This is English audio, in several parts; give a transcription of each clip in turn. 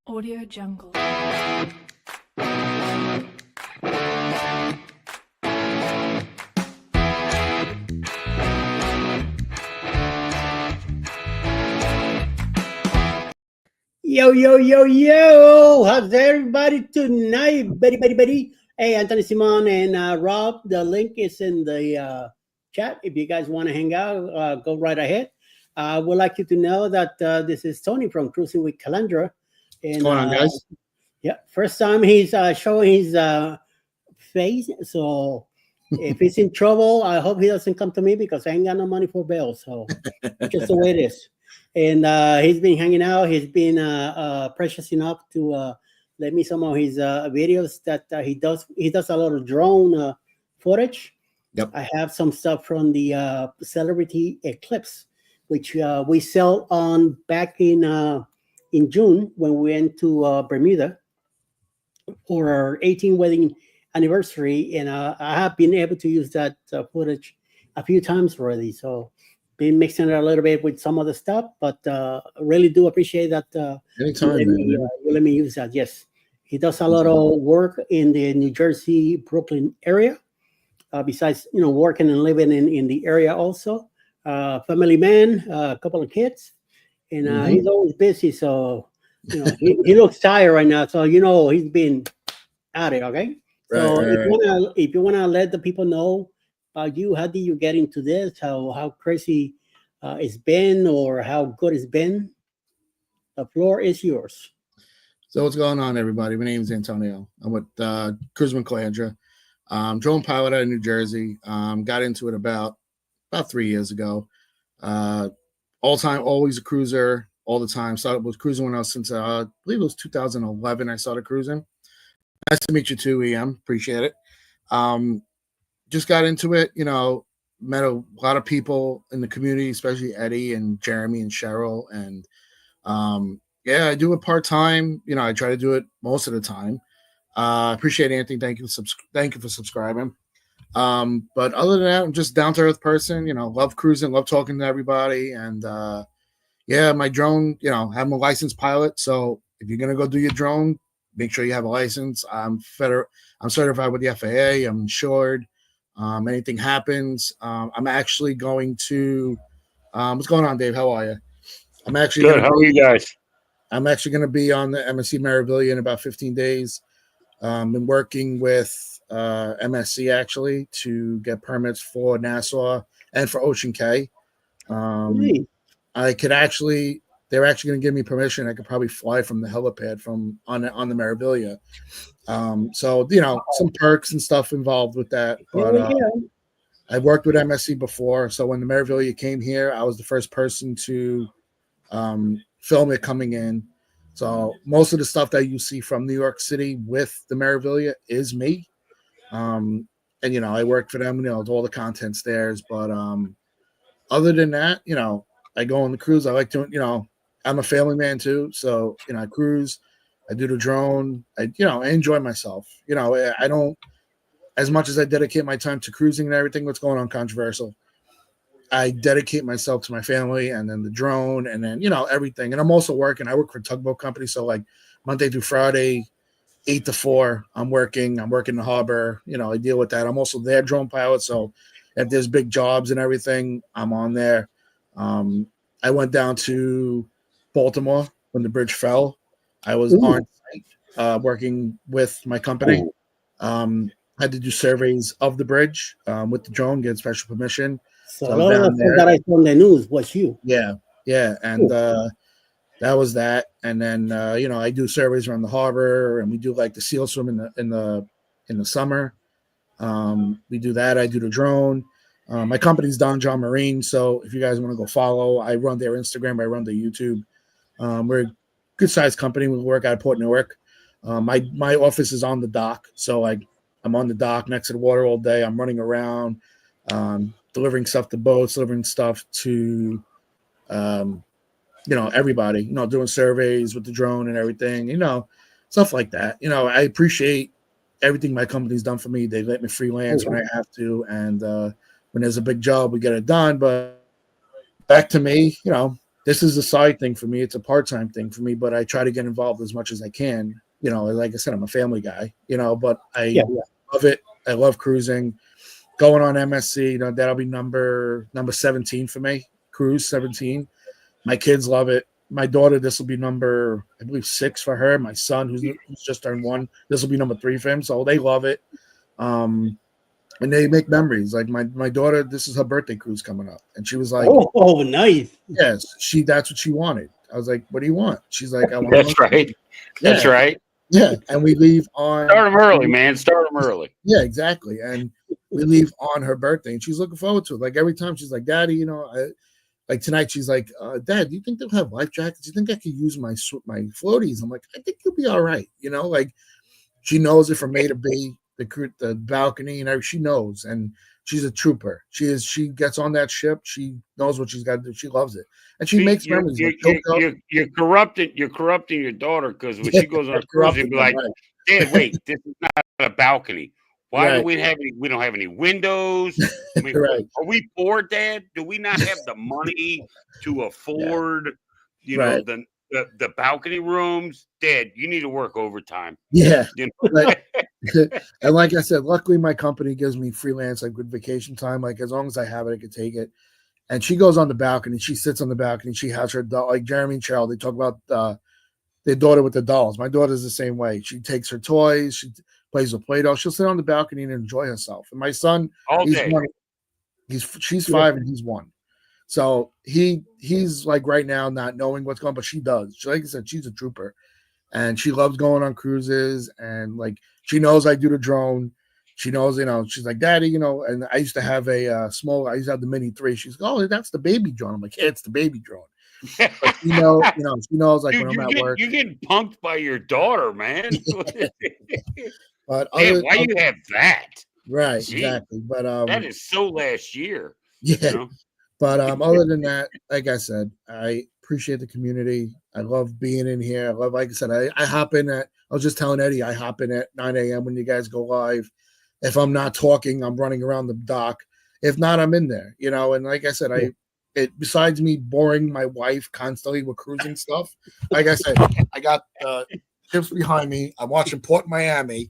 Audio Jungle. Yo, yo, yo, yo! How's everybody tonight, buddy? Hey, Anthony Simon and Rob, the link is in the chat. If you guys want to hang out, go right ahead. I would like you to know that this is Tony from Cruising with Calandra. What's going on, guys? Yeah, first time he's showing his face. So if he's in trouble, I hope he doesn't come to me because I ain't got no money for bail. So just the way it is. And he's been hanging out. He's been precious enough to let me some of his videos that he does. He does a lot of drone footage. Yep. I have some stuff from the Celebrity Eclipse, which we sell on back in June when we went to Bermuda for our 18th wedding anniversary, and I have been able to use that footage a few times already. So been mixing it a little bit with some other stuff, but really do appreciate that. Anytime, you let me use that. Yes, he does a lot of work in the New Jersey, Brooklyn area. Besides, working and living in the area also. Family man, a couple of kids, and he's always busy. So he looks tired right now. So he's been at it. Okay. So if you wanna let the people know about you, how did you get into this? How crazy it's been, or how good it's been? The floor is yours. So what's going on, everybody? My name is Antonio. I'm with Cruising with Calandra. Drone pilot out of New Jersey. Got into it about 3 years ago. All time, always a cruiser, all the time. Started with cruising when I was since I believe it was 2011. I started cruising. Nice to meet you too, EM. Appreciate it. Just got into it, met a lot of people in the community, especially Eddie and Jeremy and Cheryl. And I do it part-time. I try to do it most of the time. Appreciate it, Anthony. Thank you for subscribing. But other than that, I'm just down-to-earth person, love cruising, love talking to everybody. And my drone, I'm a licensed pilot. So if you're going to go do your drone, make sure you have a license. I'm certified with the FAA. I'm insured. Anything happens, I'm actually going to. What's going on, Dave? How are you? I'm actually good. How are you guys? I'm actually going to be on the MSC Meraviglia in about 15 days. Been working with MSC actually to get permits for Nassau and for Ocean Cay. I could actually. They're actually going to give me permission. I could probably fly from the helipad on the Meraviglia. So some perks and stuff involved with that. But I worked with MSC before, so when the Meraviglia came here, I was the first person to film it coming in. So most of the stuff that you see from New York City with the Meraviglia is me. And I worked for them. All the content's theirs. But other than that, I go on the cruise. I like to, I'm a family man too, so I cruise, I do the drone, I enjoy myself. I don't, as much as I dedicate my time to cruising and everything. What's going on controversial? I dedicate myself to my family, and then the drone, and then everything. And I'm also working. I work for a tugboat company, so like Monday through Friday, 8 to 4, I'm working. I'm working the harbor. I deal with that. I'm also their drone pilot, so if there's big jobs and everything, I'm on there. I went down to Baltimore when the bridge fell. I was on site working with my company. Had to do surveys of the bridge with the drone, get special permission. So a lot of the that I saw in the news was you. Yeah, and that was that. And then I do surveys around the harbor, and we do like the seal swim in the summer. We do that. I do the drone. My company's Don John Marine, so if you guys want to go follow, I run their Instagram, I run their YouTube. We're a good-sized company. We work out of Port Newark. My office is on the dock, so I'm on the dock next to the water all day. I'm running around, delivering stuff to boats, delivering stuff to, everybody. Doing surveys with the drone and everything. Stuff like that. I appreciate everything my company's done for me. They let me freelance when I have to, and when there's a big job, we get it done. But back to me, this is a side thing for me. It's a part-time thing for me, but I try to get involved as much as I can. You know, like I said, I'm a family guy, you know, but I love it. I love cruising, going on MSC, you know, that'll be number 17 for me, cruise 17. My kids love it. My daughter, this will be number, I believe, 6 for her. My son, who's just turned 1, this will be number 3 for him. So they love it. And they make memories. Like my daughter, this is her birthday cruise coming up. And she was like, oh, nice. yes, that's what she wanted. I was like, what do you want? She's like, I want That's right. That's right. Yeah. And we leave on. Start them early, man. Start them early. Yeah, exactly. And we leave on her birthday and she's looking forward to it. Like every time she's like, Daddy, you know, like tonight she's like, Dad, do you think they'll have life jackets? Do you think I could use my floaties? I'm like, I think you'll be all right. You know, like she knows it from A to B, the balcony and everything. She knows, and she's a trooper. She gets on that ship. She knows what she's got to do. She loves it, and she makes memories. You're corrupting your daughter, because when she goes on a cruise, she'll be like, Dad, wait, this is not a balcony. Why do we have any? We don't have any windows. I mean, are we poor, Dad? Do we not have the money to afford, you know, the balcony rooms? Dad, you need to work overtime. Yeah. You know? And like I said, luckily my company gives me freelance, like good vacation time. Like as long as I have it, I can take it. And she goes on the balcony. She sits on the balcony. She has her doll, like Jeremy and Cheryl. They talk about their daughter with the dolls. My daughter's the same way. She takes her toys. She plays with Play-Doh. She'll sit on the balcony and enjoy herself. And my son, she's 5 and he's 1. So he's like right now not knowing what's going on, but she does. Like I said, she's a trooper. And she loves going on cruises. And like she knows I do the drone. She knows, you know, she's like, Daddy, you know, and I used to have I used to have the Mini 3. She's like, oh, that's the baby drone. I'm like, yeah, it's the baby drone. But she knows like dude, when I'm at work. You're getting punked by your daughter, man. But man, why you have that? Right, Jeez, exactly. But that is so last year. Yeah. You know? But other than that, like I said, I appreciate the community. I love being in here. I love, like I said, I hop in I was just telling Eddie, I hop in at 9 a.m. when you guys go live. If I'm not talking, I'm running around the dock. If not, I'm in there, you know. And like I said, besides me boring my wife constantly with cruising stuff, like I said, I got ships behind me. I'm watching Port Miami.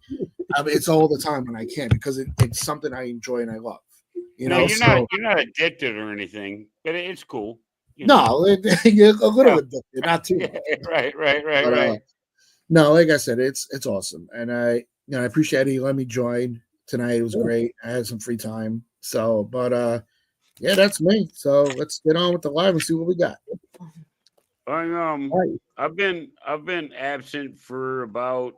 It's all the time when I can, because it's something I enjoy and I love. You know, you're not addicted or anything, but it's cool. No, you're a little addicted, not too much. Right. No, like I said, it's awesome, and I appreciate you letting me join tonight. It was great. I had some free time, so yeah, that's me. So let's get on with the live and see what we got. I've been absent for about,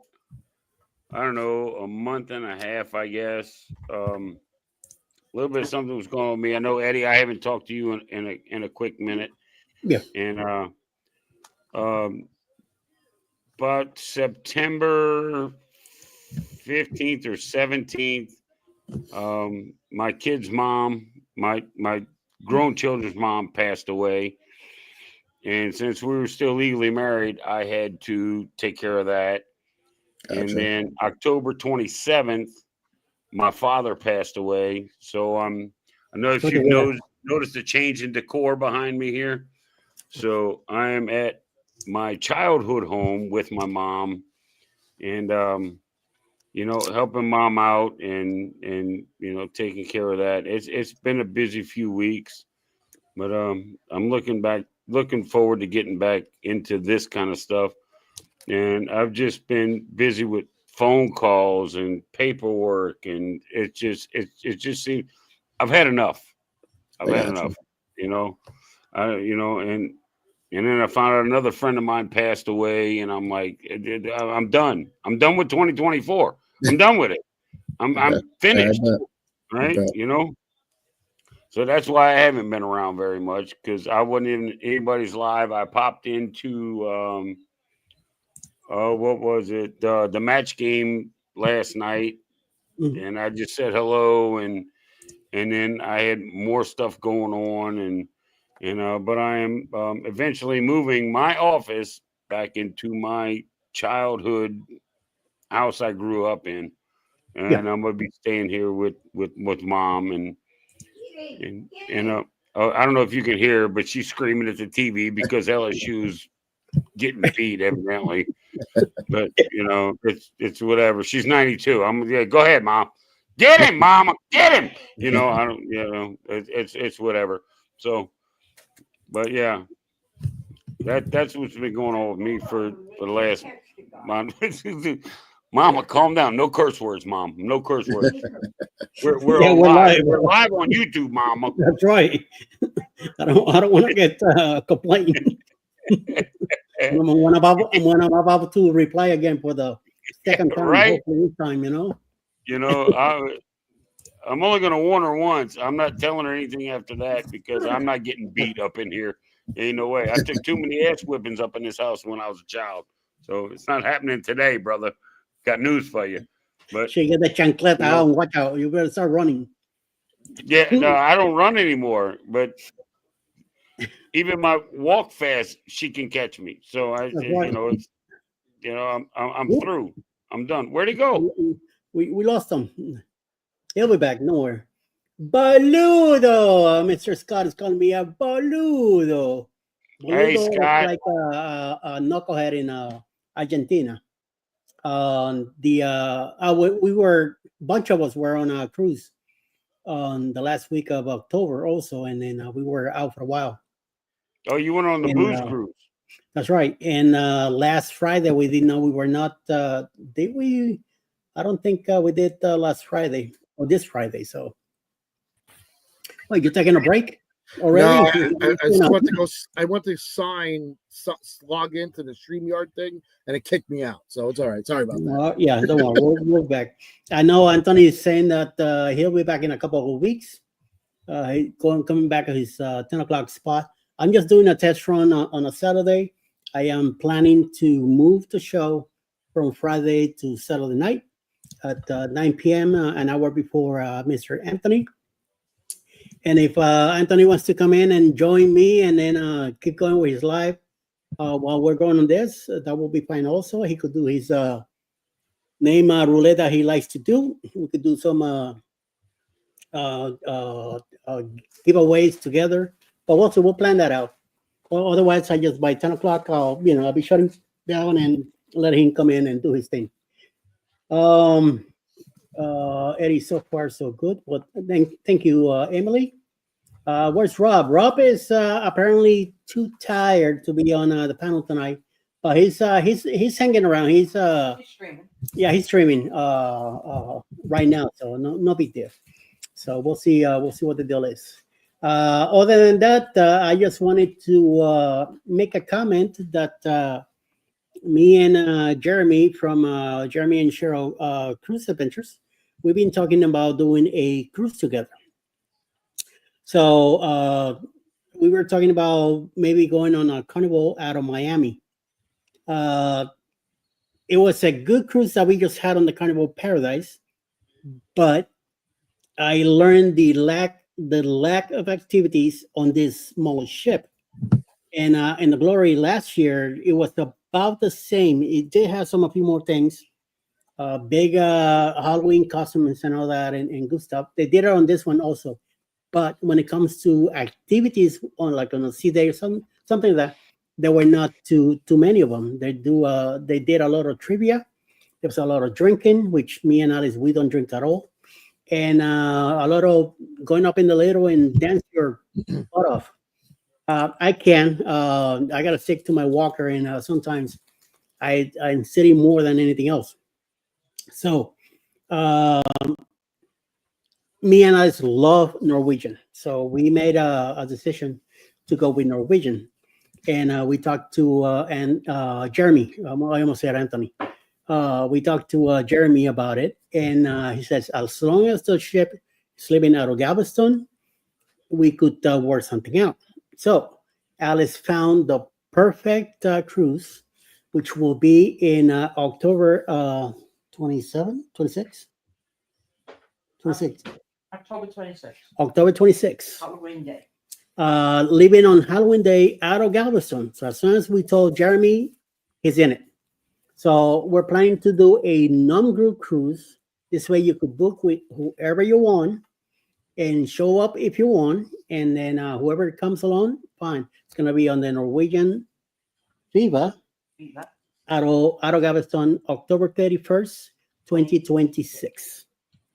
I don't know, a month and a half, I guess. A little bit of something was going on with me. I know, Eddie, I haven't talked to you in a quick minute. Yeah. And about September 15th or 17th, my kid's mom, my grown children's mom, passed away. And since we were still legally married, I had to take care of that. Gotcha. And then October 27th, my father passed away. So I know if you've noticed a change in decor behind me here. So I am at my childhood home with my mom, and helping mom out and taking care of that. It's been a busy few weeks, but I'm looking forward to getting back into this kind of stuff. And I've just been busy with phone calls and paperwork, and it just seems I've had enough. I've had enough, and then I found out another friend of mine passed away, and I'm like, I'm done. I'm done with 2024. I'm done with it. I'm finished, right? So that's why I haven't been around very much, because I wasn't in anybody's live. I popped into what was it? The match game last night, and I just said hello, and then I had more stuff going on, and but I am eventually moving my office back into my childhood house I grew up in, and I'm gonna be staying here with mom, and I don't know if you can hear her, but she's screaming at the TV because LSU's getting beat evidently. But it's whatever. She's 92. Go ahead, mom. Get him, mama. Get him. I don't. It's whatever. So, but yeah, that's what's been going on with me for the last month. Mama, calm down. No curse words, mom. No curse words. We're Yeah, on we're live. live. We're live on YouTube, mama. That's right. I don't want to get complaint. I'm about to reply again for the second time. Right. Hopefully this time, I'm only going to warn her once. I'm not telling her anything after that because I'm not getting beat up in here. Ain't no way. I took too many ass whippings up in this house when I was a child. So it's not happening today, brother. Got news for you. But she get the chancleta out and watch out. You better start running. Yeah, no, I don't run anymore. But even my walk fast, she can catch me. So I'm through. I'm done. Where'd he go? We lost him. He'll be back. Nowhere. Boludo. Mr. Scott is calling me a boludo. Hey, Boludo Scott. is like a knucklehead in Argentina. We were a bunch of us were on a cruise on the last week of October also, and then we were out for a while. Oh, you went on the booze cruise. That's right. And last Friday we didn't know we were not. Did we? I don't think we did last Friday or this Friday. So, wait, you're taking a break already? No, I just want to go. I want to log into the StreamYard thing, and it kicked me out. So it's all right. Sorry about that. Yeah, don't worry. We'll be back. I know Anthony is saying that he'll be back in a couple of weeks. Coming back at his 10 o'clock spot. I'm just doing a test run on a Saturday. I am planning to move the show from Friday to Saturday night at 9 p.m., an hour before Mr. Anthony. And if Anthony wants to come in and join me and then keep going with his live while we're going on this, that will be fine also. He could do his name roulette that he likes to do. We could do some giveaways together. But also, we'll plan that out. Well, otherwise, I just by 10 o'clock, I'll be shutting down and let him come in and do his thing. Eddie, so far so good. Well, thank you, Emily. Where's Rob? Rob is apparently too tired to be on the panel tonight, but he's hanging around. He's streaming. Yeah, he's streaming right now, so no big deal. So we'll see what the deal is. Other than that, I just wanted to make a comment that me and Jeremy from Jeremy and Cheryl Cruise Adventures, we've been talking about doing a cruise together. So we were talking about maybe going on a carnival out of Miami. It was a good cruise that we just had on the Carnival Paradise, but I learned the lack of activities on this small ship. And in the Glory last year, it was about the same. It did have a few more things, big Halloween costumes and all that, and good stuff. They did it on this one also. But when it comes to activities on a sea day or something like that, there were not too many of them. They did a lot of trivia. There was a lot of drinking, which me and Alice, we don't drink at all. And a lot of going up in the ladle and dance your butt off. I can. I got to stick to my walker, and sometimes I'm sitting more than anything else. So me and I love Norwegian. So we made a decision to go with Norwegian. And we talked to Jeremy. I almost said Anthony. We talked to Jeremy about it, and he says as long as the ship is leaving out of Galveston, we could work something out. So Alice found the perfect cruise, which will be in October 27, 26? 26. October 26th. October 26th. Halloween Day. Leaving on Halloween Day out of Galveston. So as soon as we told Jeremy, he's in it. So we're planning to do a non-group cruise. This way you could book with whoever you want and show up if you want. and then whoever comes along, fine. It's gonna be on the Norwegian Viva out of Galveston, October 31st, 2026.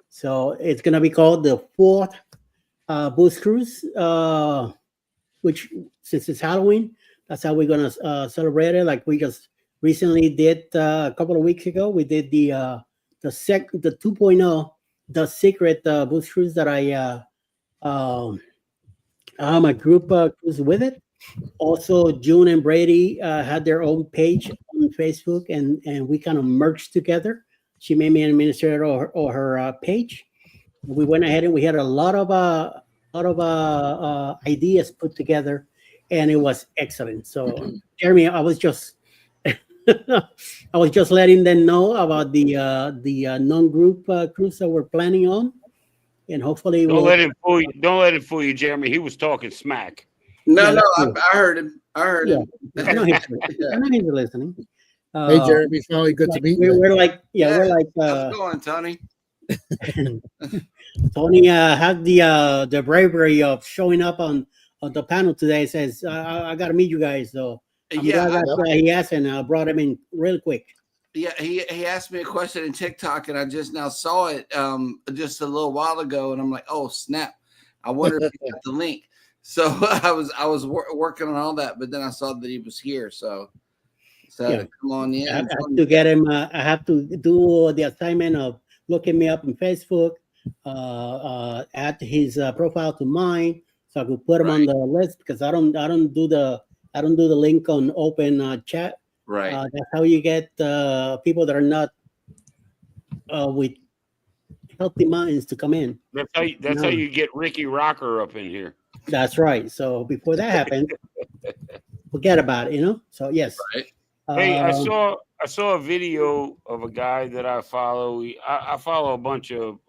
So it's gonna be called the fourth booze cruise, which since it's Halloween, that's how we're gonna celebrate it. Like we just recently did a couple of weeks ago. We did the 2.0, the secret booze cruise that my group cruise with it. Also, June and Brady had their own page on Facebook, and we kind of merged together. She made me an administrator or her page. We went ahead and we had a lot of ideas put together, and it was excellent. So, Jeremy, I was just I was just letting them know about the non-group cruise that we're planning on, and hopefully Don't we'll. let him fool you. Don't let him fool you, Jeremy. He was talking smack. No, Yeah, no, that's I, true. I heard him. I heard Yeah, him. I know he's listening. Hey, Jeremy, finally good to meet you. We're like, Yeah, we're like, How's it going, Tony? Tony had the bravery of showing up on the panel today. Says, I got to meet you guys. So I'm Yeah, glad that he asked, and brought him in real quick. yeah. He asked me a question in TikTok, and I just now saw it just a little while ago, and I'm like, oh snap! I wonder if he got the link. So I was working on all that, but then I saw that he was here, so Yeah. come on in. I have to get him. I have to do the assignment of looking me up on Facebook, add his profile to mine, so I could put him on the list because I don't do the link on open chat. Right. That's how you get people that are not with healthy minds to come in. That's how you get Ricky Rocker up in here. That's right. So before that happens, forget about it. So yes. Right. Hey, I saw a video of a guy that I follow. I follow a bunch of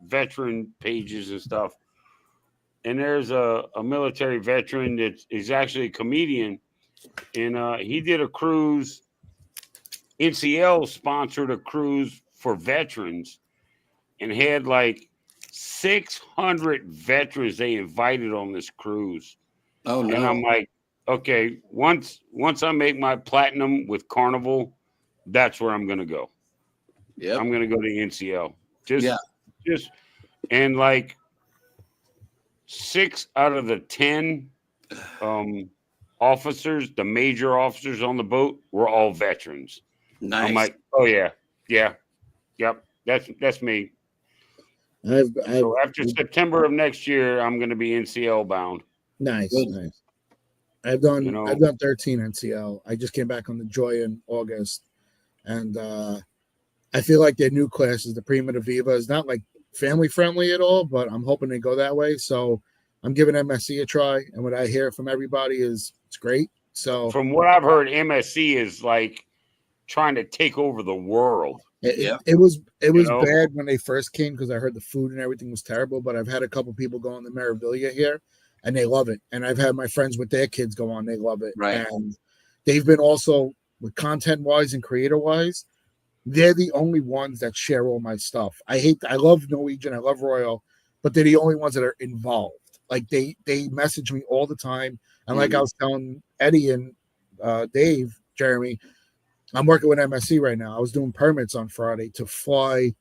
veteran pages and stuff, and there's a military veteran that is actually a comedian, and he did a cruise. NCL sponsored a cruise for veterans, and had like 600 veterans they invited on this cruise. Oh no! And I'm like, okay, once I make my platinum with Carnival, that's where I'm gonna go. Yeah, I'm gonna go to NCL. Just and like 6 out of the 10 officers, the major officers on the boat, were all veterans. nice. I'm like, oh yeah, yep, that's me. So after September of next year, I'm gonna be NCL bound. Nice. I've done 13 NCL. I just came back on the Joy in August, and I feel like their new classes, the Prima to Viva, is not like family friendly at all, but I'm hoping they go that way. So I'm giving MSC a try, and what I hear from everybody is it's great. So from what I've heard, MSC is like trying to take over the world. It was bad when they first came because I heard the food and everything was terrible. But I've had a couple people go on the Meraviglia here, and they love it. And I've had my friends with their kids go on; they love it. Right. And they've been also with content wise and creator wise. They're the only ones that share all my stuff. I love Norwegian, I love Royal, but they're the only ones that are involved. Like they message me all the time. And like I was telling Eddie and Jeremy, I'm working with MSC right now. I was doing permits on Friday to fly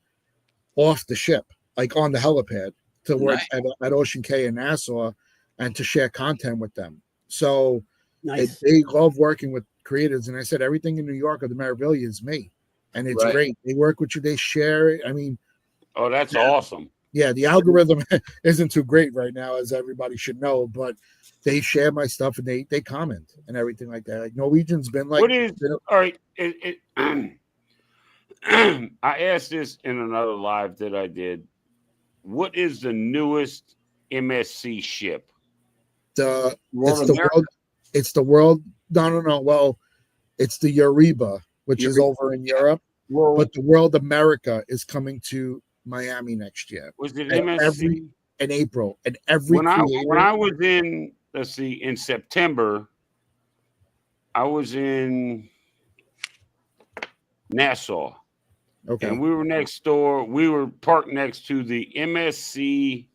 off the ship, like on the helipad, to work at Ocean K in Nassau and to share content with them. So they love working with creators. And I said, everything in New York or the Meraviglia is me. And it's great. They work with you. They share it. I mean, oh, that's awesome. Yeah, the algorithm isn't too great right now, as everybody should know. But they share my stuff and they comment and everything like that. Like Norwegian's been like. What is all right? I asked this in another live that I did. What is the newest MSC ship? It's the world. No. Well, it's the Eureba, which is over in Europe. But the World America is coming to Miami next year. Was it MSC in April? And every when I was in, in September, I was in Nassau. Okay. And we were next door. We were parked next to the MSC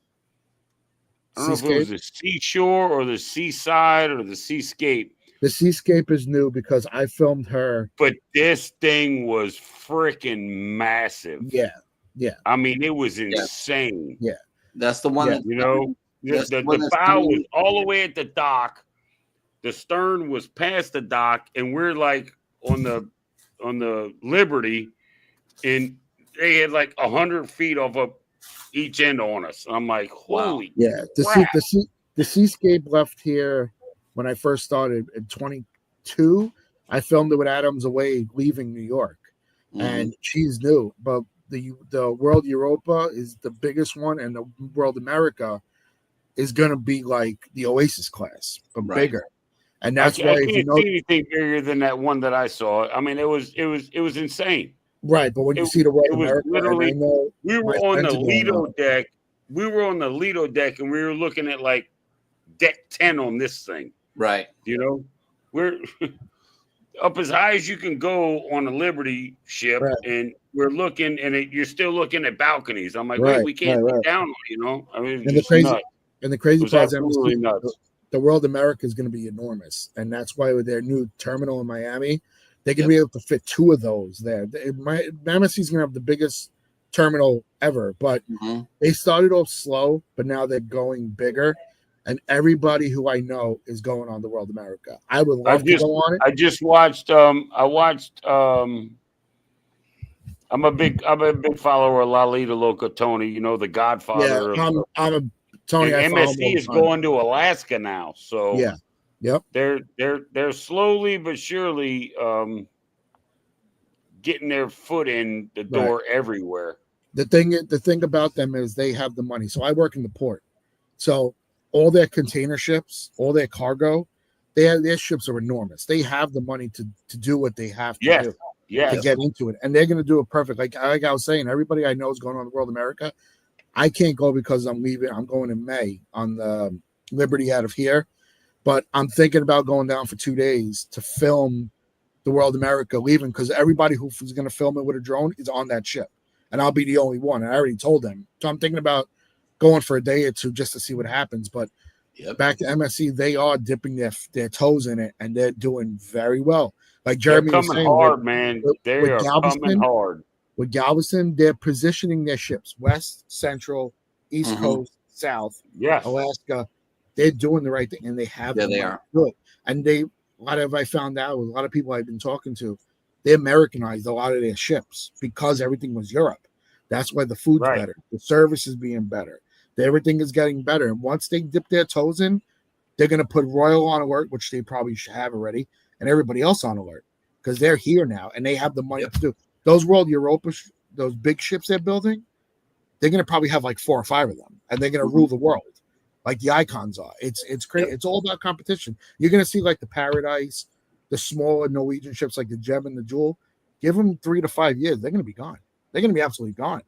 I don't know if it was the seashore or the seaside or the seascape. The seascape is new because I filmed her. But this thing was freaking massive. Yeah. Yeah. I mean, it was insane. Yeah. That's the one. Yeah. That, You know, the bow was all the way at the dock. The stern was past the dock, and we're like on the Liberty, and they had like 100 feet off of each end on us. I'm like, holy crap. The seascape left here when I first started in 22. I filmed it with Adams away leaving New York, and she's new. But the World Europa is the biggest one, and the World America is going to be like the Oasis class, but bigger. And that's why I can't see anything bigger than that one that I saw. I mean, it was insane. Right, but when you see the World America, literally, we were on the Lido deck. We were on the Lido deck, and we were looking at like deck 10 on this thing. Right. You know, we're up as high as you can go on a Liberty ship, and we're looking, and you're still looking at balconies. I'm like, wait, we can't get down on, you know. I mean, and the crazy part is nuts. The World America is going to be enormous, and that's why with their new terminal in Miami, they're going to be able to fit 2 of those there. MSC is going to have the biggest terminal ever, but they started off slow, but now they're going bigger. And everybody who I know is going on the World America. I would love to go on it. I just watched. I'm a big follower of Lalita Loca Tony. You know, the Godfather. Yeah, I'm a Tony. And MSC is going to Alaska now, so they're slowly but surely getting their foot in the door everywhere. The thing about them is they have the money. So I work in the port, so all their container ships, all their cargo, their ships are enormous. They have the money to do what they have to do to get into it, and they're going to do it perfect. Like I was saying, everybody I know is going on the World America. I can't go because I'm leaving. I'm going in May on the Liberty out of here, but I'm thinking about going down for 2 days to film the World America leaving, because everybody who's going to film it with a drone is on that ship, and I'll be the only one. And I already told them, so I'm thinking about going for a day or 2 just to see what happens. But back to MSC, they are dipping their toes in it, and they're doing very well. Like Jeremy was saying, hard, man. They are coming hard. With Galveston, they're positioning their ships west, central, east coast, south, Alaska. They're doing the right thing, and they have they are good. And I found out with a lot of people I've been talking to, they Americanized a lot of their ships because everything was Europe. That's why the food's better, the service is being better, everything is getting better. And once they dip their toes in, they're going to put Royal on alert, which they probably should have already, and everybody else on alert, because they're here now and they have the money to do. Those World Europa, those big ships they're building, they're going to probably have like 4 or 5 of them, and they're going to rule the world like the Icons are. It's great. It's all about competition. You're going to see like the Paradise, the smaller Norwegian ships like the Gem and the Jewel. Give them 3 to 5 years, they're going to be gone. They're going to be absolutely gone.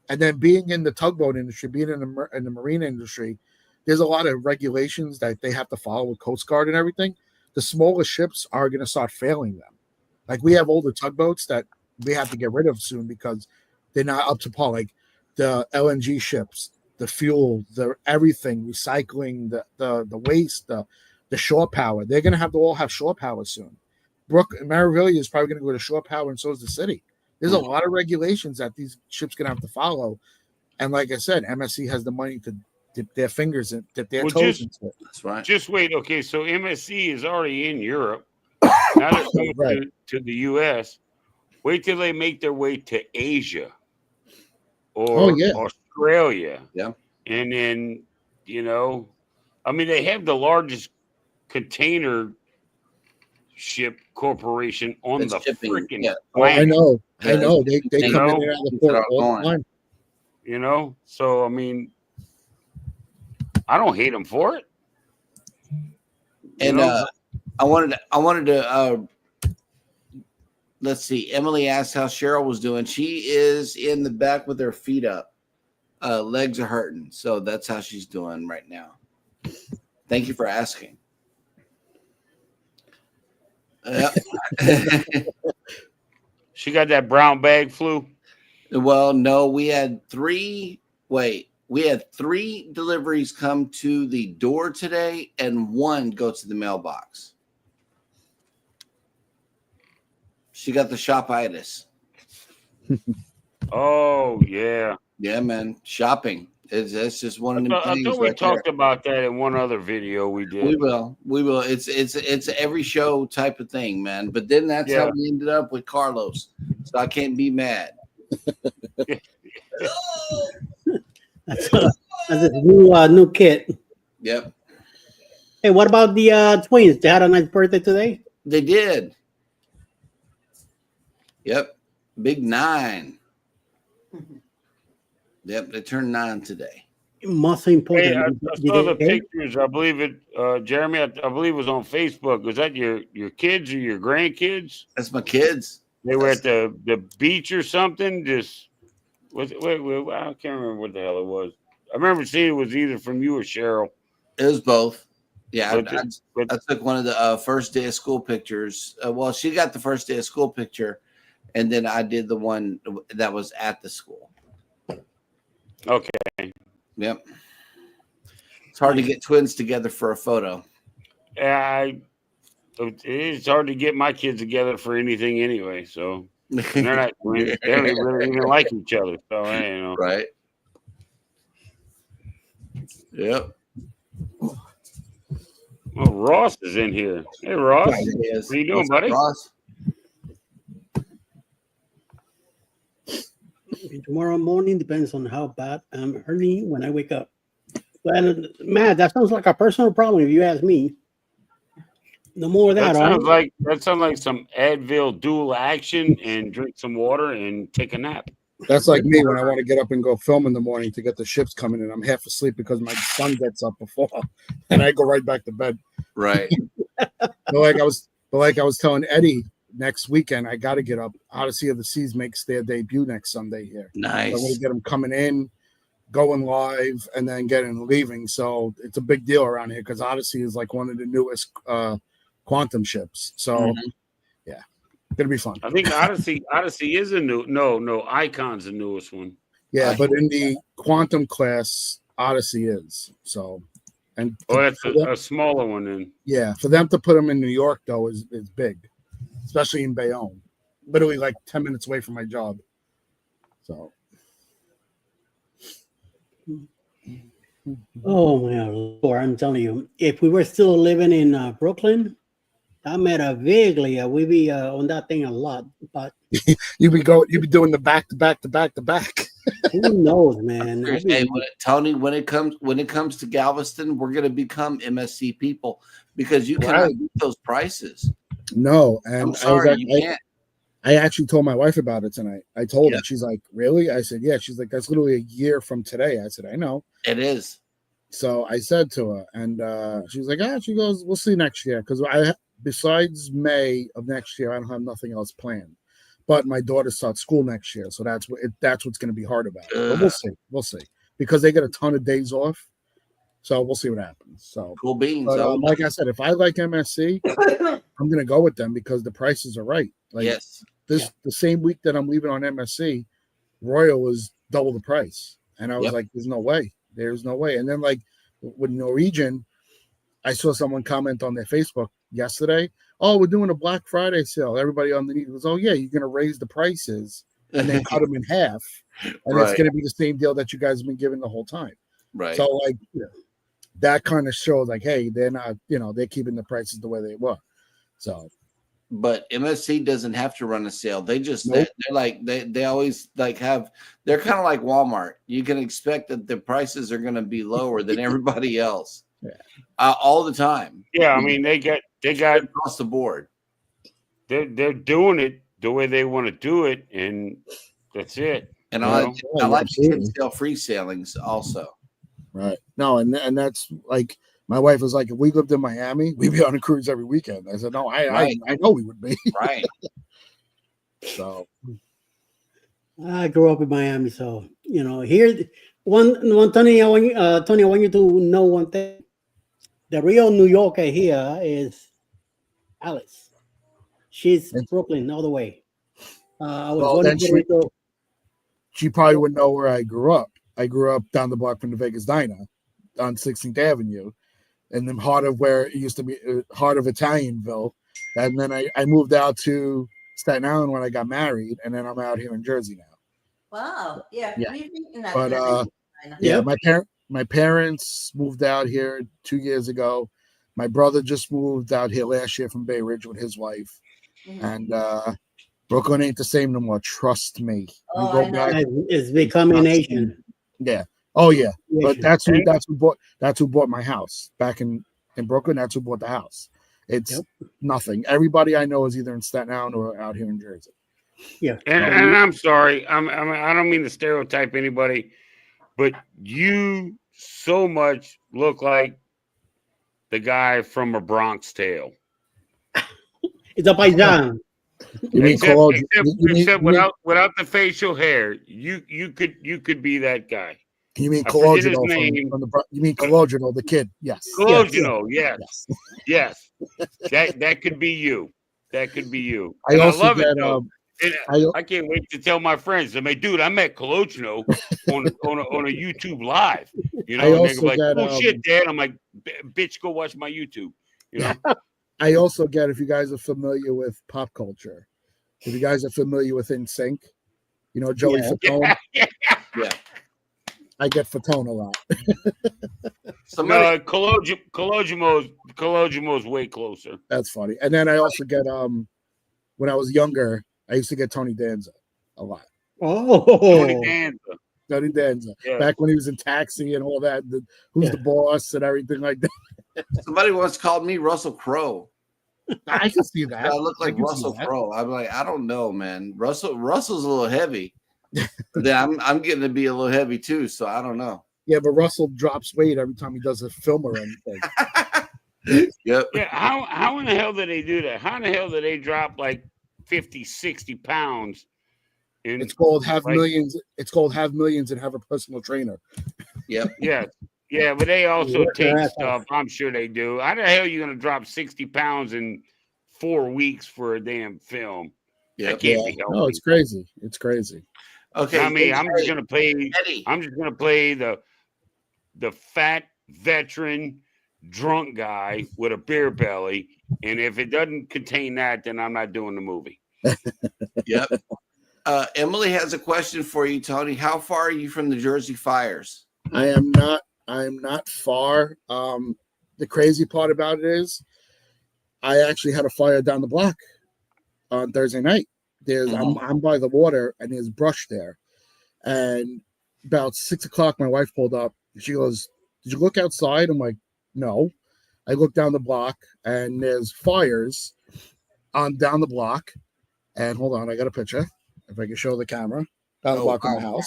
And then being in the tugboat industry, being in the marine industry, there's a lot of regulations that they have to follow with Coast Guard and everything. The smaller ships are going to start failing them. Like we have older tugboats that we have to get rid of soon because they're not up to par. Like the LNG ships, the fuel, the everything, recycling, the waste, the shore power. They're going to have to all have shore power soon. Marivillia is probably going to go to shore power, and so is the city. There's a lot of regulations that these ships going to have to follow. And like I said, MSC has the money to dip their fingers in, dip their toes into it. That's right. Just wait. Okay, so MSC is already in Europe. Now they're coming to the U.S. Wait till they make their way to Asia or Australia. Yeah. And then, I mean, they have the largest container ship corporation on the freaking planet. I know. They come in and out of the port all the time. So I mean, I don't hate them for it. And I wanted to let's see. Emily asked how Cheryl was doing. She is in the back with her feet up. Legs are hurting, so that's how she's doing right now. Thank you for asking. She got that brown bag flu. Well, no, we had 3. Wait, We had 3 deliveries come to the door today, and 1 go to the mailbox. She got the shopitis. Oh yeah. Yeah, man. Shopping. It's just one of them I things thought we right talked about that in one other video we there. did. We will. It's every show type of thing, man. But then that's how we ended up with Carlos. So I can't be mad. That's a new kid. Yep. Hey, what about the twins? They had a nice birthday today. They did. Yep. Big 9. Yep. They turned 9 today. Most important. Hey, I saw the pictures. I believe it, Jeremy. I believe it was on Facebook. Was that your kids or your grandkids? That's my kids. They were at the beach or something. Just wait, I can't remember what the hell it was. I remember seeing it was either from you or Cheryl. It was both. Yeah, But I took one of the first day of school pictures. Well, she got the first day of school picture, and then I did the one that was at the school. Okay. Yep. It's hard to get twins together for a photo. It's hard to get my kids together for anything anyway. So they're not. They don't really even like each other. So you know. Right. Yep. Well, Ross is in here. Hey, Ross. He is. What are you doing, What's up, buddy? Ross? Tomorrow morning depends on how bad I'm early when I wake up. Well, Matt, that sounds like a personal problem if you ask me. No more of that. That sounds like some Advil dual action and drink some water and take a nap. That's like me when I want to get up and go film in the morning to get the ships coming in. I'm half asleep because my son gets up before, and I go right back to bed. Right. But like I was telling Eddie, next weekend I got to get up. Odyssey of the Seas makes their debut next Sunday here. Nice. I'm going to get them coming in, going live, and then leaving. So it's a big deal around here because Odyssey is like one of the newest quantum ships. So yeah, gonna be fun. I think Odyssey is a new. No, Icon's the newest one. Yeah, but in the quantum class, Odyssey is so. And that's a smaller one then. Yeah, for them to put them in New York though is big, especially in Bayonne, literally like 10 minutes away from my job. So. Oh my Lord, I'm telling you, if we were still living in Brooklyn, I met a vaguely, we'd be on that thing a lot. But you'd be doing the back to back. Who knows, man? Hey, Tony, when it comes to Galveston, we're gonna become MSC people because you cannot beat those prices. No, and I'm sorry, you can't. I actually told my wife about it tonight. I told her. She's like, "Really?" I said, "Yeah." She's like, "That's literally a year from today." I said, "I know." It is. So I said to her, and she was like, She goes, "We'll see next year." Because besides May of next year, I don't have nothing else planned. But my daughter starts school next year, so that's what's going to be hard about it. But we'll see, because they get a ton of days off. So we'll see what happens. So cool beans. But, like I said, if I like MSC, I'm going to go with them because the prices are right. Like the same week that I'm leaving on MSC, Royal was double the price, and I was like, "There's no way. There's no way." And then like with Norwegian, I saw someone comment on their Facebook yesterday. "Oh, we're doing a Black Friday sale." Everybody underneath goes, "Oh yeah, you're going to raise the prices and then cut them in half, and it's going to be the same deal that you guys have been giving the whole time." Right. So like that kind of shows like, hey, they're not, they're keeping the prices the way they were. So, but MSC doesn't have to run a sale. They just they're like they always like they're kind of like Walmart. You can expect that the prices are going to be lower than everybody else. All the time. Yeah, I mean they got across the board. They're doing it the way they want to do it, and that's it. And I like the sale free sailings also. Right. No, and that's like my wife was like, if we lived in Miami, we'd be on a cruise every weekend. I said, no, I know we would be. Right. So I grew up in Miami, so here one Tony, I want you to know one thing. The real New Yorker here is Alice. She's Brooklyn all the way. I was she probably wouldn't know where I grew up. I grew up down the block from the Vegas Diner on 16th Avenue, in the heart of where it used to be, heart of Italianville. And then I moved out to Staten Island when I got married, and then I'm out here in Jersey now. Wow. Yeah. Yeah. We've eaten that. But Yep. my parents moved out here 2 years ago. My brother just moved out here last year from Bay Ridge with his wife. Mhm. And Brooklyn ain't the same no more. Trust me. Oh, You go I know. back. It's becoming Asian. Yeah. Oh yeah. But Asian. that's who bought my house back in Brooklyn. That's who bought the house. It's nothing. Everybody I know is either in Staten Island or out here in Jersey. Yeah. And I'm sorry, I don't mean to stereotype anybody, but you so much look like the guy from A Bronx Tale. It's a paisan. You mean Except without the facial hair, you could be that guy. You mean I forget his Cologino name, you mean Cologino, the kid? Yes. Cologino, yes. That could be you. That could be you. I And I also love get it though. And I can't wait to tell my friends. I mean, dude, I met Cologino on a YouTube live. You know, I and also they're like, get, "Oh shit, Dad!" I'm like, "Bitch, go watch my YouTube." You know. I also get, if you guys are familiar with pop culture, if you guys are familiar with NSYNC, you know Joey Fatone. Yeah. I get Fatone a lot. No, Cologimo's way closer. That's funny. And then I also get when I was younger, I used to get Tony Danza a lot. Tony Oh, Danza. Tony Danza. Yeah. Back when he was in Taxi and all that, who's the boss and everything like that. Somebody once called me Russell Crowe. I can see that. I look like can see Russell that. Crowe. I'm like, I don't know, man. Russell's a little heavy. Then I'm getting to be a little heavy too, so I don't know. Yeah, but Russell drops weight every time he does a film or anything. Yep. Yeah, how in the hell did they do that? How in the hell did they drop like 50, 60 pounds? It's called Have Millions. It's called Have Millions and Have a Personal Trainer. Yep. Yeah, but they also Work their take ass stuff. off. I'm sure they do. How the hell are you going to drop 60 pounds in 4 weeks for a damn film? Yep. That can't be healthy. No, it's crazy. It's crazy. Okay. I mean, I'm just gonna play. Eddie. I'm just gonna play the fat veteran drunk guy with a beer belly, and if it doesn't contain that, then I'm not doing the movie. Yep. Emily has a question for you, Tony. How far are you from the Jersey fires? I am not far. The crazy part about it is I actually had a fire down the block on Thursday night. I'm by the water and there's brush there. And about 6 o'clock, my wife pulled up. She goes, "Did you look outside?" I'm like, "No." I look down the block and there's fires on down the block. And hold on, I got a picture. If I can show the camera down the block of my house.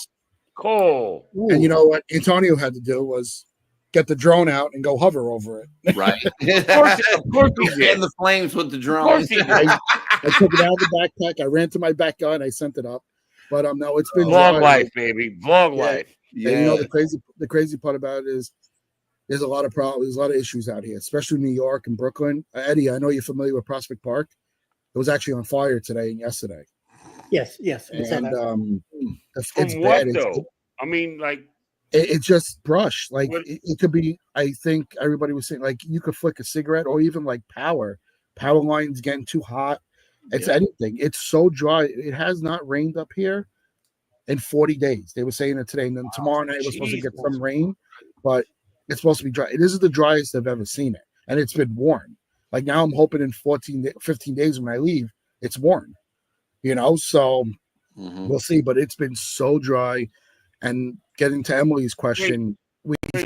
Cool. And you know what Antonio had to do was get the drone out and go hover over it. Right. Of course he Fan did. the flames with the Of drone. course he did. I took it out of the backpack. I ran to my backyard and I sent it up. But no, it's been Vlog dry. life, baby. Vlog Yeah. life. And you know Yeah. the crazy part about it is there's a lot of problems, there's a lot of issues out here, especially New York and Brooklyn. Eddie, I know you're familiar with Prospect Park. It was actually on fire today and yesterday. yes. We saw And that. it's From what bad. though? I mean, like, It's just brush. Like What- it could be. I think everybody was saying like you could flick a cigarette or even like power lines getting too hot. It's anything. It's so dry. It has not rained up here in 40 days. They were saying it today, and then tomorrow night we're supposed to get some rain, but it's supposed to be dry. This is the driest I've ever seen it, and it's been warm. Like now, I'm hoping in 15 days when I leave, it's warm. You know, so we'll see. But it's been so dry. And getting to Emily's question,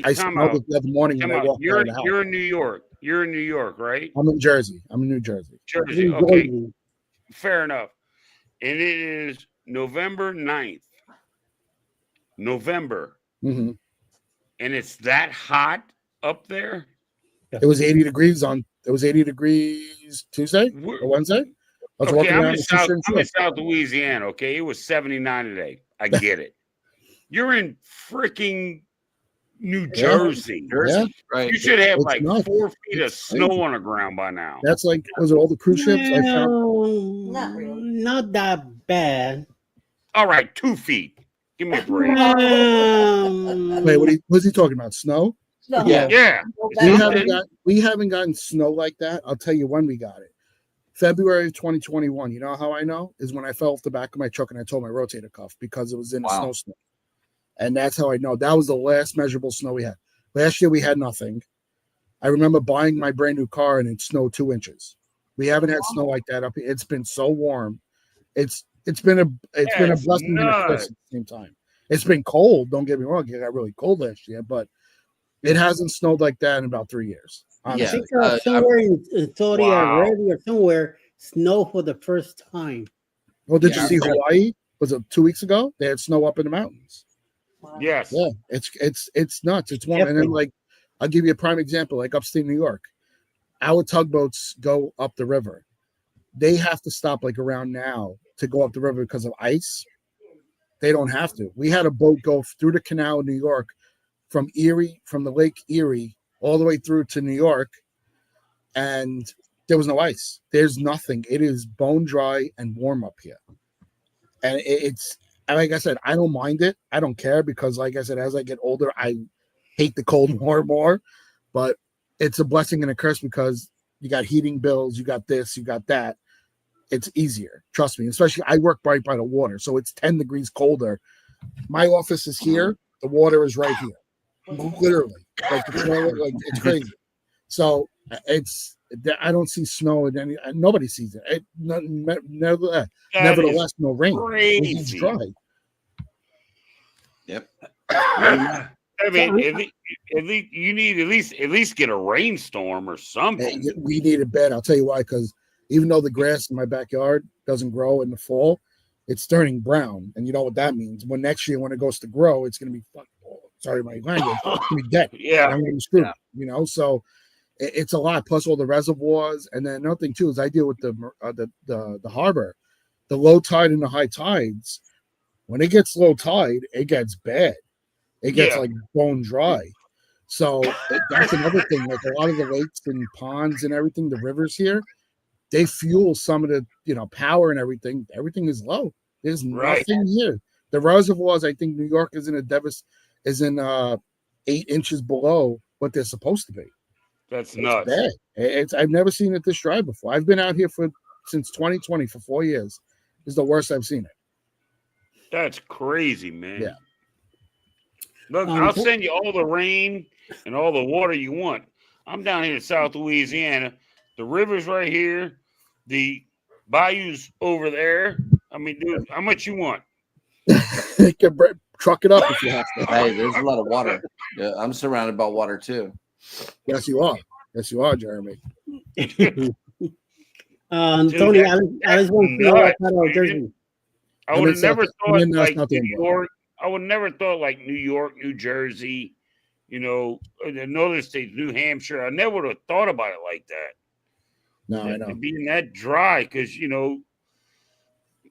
I smelled it the other morning when I walked out of the house. You're in New York. You're in New York, right? I'm in Jersey. I'm in New Jersey. Jersey. Okay. Fair enough. And it is November 9th. November. Mm-hmm. And it's that hot up there? It was 80 degrees It was 80 degrees Tuesday or Wednesday. I was walking I'm around in South Louisiana. Okay, it was 79 today. I get it. You're in freaking New Jersey. Jersey, right? You should have It's like nuts. 4 feet of It's snow crazy. on the ground by now. That's like, was it all the cruise ships? I found Not that bad. All right, 2 feet. Give me a break. Wait, what's he talking about? Snow? No. Yeah. Yeah. We haven't gotten snow like that. I'll tell you when we got it. February of 2021. You know how I know? Is when I fell off the back of my truck and I tore my rotator cuff because it was in a snowstorm. And that's how I know. That was the last measurable snow we had. Last year we had nothing. I remember buying my brand new car and it snowed 2 inches. We haven't had snow like that up here. It's been so warm. It's been a blessing and a curse at the same time. It's been cold. Don't get me wrong. It got really cold last year, but it hasn't snowed like that in about 3 years. I think somewhere in Saudi Arabia or somewhere, snow for the first time. Well, did you see Hawaii? Was it 2 weeks ago? They had snow up in the mountains. Wow. Yes. Yeah, it's nuts. It's warm. And then, like, I'll give you a prime example, like upstate New York. Our tugboats go up the river. They have to stop like around now to go up the river because of ice. They don't have to. We had a boat go through the canal in New York from the Lake Erie, all the way through to New York, and there was no ice. There's nothing. It is bone dry and warm up here. And it's, like I said, I don't mind it. I don't care because, like I said, as I get older, I hate the cold more and more. But it's a blessing and a curse because you got heating bills, you got this, you got that. It's easier. Trust me. Especially I work right by the water, so it's 10 degrees colder. My office is here. The water is right here. Literally. Like it's crazy. So I don't see snow in any. Nobody sees it. Nevertheless, no rain. It's dry. Yep. I mean, at least you need at least get a rainstorm or something. We need it bad. I'll tell you why. Because even though the grass in my backyard doesn't grow in the fall, it's turning brown, and you know what that means. When next year, when it goes to grow, it's going to be sorry, my language. It's going to be dead. Yeah, I'm going to be screwed. Yeah. You know, so it's a lot. Plus all the reservoirs, and then another thing too is I deal with the harbor, the low tide and the high tides. When it gets low tide, it gets bad. It gets like bone dry. So that's another thing. Like a lot of the lakes and ponds and everything, the rivers here, they fuel some of the power and everything. Everything is low. There's nothing here. The reservoirs, I think New York is in 8 inches below what they're supposed to be. That's nuts. Bad. I've never seen it this dry before. I've been out here since 2020 for 4 years. It's the worst I've seen it. That's crazy, man. Yeah. Look, I'll send you all the rain and all the water you want. I'm down here in South Louisiana. The river's right here. The bayou's over there. I mean, dude, how much you want? You can truck it up if you have to. Hey, there's a lot of water. Yeah, I'm surrounded by water too. Yes, you are. Yes, you are, Jeremy. Tony, I just want to know what kind of Jersey. I would have never thought like New York. I would never thought like New York, New Jersey, in other states, New Hampshire. I never would have thought about it like that. No, I know. Being that dry, because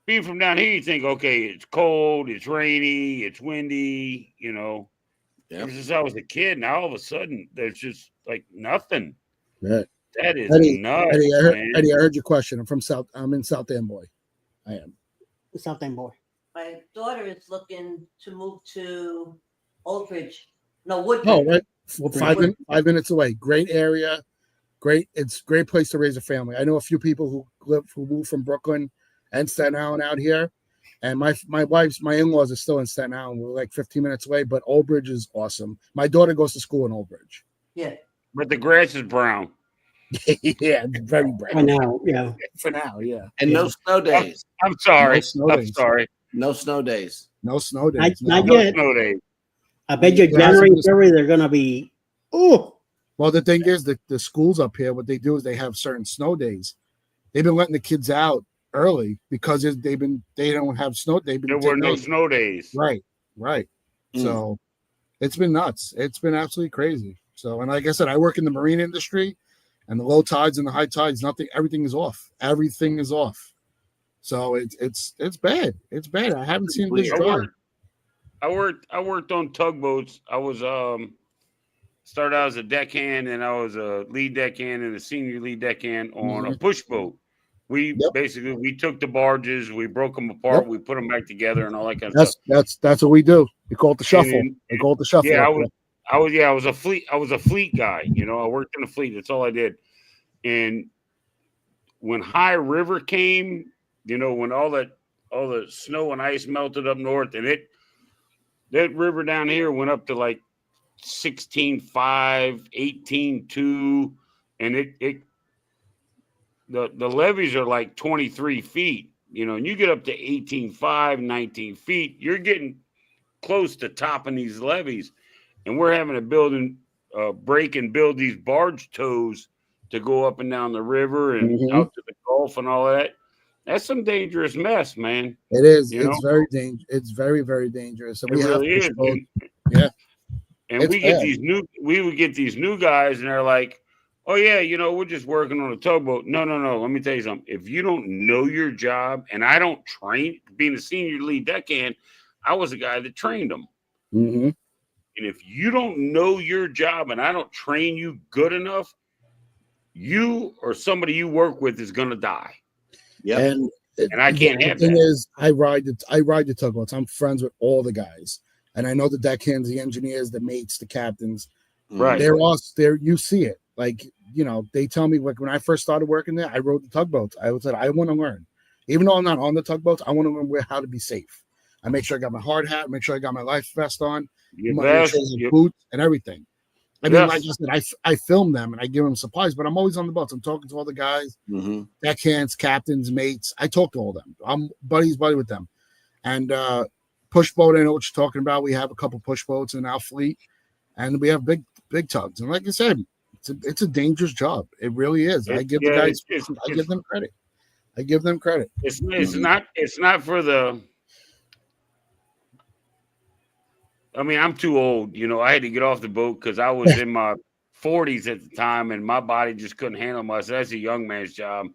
being from down here, you think, okay, it's cold, it's rainy, it's windy, Ever since I was a kid, now all of a sudden there's just like nothing. Right. That is nuts. Eddie, I heard your question. I'm in South End, boy. I am. South End, boy. My daughter is looking to move to Old Bridge. No, Woodbridge. Oh, right. Well, 5 minutes away. Great area. It's a great place to raise a family. I know a few people who moved from Brooklyn and Staten Island out here. And my in-laws are still in Staten Island. We're like 15 minutes away, but Old Bridge is awesome. My daughter goes to school in Old Bridge. Yeah. But the grass is brown. Yeah, very brown. For now, yeah. For now, yeah. And no snow days. I'm sorry. I'm sorry. No snow days. No snow days. Not yet. No snow days. I bet you January and February they're gonna be. Oh. Well, the thing is, the schools up here, what they do is they have certain snow days. They've been letting the kids out early because they don't have snow. There were no snow days. Right. So it's been nuts. It's been absolutely crazy. So, and like I said, I work in the marine industry, and the low tides and the high tides, everything is off. Everything is off. So it's bad. It's bad. I haven't seen this dry. I worked on tugboats. I was started out as a deckhand, and I was a lead deckhand and a senior lead deckhand on a push boat. We Yep. basically we took the barges, we broke them apart, we put them back together, and all that kind of stuff. That's what we do. We call it the shuffle. And We call it the shuffle. yeah, up there. I was a fleet guy. You know, I worked in the fleet. That's all I did. And when High River came, you know, when all the snow and ice melted up north, and that river down here went up to like 16.5, 18.2, and the levees are like 23 feet, you know, and you get up to 18.5, 19 feet, you're getting close to topping these levees, and we're having to break and build these barge tows to go up and down the river and out to the Gulf and all that. That's some dangerous mess, man. It is. You know? It's very dangerous. It's very, very dangerous. And it we really have is. yeah. And It's we get bad. we would get these new guys, and they're like, "Oh yeah, you know, we're just working on a tugboat." No. Let me tell you something. If you don't know your job, and I don't train, being a senior lead deckhand, I was a guy that trained them. Mm-hmm. And if you don't know your job, and I don't train you good enough, you or somebody you work with is gonna die. Yep. And I can't have the thing that. is, I ride the tugboats. I'm friends with all the guys, and I know the deckhands, the engineers, the mates, the captains. Right. They're all there. You see it. Like, you know, they tell me, like, when I first started working there, I rode the tugboats. I said, I want to learn. Even though I'm not on the tugboats, I want to learn how to be safe. I make sure I got my hard hat, make sure I got my life vest on, make sure I have boots and everything. I mean, like I said, I film them and I give them supplies, but I'm always on the boats. I'm talking to all the guys, deckhands, captains, mates. I talk to all of them. I'm buddy with them. And push boat, I know what you're talking about. We have a couple push boats in our fleet, and we have big tugs. And like I said, it's a dangerous job. It really is. I give the guys, I give them credit. I give them credit. It's not for the. I mean, I'm too old. You know, I had to get off the boat because I was in my 40s at the time, and my body just couldn't handle myself. That's a young man's job.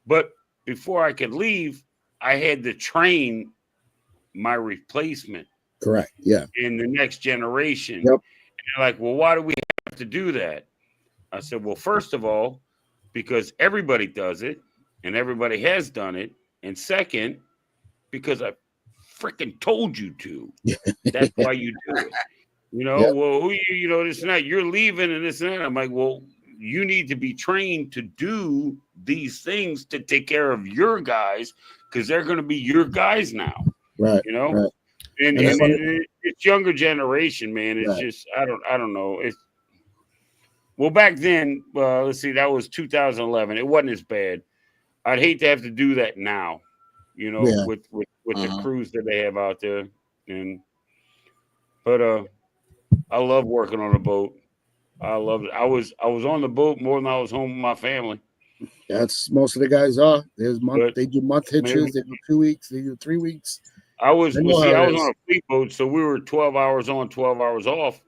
But before I could leave, I had to train my replacement. Correct. Yeah. In the next generation. Yep. And they're like, well, why do we have to do that? I said, well, first of all, because everybody does it and everybody has done it. And second, because I freaking told you to. That's why you do it. You know, well, who you know, this and that, you're leaving and this and that. I'm like, well, you need to be trained to do these things to take care of your guys, because they're going to be your guys now. Right. You know, right. and it's younger generation, man. It's just I don't know. It's well, back then, let's see, that was 2011. It wasn't as bad. I'd hate to have to do that now, you know, with the crews that they have out there. But I love working on a boat. I love it. I was on the boat more than I was home with my family. That's most of the guys are. They do month hitches, they do 2 weeks, they do 3 weeks. I was on a fleet boat, so we were 12 hours on, 12 hours off.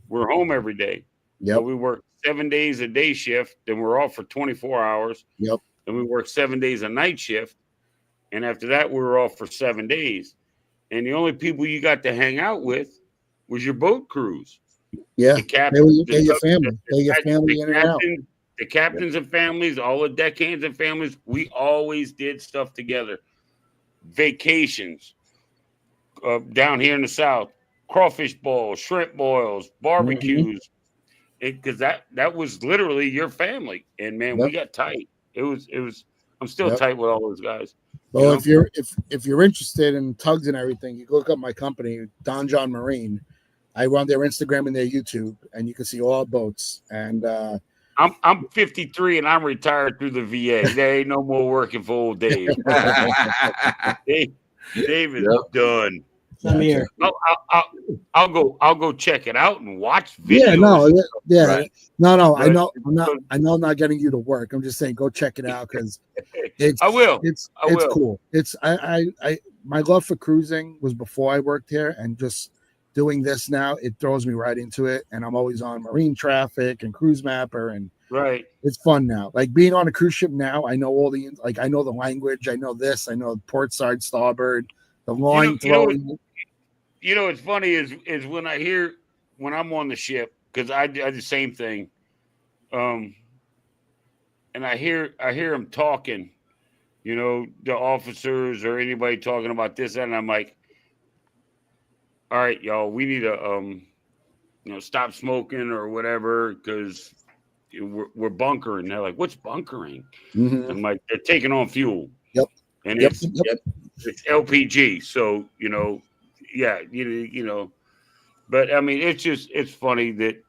We're home every day. Yep. So we work 7 days a day shift, then we're off for 24 hours. Yep. Then we work 7 days a night shift. And after that, we were off for 7 days. And the only people you got to hang out with was your boat crews. Yeah. The captains, your family. Your family in and out. The captains and families, all the deckhands and families, we always did stuff together. Vacations down here in the South, crawfish boils, shrimp boils, barbecues. Because that was literally your family. And man, we got tight. It was I'm still tight with all those guys. Well, you know? if you're interested in tugs and everything, you look up my company, Don John Marine. I run their Instagram and their YouTube, and you can see all our boats. And I'm 53 and I'm retired through the VA. There ain't no more working for old Dave. Dave is done. I'm here. I'll go check it out and watch videos. Right. No. I know I'm not getting you to work. I'm just saying go check it out because I will. It's cool. It's I my love for cruising was before I worked here, and just doing this now, it throws me right into it. And I'm always on marine traffic and cruise mapper, and it's fun now. Like being on a cruise ship now, I know I know the language, I know this, I know port side, starboard, the line throwing. You know what's funny is when I'm on the ship, because I do the same thing, and I hear him talking, you know, the officers or anybody talking about this, and I'm like, all right, y'all, we need to you know, stop smoking or whatever because we're bunkering. They're like, what's bunkering? Mhm. I'm like, they're taking on fuel. Yep. And Yep. it's Yep. it's LPG. So, you know, yeah, you know, but I mean, it's funny that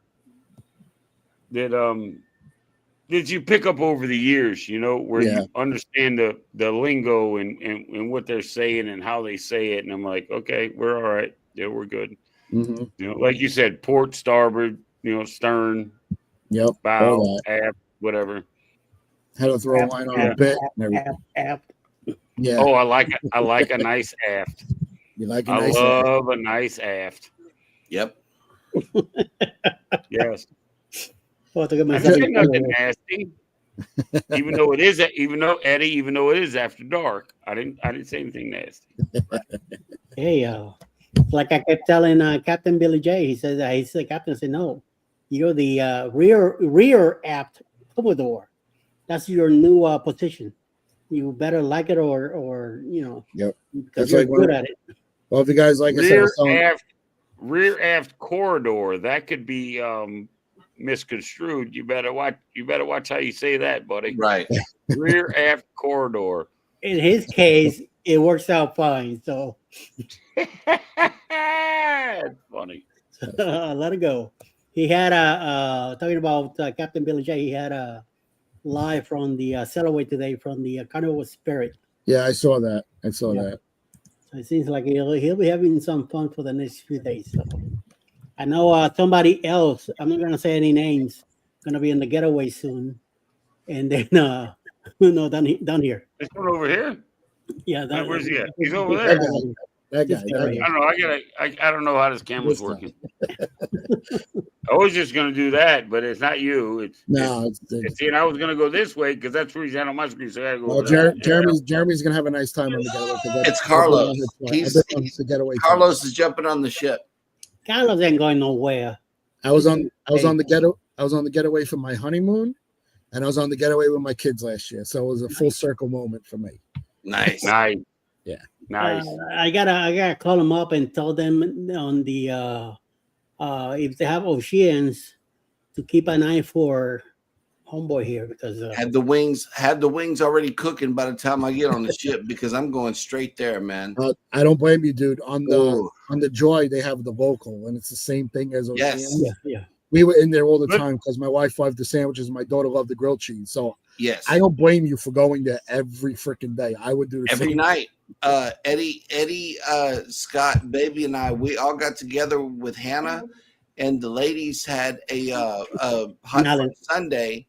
you pick up over the years, you know, where Yeah. you understand the lingo and what they're saying and how they say it. And I'm like, okay, we're all right. Yeah, we're good. Mhm. You know, like you said, port, starboard, you know, stern, Yep. bow, All that. aft, whatever. Had to throw a Apt, line on Yeah. a bit. And everything. apt. Yeah. Oh, I like a nice aft. You like a I nice love a nice aft. Yep. Yes. Oh, to get I myself didn't in say nothing trouble. nasty. Even though it is after dark, I didn't say anything nasty. Hey, like I kept telling Captain Billy J, he said, Captain said, no, you're the rear apt Commodore. That's your new position. You better like it or you know, Yep. because That's you're like good at it. Well, if you guys, like I said, I was telling, Rear aft corridor. That could be misconstrued. You better watch how you say that, buddy. Right. Rear aft corridor. In his case, it works out fine. So It's funny. let it go. He had a talking about Captain Billy J. He had a live from the Sailaway today from the Carnival Spirit. yeah, I saw that. I saw Yeah. that. So it seems like he'll be having some fun for the next few days. So I know somebody else. I'm not gonna say any names. Gonna be in the getaway soon, and then no down here. This one over here. Yeah, Where's he at? He's this over guy there. That right here. That guy. This guy That right guy. I don't know. I don't know how this camera's This guy. working. I was just gonna do that, but it's not you. No, It's see, and I was gonna go this way because that's where he's at on my screen. So I gotta go well, over there. Jeremy's gonna have a nice time on the getaway. 'Cause It's Carlos. I've He's been on the getaway. Carlos is jumping on the ship. Carlos ain't going nowhere. I was on the getaway for my honeymoon, and I was on the getaway with my kids last year. So it was a full circle moment for me. Nice. Nice. Yeah. Nice. I gotta call them up and tell them on the if they have oceans to keep an eye for homeboy here because Had the wings already cooking by the time I get on the ship because I'm going straight there, man. I don't blame you, dude. On Ooh. the Joy, they have the local, and it's the same thing as Yes. Oceania. yeah. We were in there all the But- time because my wife loved the sandwiches, my daughter loved the grilled cheese. So Yes. I don't blame you for going there every freaking day. I would do the Every same. night. Eddie, Scott, baby, and I, we all got together with Hannah, and the ladies had a hot fun Sunday.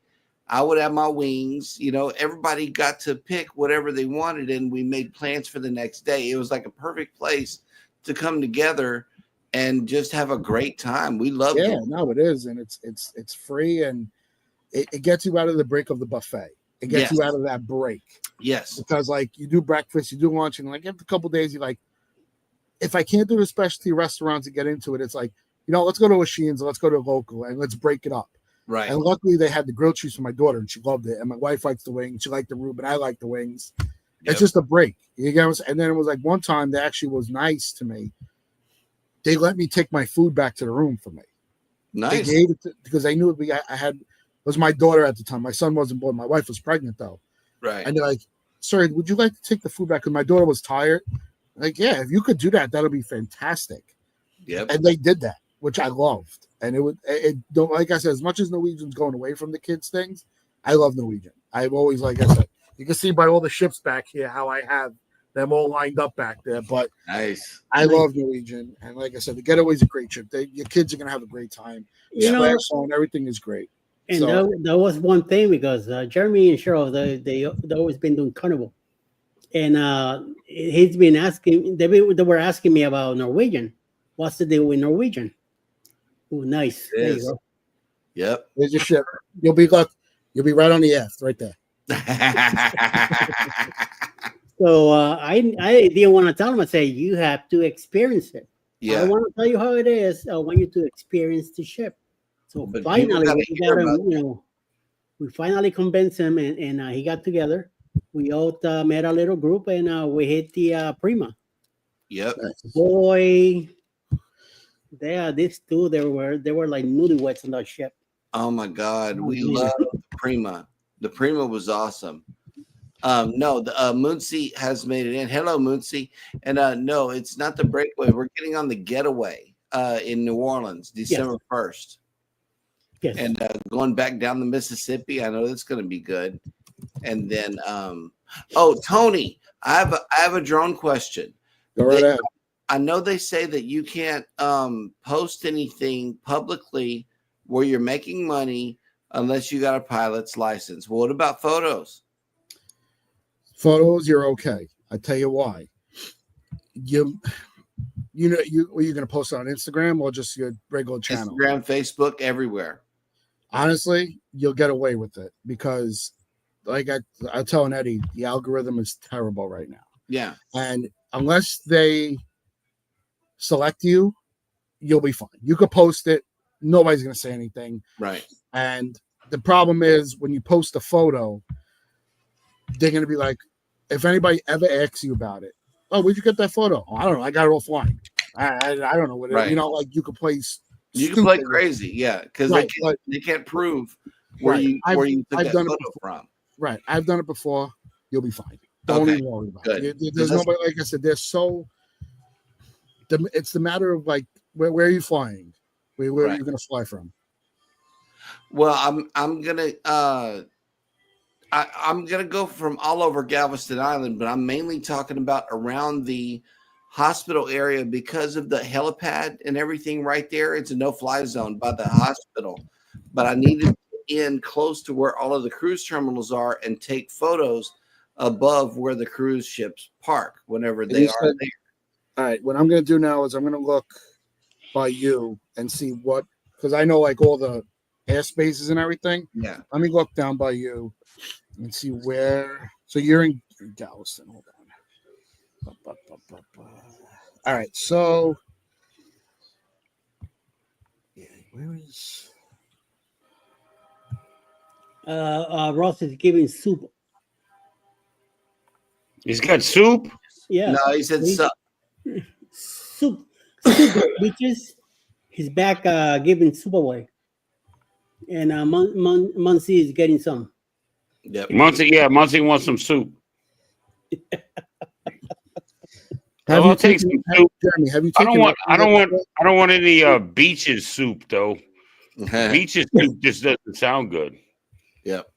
I would have my wings. You know, everybody got to pick whatever they wanted, and we made plans for the next day. It was like a perfect place to come together and just have a great time. We loved Yeah, it. no, it is, and it's free, and it gets you out of the break of the buffet. It gets you Yes. out of that break. Yes. Because like you do breakfast, you do lunch, and like after a couple days, you're like, if I can't do the specialty restaurants to get into it, it's like, you know, let's go to a Sheen's, let's go to a local, and let's break it up. Right. And luckily, they had the grilled cheese for my daughter, and she loved it. And my wife likes the wings. She liked the Reuben. I like the wings. Yep. It's just a break. You get what I'm saying? And then it was like one time they actually was nice to me. They let me take my food back to the room for me. Nice. They gave it because they knew I had it was my daughter at the time. My son wasn't born. My wife was pregnant though. Right. And they're like, "Sir, would you like to take the food back?" Because my daughter was tired. Like, yeah, if you could do that, that'll be fantastic. Yep. And they did that, which I loved. And it don't, like I said, as much as Norwegian's going away from the kids things, I love Norwegian. I've always, like I said, you can see by all the ships back here how I have them all lined up back there. But Nice. I love Norwegian, and like I said, the getaway's a great trip. Your kids are gonna have a great time. You know, Splash zone, everything is great. and So- that was one thing because Jeremy and Cheryl they always been doing carnival, and he's been asking they were asking me about Norwegian. What's the deal with Norwegian? Oh, nice. It There is. you go. Yep. There's your ship. You'll be right on the aft right there. So I didn't want to tell him. I say you have to experience it. I Yeah. don't want to tell you how it is. I want you to experience the ship. So But people finally, gotta we hear got him. about We finally convinced him, and he got together. we all met a little group and we hit the Prima. Yep. Boy, these two they were like newlyweds on that ship. Oh my God, we man. love Prima. The Prima was awesome. No, the Moonsey has made it in. Hello, Moonsey. And no, it's not the breakaway. We're getting on the getaway in New Orleans, December 1st. Yes. And going back down the Mississippi. I know that's going to be good. And then, oh, Tony, I have a drone question. Go right ahead. I know they say that you can't post anything publicly where you're making money unless you got a pilot's license. Well, what about photos? Photos, you're okay. I tell you why. You know, are you going to post it on Instagram or just your regular channel? Instagram, Facebook, everywhere. Honestly, you'll get away with it because, like I'm telling Eddie, the algorithm is terrible right now. Yeah. And unless they select you, you'll be fine. You could post it. Nobody's going to say anything. Right. And the problem is when you post a photo, they're going to be like, if anybody ever asks you about it, oh, where'd you get that photo? Oh, I don't know. I got it offline. I don't know what it is. You know, like you could play. You can play crazy, yeah, because they can't prove where you took that photo from. Right. I've done it before. You'll be fine. Don't even worry about it. There's nobody, like I said, it's the matter of like where are you flying? Where are you going to fly from? Well, I'm gonna go from all over Galveston Island, but I'm mainly talking about around the hospital area because of the helipad and everything right there. It's a no-fly zone by the hospital, but I need to get in close to where all of the cruise terminals are and take photos above where the cruise ships park whenever they are there. All right, what I'm going to do now is I'm going to look by you and see what, because I know like all the airspaces and everything. Yeah. Let me look down by you and see where. So you're in Galveston. Hold on. All right, so where is Ross is giving soup. He's got soup. Yeah. No, he said sup. Soup, bitches. He's back giving soup away, and Muncie is getting some. Yep. Muncie wants some soup. I'll take some soup. Jeremy, have you I taken don't want any beaches soup though. Beaches soup just doesn't sound good. Yep.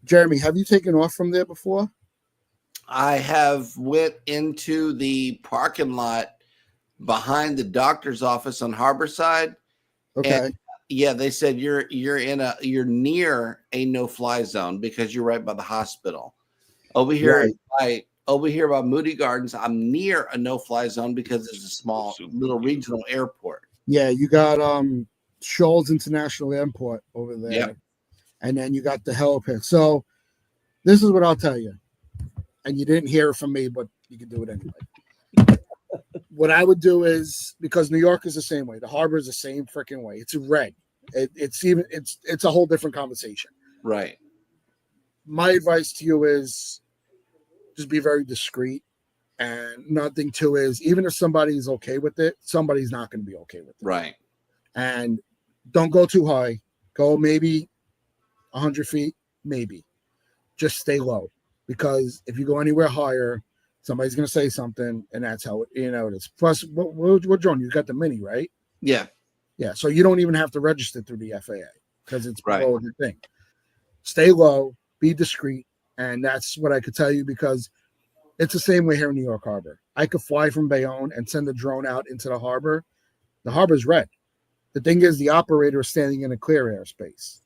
Jeremy, have you taken off from there before? I have went into the parking lot behind the doctor's office on Harborside. Okay. And, yeah, they said you're near a no-fly zone because you're right by the hospital. Over here, over here by Moody Gardens, I'm near a no-fly zone because it's a small little regional airport. Yeah, you got Shoals International Airport over there. Yep. And then you got the helipad. So this is what I'll tell you. And you didn't hear it from me, but you can do it anyway. What I would do is, because New York is the same way, the harbor is the same freaking way. It's red. It's a whole different conversation. Right. My advice to you is just be very discreet, and nothing to is, even if somebody's okay with it, somebody's not going to be okay with it. Right. And don't go too high. Go maybe 100 feet, maybe. Just stay low, because if you go anywhere higher, somebody's going to say something, and that's how it is. Plus, what drone? You got the Mini, right? Yeah. Yeah. So you don't even have to register through the FAA because it's below the thing. Stay low, be discreet, and that's what I could tell you, because it's the same way here in New York Harbor. I could fly from Bayonne and send a drone out into the harbor. The harbor's red. The thing is, the operator is standing in a clear airspace.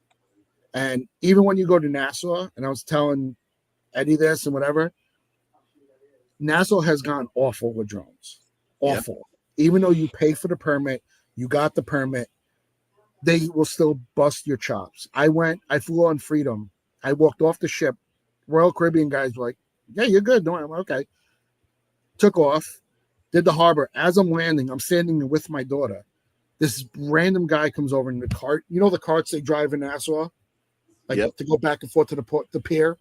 And even when you go to Nassau, and I was telling Eddie this and whatever, Nassau has gone awful with drones. Awful. Yep. Even though you pay for the permit, you got the permit, they will still bust your chops. I flew on Freedom. I walked off the ship. Royal Caribbean guys were like, yeah, you're good. No, I'm okay. Took off, did the harbor. As I'm landing, I'm standing with my daughter. This random guy comes over in the cart. You know the carts they drive in Nassau? Like to go back and forth to the pier?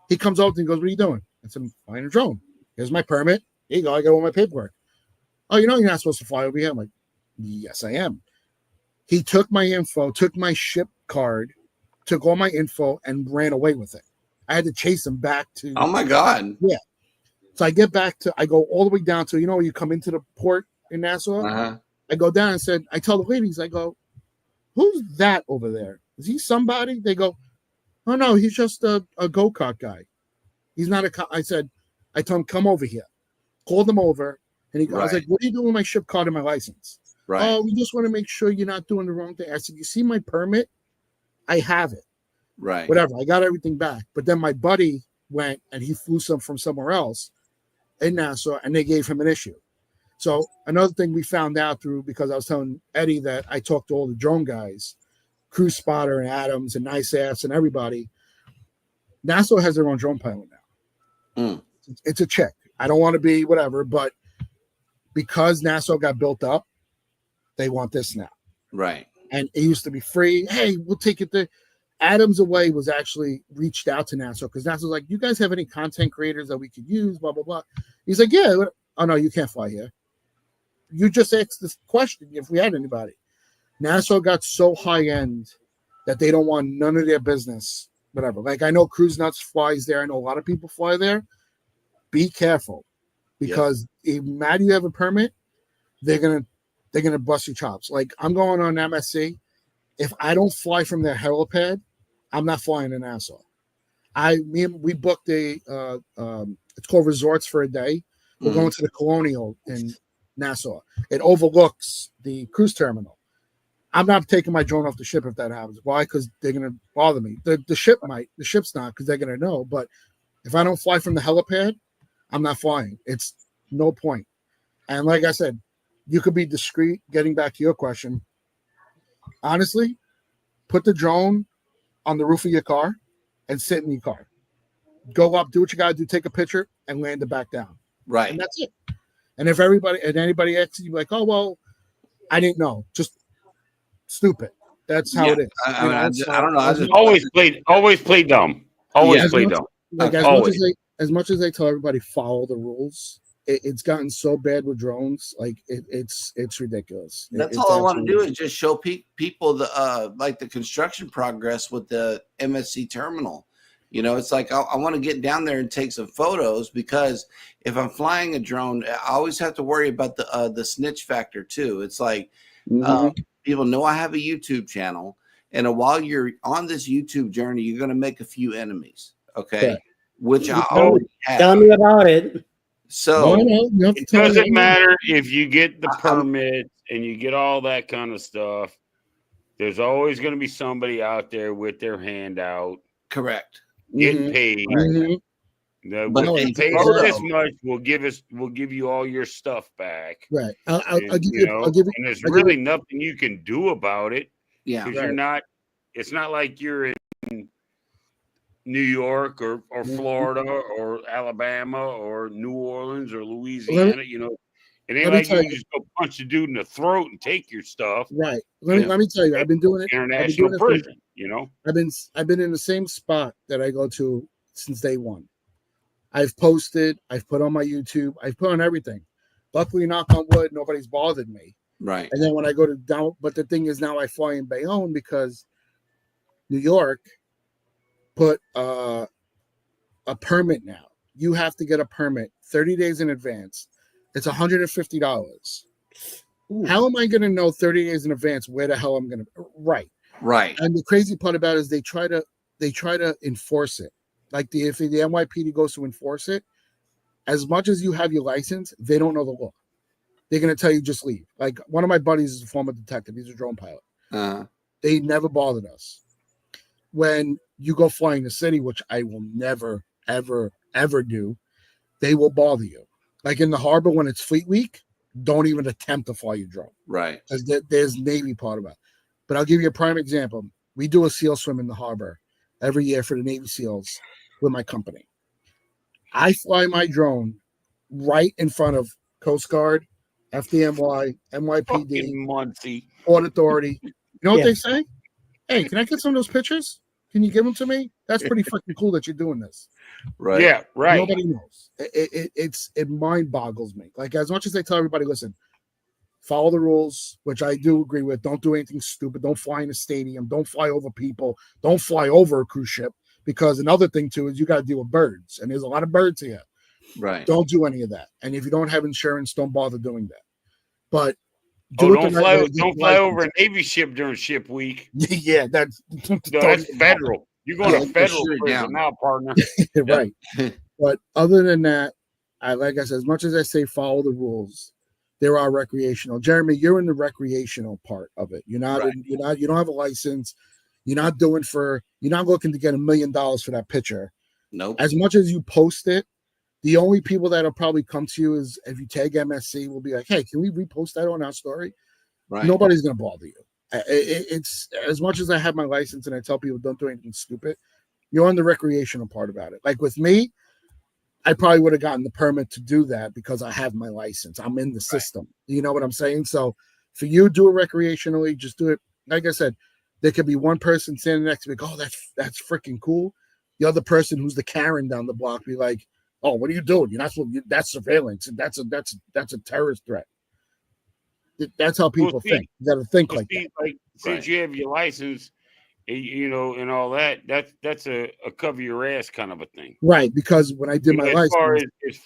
He comes out and he goes, "What are you doing?" I said, "I'm flying a drone. Here's my permit. Here you go. I got all my paperwork." "Oh, you know you're not supposed to fly over here." I'm like, "Yes, I am." He took my info, took my ship card, took all my info, and ran away with it. I had to chase him back to. Oh my God. Yeah. So I get back to, I go all the way down to, you know, you come into the port in Nassau. Uh-huh. I go down and said, I tell the ladies, I go, "Who's that over there? Is he somebody?" They go, "Oh no, he's just a go-kart guy. He's not a." I said, I told him, "Come over here." Called him over, and I was Right. like, "What are you doing with my ship card and my license?" Right. "Oh, we just want to make sure you're not doing the wrong thing." I said, "You see my permit? I have it. Right. Whatever. I got everything back." But then my buddy went and he flew some from somewhere else in Nassau, and they gave him an issue. So another thing we found out through, because I was telling Eddie that I talked to all the drone guys, Cruise Spotter and Adams and Nice Ass and everybody. Nassau has their own drone pilot now. Mm. It's a chick. I don't want to be whatever, but because Nassau got built up, they want this now. Right. And it used to be free. Hey, we'll take it there. Adams Away was actually reached out to Nassau because Nassau's like, "You guys have any content creators that we could use?" Blah, blah, blah. He's like, "Yeah." "Oh, no, you can't fly here. You just asked this question if we had anybody." Nassau got so high end that they don't want none of their business, whatever. Like, I know Cruise Nuts flies there. I know a lot of people fly there. Be careful, because if matter you have a permit, they're gonna bust your chops. Like, I'm going on MSC. If I don't fly from their helipad, I'm not flying to Nassau. We booked a it's called Resorts for a Day. We're going to the Colonial in Nassau. It overlooks the cruise terminal. I'm not taking my drone off the ship if that happens. Why? Because they're gonna bother me. The ship might. The ship's not, because they're gonna know. But if I don't fly from the helipad, I'm not flying. It's no point. And like I said, you could be discreet. Getting back to your question, honestly, put the drone on the roof of your car and sit in your car. Go up, do what you gotta do, take a picture, and land it back down. Right. And that's it. And if anybody asks you, like, "Oh, well, I didn't know," just stupid. That's how it is. I You mean, know, I don't know. I just Always play dumb. Always Yeah. play As much- dumb. like Always. as much as they tell everybody follow the rules, it's gotten so bad with drones. Like, it's ridiculous. That's It's all I want to do absolutely- is just show people the like the construction progress with the MSC terminal. You know, it's like I want to get down there and take some photos, because if I'm flying a drone, I always have to worry about the snitch factor too. It's like people know I have a YouTube channel, and while you're on this YouTube journey, you're going to make a few enemies. Okay, Yeah. which I Tell always Tell have. me about it. So No, you have to It tell me. doesn't matter if you get the I'm- permit and you get all that kind of stuff. There's always going to be somebody out there with their hand out, correct. getting paid. Mhm. That But if you a pay us photo- this much, we'll give you all your stuff back. Right. I'll And, give you you. know, I'll give you. and there's I'll give really nothing you can do about it, Yeah. because you're not. It's not like you're in New York or Florida or Alabama or New Orleans or Louisiana. You know, it ain't let me like you tell can just go punch the dude in the throat and take your stuff. Right. Let me tell you. I've been doing it. International since- prison. You know. I've been in the same spot that I go to since day one. I've posted, I've put on my YouTube, I've put on everything. Luckily, knock on wood, nobody's bothered me. Right. And then when I go to down, but the thing is, now I fly in Bayonne because New York put a permit now. You have to get a permit 30 days in advance. It's $150. How am I going to know 30 days in advance where the hell I'm going to? Right. Right. And the crazy part about it is they try to enforce it. Like if the NYPD goes to enforce it, as much as you have your license, they don't know the law. They're going to tell you just leave. Like, one of my buddies is a former detective. He's a drone pilot. They never bothered us. When you go flying the city, which I will never, ever, ever do, they will bother you. Like in the harbor when it's Fleet Week, don't even attempt to fly your drone. Right. Because there's Navy part about it. But I'll give you a prime example. We do a SEAL swim in the harbor every year for the Navy SEALs with my company. I fly my drone right in front of Coast Guard, FDNY, NYPD, Fucking Muncie. Port Authority. You know what Yeah. they say? "Hey, can I get some of those pictures? Can you give them to me? That's pretty freaking cool that you're doing this." Right. Yeah, right. Nobody knows. It mind boggles me. Like, as much as they tell everybody, listen, follow the rules, which I do agree with. Don't do anything stupid. Don't fly in a stadium. Don't fly over people. Don't fly over a cruise ship. Because another thing too is you got to deal with birds, and there's a lot of birds here. Right. Don't do any of that. And if you don't have insurance, don't bother doing that. But Don't fly over a Navy ship during ship week. Yeah, that's federal. You're going to federal shoot it prison down. now, partner. right. But other than that, like I said, as much as I say follow the rules, there are recreational. Jeremy, you're in the recreational part of it. You're not. Right. You don't have a license. You're not looking to get $1 million for that picture. Nope. As much as you post it, the only people that'll probably come to you is if you tag MSC, will be like, hey, can we repost that on our story? Right. Nobody's going to bother you. It's as much as I have my license and I tell people don't do anything stupid, you're on the recreational part about it. Like with me, I probably would have gotten the permit to do that because I have my license. I'm in the system. You know what I'm saying? So for you, do it recreationally. Just do it. Like I said, there could be one person standing next to me, oh, that's freaking cool. The other person who's the Karen down the block be like, oh, what are you doing? You're not supposed to, that's surveillance. And that's a terrorist threat. That's how people think. You got to think like that. Like, since you have your license, and all that, that's a cover your ass kind of a thing. Right. Because when I did my license. As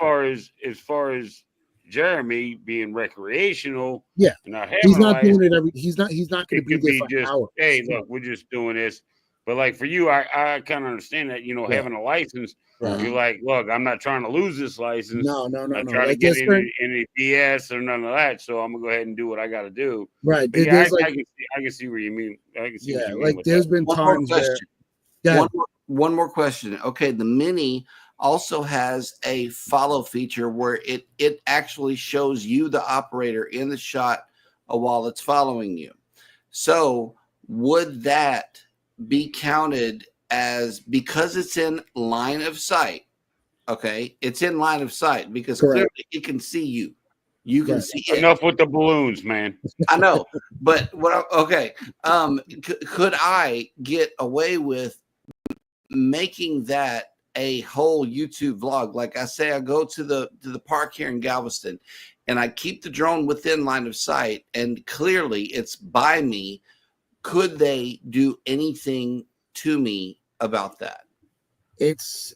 far as Jeremy being recreational, yeah, and not having he's not license, doing it he's not going to be there for just hours. Hey, look, we're just doing this. But like for you, I kind of understand that, having a license, you're like, look, I'm not trying to lose this license. No. I'm trying to get any BS or none of that. So I'm gonna go ahead and do what I got to do. Right. Yeah, I can see where you mean. I can see. Yeah, like there's been times where. Yeah. One more question. Okay, the Mini also has a follow feature where it actually shows you, the operator, in the shot while it's following you. So would that be counted as, because it's in line of sight? Okay, it's in line of sight because clearly it can see you. You can see it. Enough with the balloons, man. I know, but could I get away with making that a whole YouTube vlog? Like I say, I go to the park here in Galveston and I keep the drone within line of sight and clearly it's by me. Could they do anything to me about that? It's,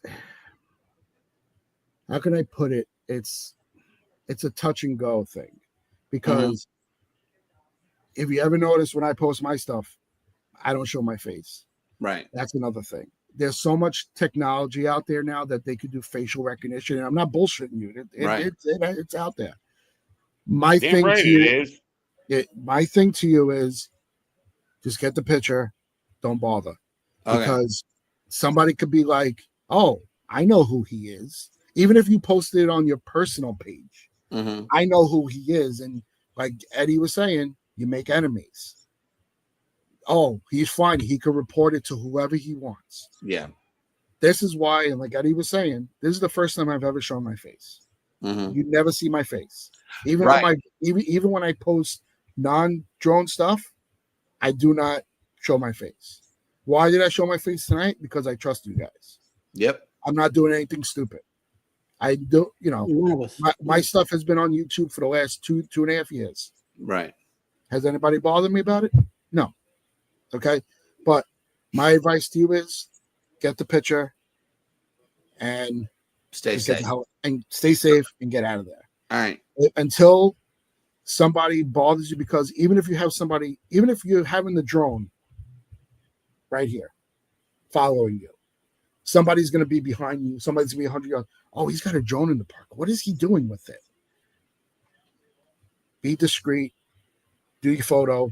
how can I put it? It's a touch and go thing, because if you ever notice when I post my stuff, I don't show my face. Right. That's another thing. There's so much technology out there now that they could do facial recognition. And I'm not bullshitting you. It's out there. My thing to you is just get the picture. Don't bother. Okay. Because somebody could be like, oh, I know who he is. Even if you posted it on your personal page, I know who he is. And like Eddie was saying, you make enemies. Oh, he's fine. He could report it to whoever he wants. Yeah. This is why, and like Eddie was saying, this is the first time I've ever shown my face. You never see my face. Even even when I post non-drone stuff, I do not show my face. Why did I show my face tonight? Because I trust you guys. Yep. I'm not doing anything stupid. I do, my stuff has been on YouTube for the last 2.5 years. Right. Has anybody bothered me about it? No. Okay. But my advice to you is get the picture and stay safe and get out of there. All right. Until somebody bothers you, because even if you're having the drone right here following you, somebody's going to be behind you. Somebody's going to be 100 yards. Oh, he's got a drone in the park. What is he doing with it? Be discreet, do your photo,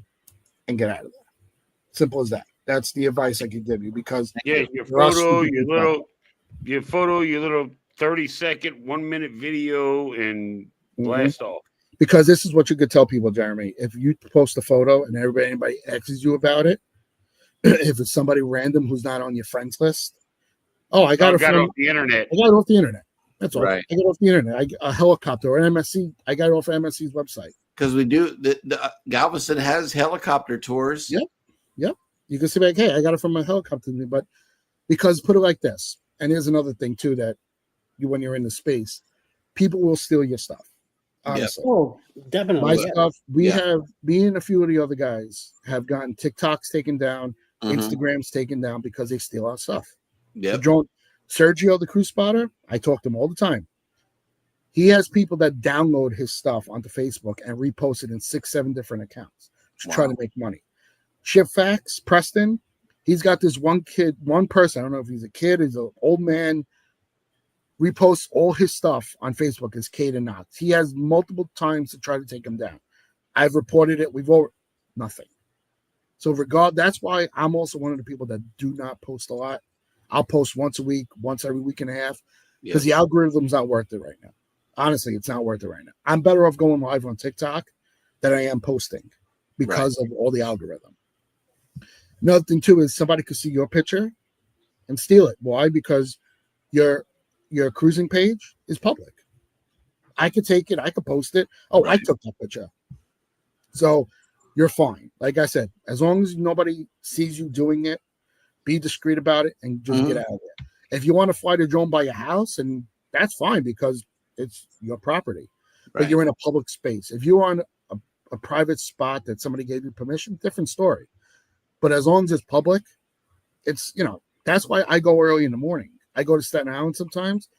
and get out of there. Simple as that. That's the advice I can give you, because your photo, your little 30-second, 1-minute video, and blast off. Because this is what you could tell people, Jeremy. If you post a photo and anybody asks you about it, if it's somebody random who's not on your friends list, I got it off the internet. I got it off the internet. That's all. Right. I got it off the internet. A helicopter or an MSC. I got it off MSC's website. Because we do the Galveston has helicopter tours. Yep. You can say like, hey, I got it from my helicopter. But because put it like this, and here's another thing too, that when you're in the space, people will steal your stuff. Honestly. Oh, definitely. My Yeah. stuff, me and a few of the other guys have gotten TikToks taken down, Instagrams taken down because they steal our stuff. The drone, Sergio, the crew spotter, I talk to him all the time. He has people that download his stuff onto Facebook and repost it in 6-7 different accounts to try to make money. Ship Facts, Preston, he's got this one person, I don't know if he's a kid, he's an old man, reposts all his stuff on Facebook as Caden Knox. He has multiple times to try to take him down. I've reported it. We've over nothing. So that's why I'm also one of the people that do not post a lot. I'll post once a week, once every week and a half, because the algorithm's not worth it right now. Honestly, it's not worth it right now. I'm better off going live on TikTok than I am posting because of all the algorithm. Another thing too is somebody could see your picture and steal it. Why? Because your cruising page is public. I could take it. I could post it. Oh, I took that picture. So you're fine. Like I said, as long as nobody sees you doing it, be discreet about it and just get out of there. If you want to fly the drone by your house, and that's fine because it's your property, but you're in a public space. If you're on a private spot that somebody gave you permission, different story. But as long as it's public, it's, that's why I go early in the morning. I go to Staten Island sometimes.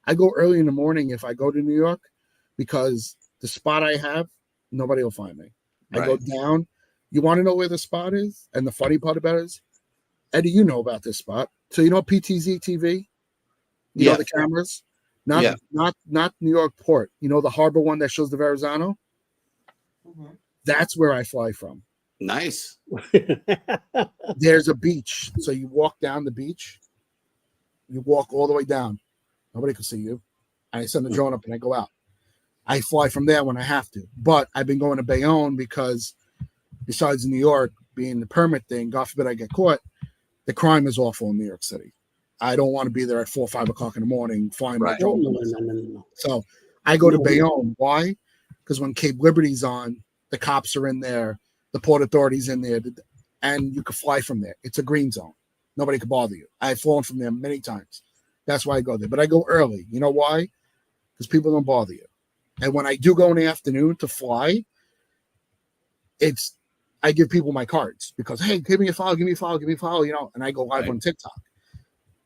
I go early in the morning if I go to New York because the spot I have, nobody will find me. I go down. You want to know where the spot is? And the funny part about it is, Eddie, you know about this spot. So you know PTZ TV? You know the cameras? Not New York Port. You know the harbor one that shows the Verrazano? That's where I fly from. Nice. There's a beach. So you walk down the beach. You walk all the way down. Nobody can see you. I send the drone up and I go out. I fly from there when I have to. But I've been going to Bayonne because besides New York being the permit thing, God forbid I get caught, the crime is awful in New York City. I don't want to be there at 4 or 5 o'clock in the morning flying my drone. No. So I go to Bayonne. Why? Because when Cape Liberty's on, the cops are in there, the Port Authority's in there, and you can fly from there. It's a green zone. Nobody can bother you. I've flown from there many times. That's why I go there. But I go early. You know why? Because people don't bother you. And when I do go in the afternoon to fly, I give people my cards because, hey, give me a follow, and I go live on TikTok.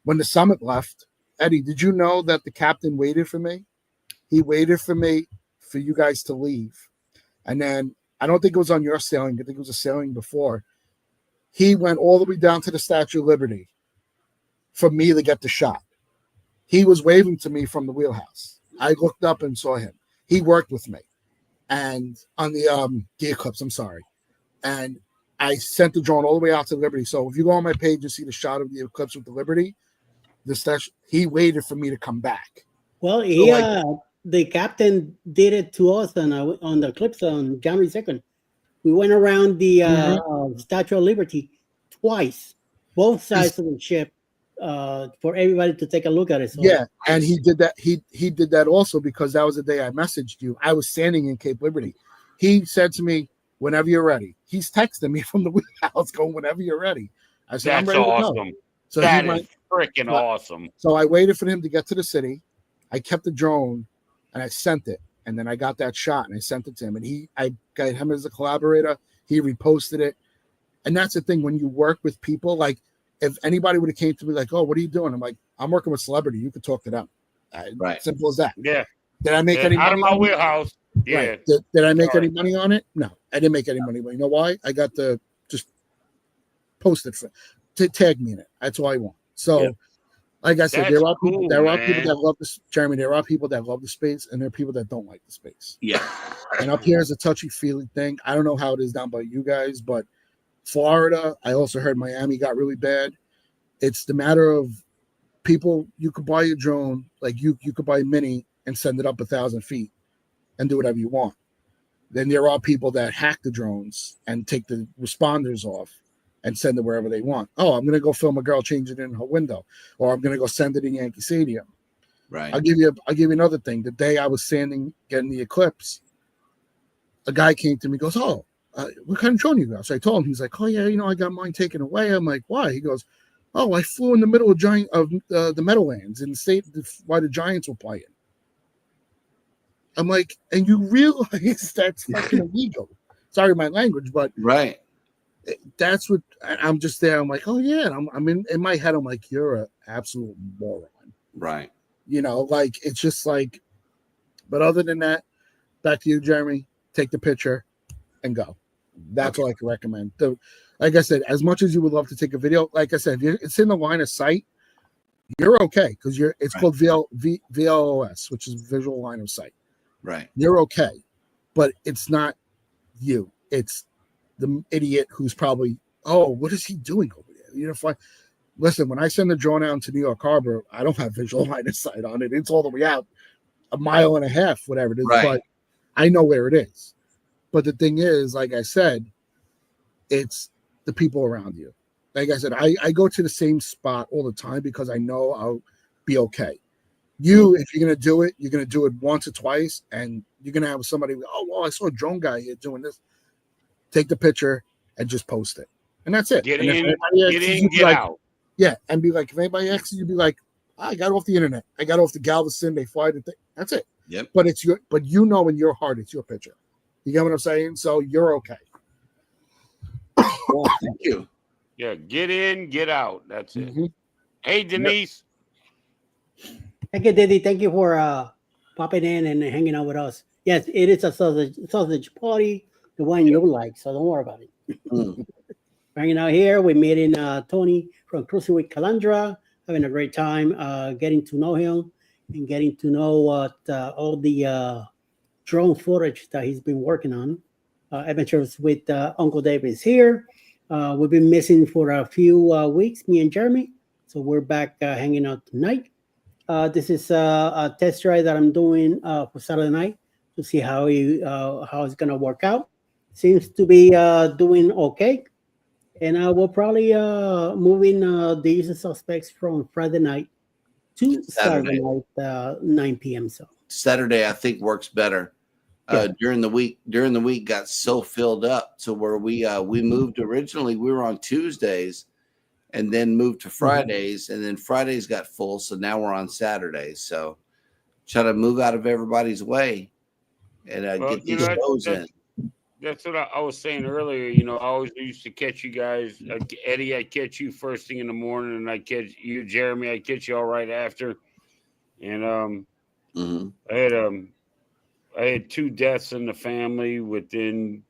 When the summit left, Eddie, did you know that the captain waited for me? He waited for me for you guys to leave. And then I don't think it was on your sailing. I think it was a sailing before. He went all the way down to the Statue of Liberty for me to get the shot. He was waving to me from the wheelhouse. I looked up and saw him. He worked with me. And on the Eclipse, I'm sorry. And I sent the drone all the way out to Liberty. So if you go on my page and see the shot of the Eclipse with the Liberty, he waited for me to come back. Well, the captain did it to us on the Eclipse on January 2nd. We went around the Statue of Liberty twice, both sides of the ship, for everybody to take a look at it. So. Yeah, and he did that. He did that also because that was the day I messaged you. I was standing in Cape Liberty. He said to me, "Whenever you're ready." He's texting me from the wheelhouse, going, "Whenever you're ready." I said, "I'm ready to go." So that is freaking awesome. So I waited for him to get to the city. I kept the drone and I sent it. And then I got that shot and I sent it to him. And I got him as a collaborator. He reposted it. And that's the thing, when you work with people, like if anybody would have came to me like, "Oh, what are you doing?" I'm like, "I'm working with celebrity. You could talk to them." Simple as that. Yeah. Did I make any money out of my on it? wheelhouse? Yeah. Right. Did I make any money on it? No, I didn't make any money. But you know why? I got the just post it to tag me in it. That's all I want. So, like I said, there are people that love this. Jeremy, there are people that love the space, and there are people that don't like the space. Yeah. And up here is a touchy-feely thing. I don't know how it is down by you guys, but Florida, I also heard Miami got really bad. It's the matter of people. You could buy a drone, like you could buy a Mini and send it up 1,000 feet and do whatever you want. Then there are people that hack the drones and take the responders off and send it wherever they want. Oh, I'm going to go film a girl change it in her window, or I'm going to go send it in Yankee Stadium. Right. I'll give you another thing. The day I was getting the Eclipse, a guy came to me, goes, "Oh, what kind of drone you got?" So I told him. He's like, "Oh yeah, I got mine taken away." I'm like, "Why?" He goes, Oh, I flew in the middle of the Meadowlands in the state while the Giants were playing. I'm like, and you realize that's fucking illegal. Sorry, my language, but Right. that's what I'm just there. I'm like, oh yeah, and I'm in my head. I'm like, you're an absolute moron. Right. You know, like it's just like. But other than that, back to you, Jeremy. Take the picture and go. That's what I can recommend. Like I said, as much as you would love to take a video, like I said, if it's in the line of sight, you're okay because it's called VLOS, which is visual line of sight. Right. You're okay, but it's not you. It's the idiot who's probably, oh, what is he doing over there? You know, listen, when I send the drone out into New York Harbor, I don't have visual line of sight on it. It's all the way out a mile and a half, whatever it is, but I know where it is. But the thing is, like I said, it's the people around you. Like I said, I go to the same spot all the time because I know I'll be okay. If you're going to do it, you're going to do it once or twice, and you're going to have somebody, oh, well, I saw a drone guy here doing this. Take the picture and just post it. And that's it. Get and in, get out. Yeah, and be like, if anybody asks you, be like, I got off the internet. I got off the Galveston. They fly the thing. That's it. Yep. But you know in your heart, it's your picture. You get what I'm saying? So you're okay. Well, thank you. Yeah, get in, get out. That's it. Mm-hmm. Hey, Denise. Thank you, Diddy. Thank you for popping in and hanging out with us. Yes, it is a sausage party, the one you like, so don't worry about it. Hanging out here, we're meeting Tony from Cruising with Calandra, having a great time getting to know him and getting to know what all the drone footage that he's been working on. Adventures with Uncle David is here. We've been missing for a few weeks, me and Jeremy, so we're back hanging out tonight. This is a test ride that I'm doing for Saturday night to see how it's gonna work out. Seems to be doing okay, and we'll probably moving the usual suspects from Friday night to Saturday night, 9 p.m. So Saturday, I think, works better. During the week got so filled up to where we moved. Originally we were on Tuesdays and then moved to Fridays, and then Fridays got full, so now we're on Saturdays. So try to move out of everybody's way and get these shows in. That's what I was saying earlier. You know, I always used to catch you guys. Eddie, I catch you first thing in the morning, and I catch you, Jeremy. I catch you all right after. And I had 2 deaths in the family within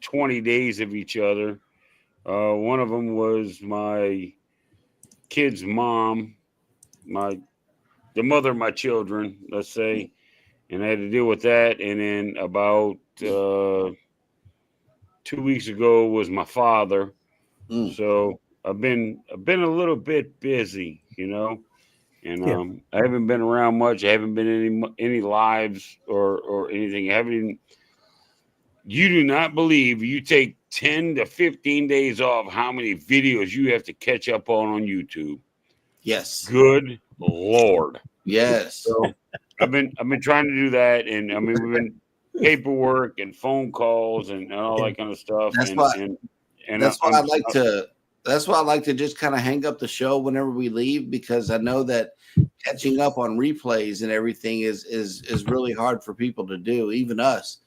20 days of each other. One of them was my kid's mom, the mother of my children, let's say, and I had to deal with that. And then about 2 weeks ago was my father. So I've been a little bit busy, you know. And I haven't been around much. I haven't been in any lives or anything. You do not believe you take 10 to 15 days off how many videos you have to catch up on YouTube. Yes. Good Lord. Yes. So I've been trying to do that, and I mean we've been paperwork and phone calls and all that kind of stuff. That's why I like to just kind of hang up the show whenever we leave, because I know that catching up on replays and everything is really hard for people to do, even us.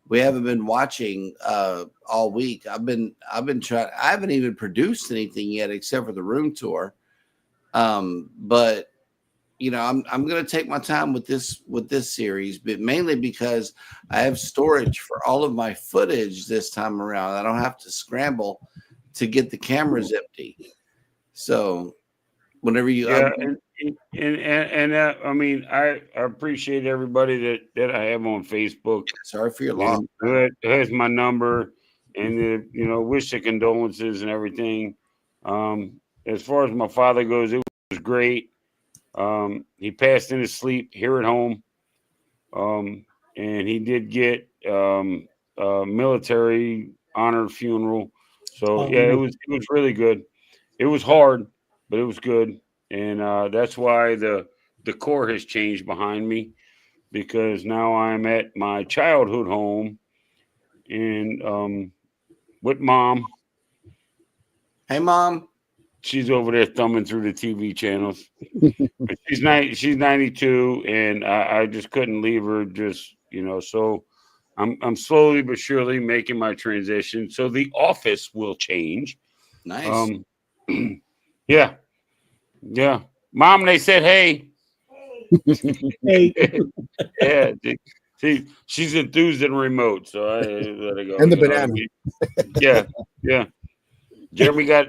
We haven't been watching all week. I've been trying. I haven't even produced anything yet except for the room tour. But you know, I'm going to take my time with this series, but mainly because I have storage for all of my footage this time around. I don't have to scramble to get the cameras empty. So whenever you I mean, I appreciate everybody that I have on Facebook. Sorry for your loss. Who has my number, and wish the condolences and everything. As far as my father goes, it was great. He passed in his sleep here at home, and he did get a military honored funeral. So it was really good. It was hard, but it was good, and that's why the decor has changed behind me, because now I'm at my childhood home and with Mom. Hey, Mom. she's over there thumbing through the TV channels. But she's 92, and I just couldn't leave her. Just so I'm slowly but surely making my transition. So the office will change. Nice. Yeah. Mom, they said, hey. Hey, Yeah. She's enthused in remote, so I let her go. And the banana. Yeah. Jeremy got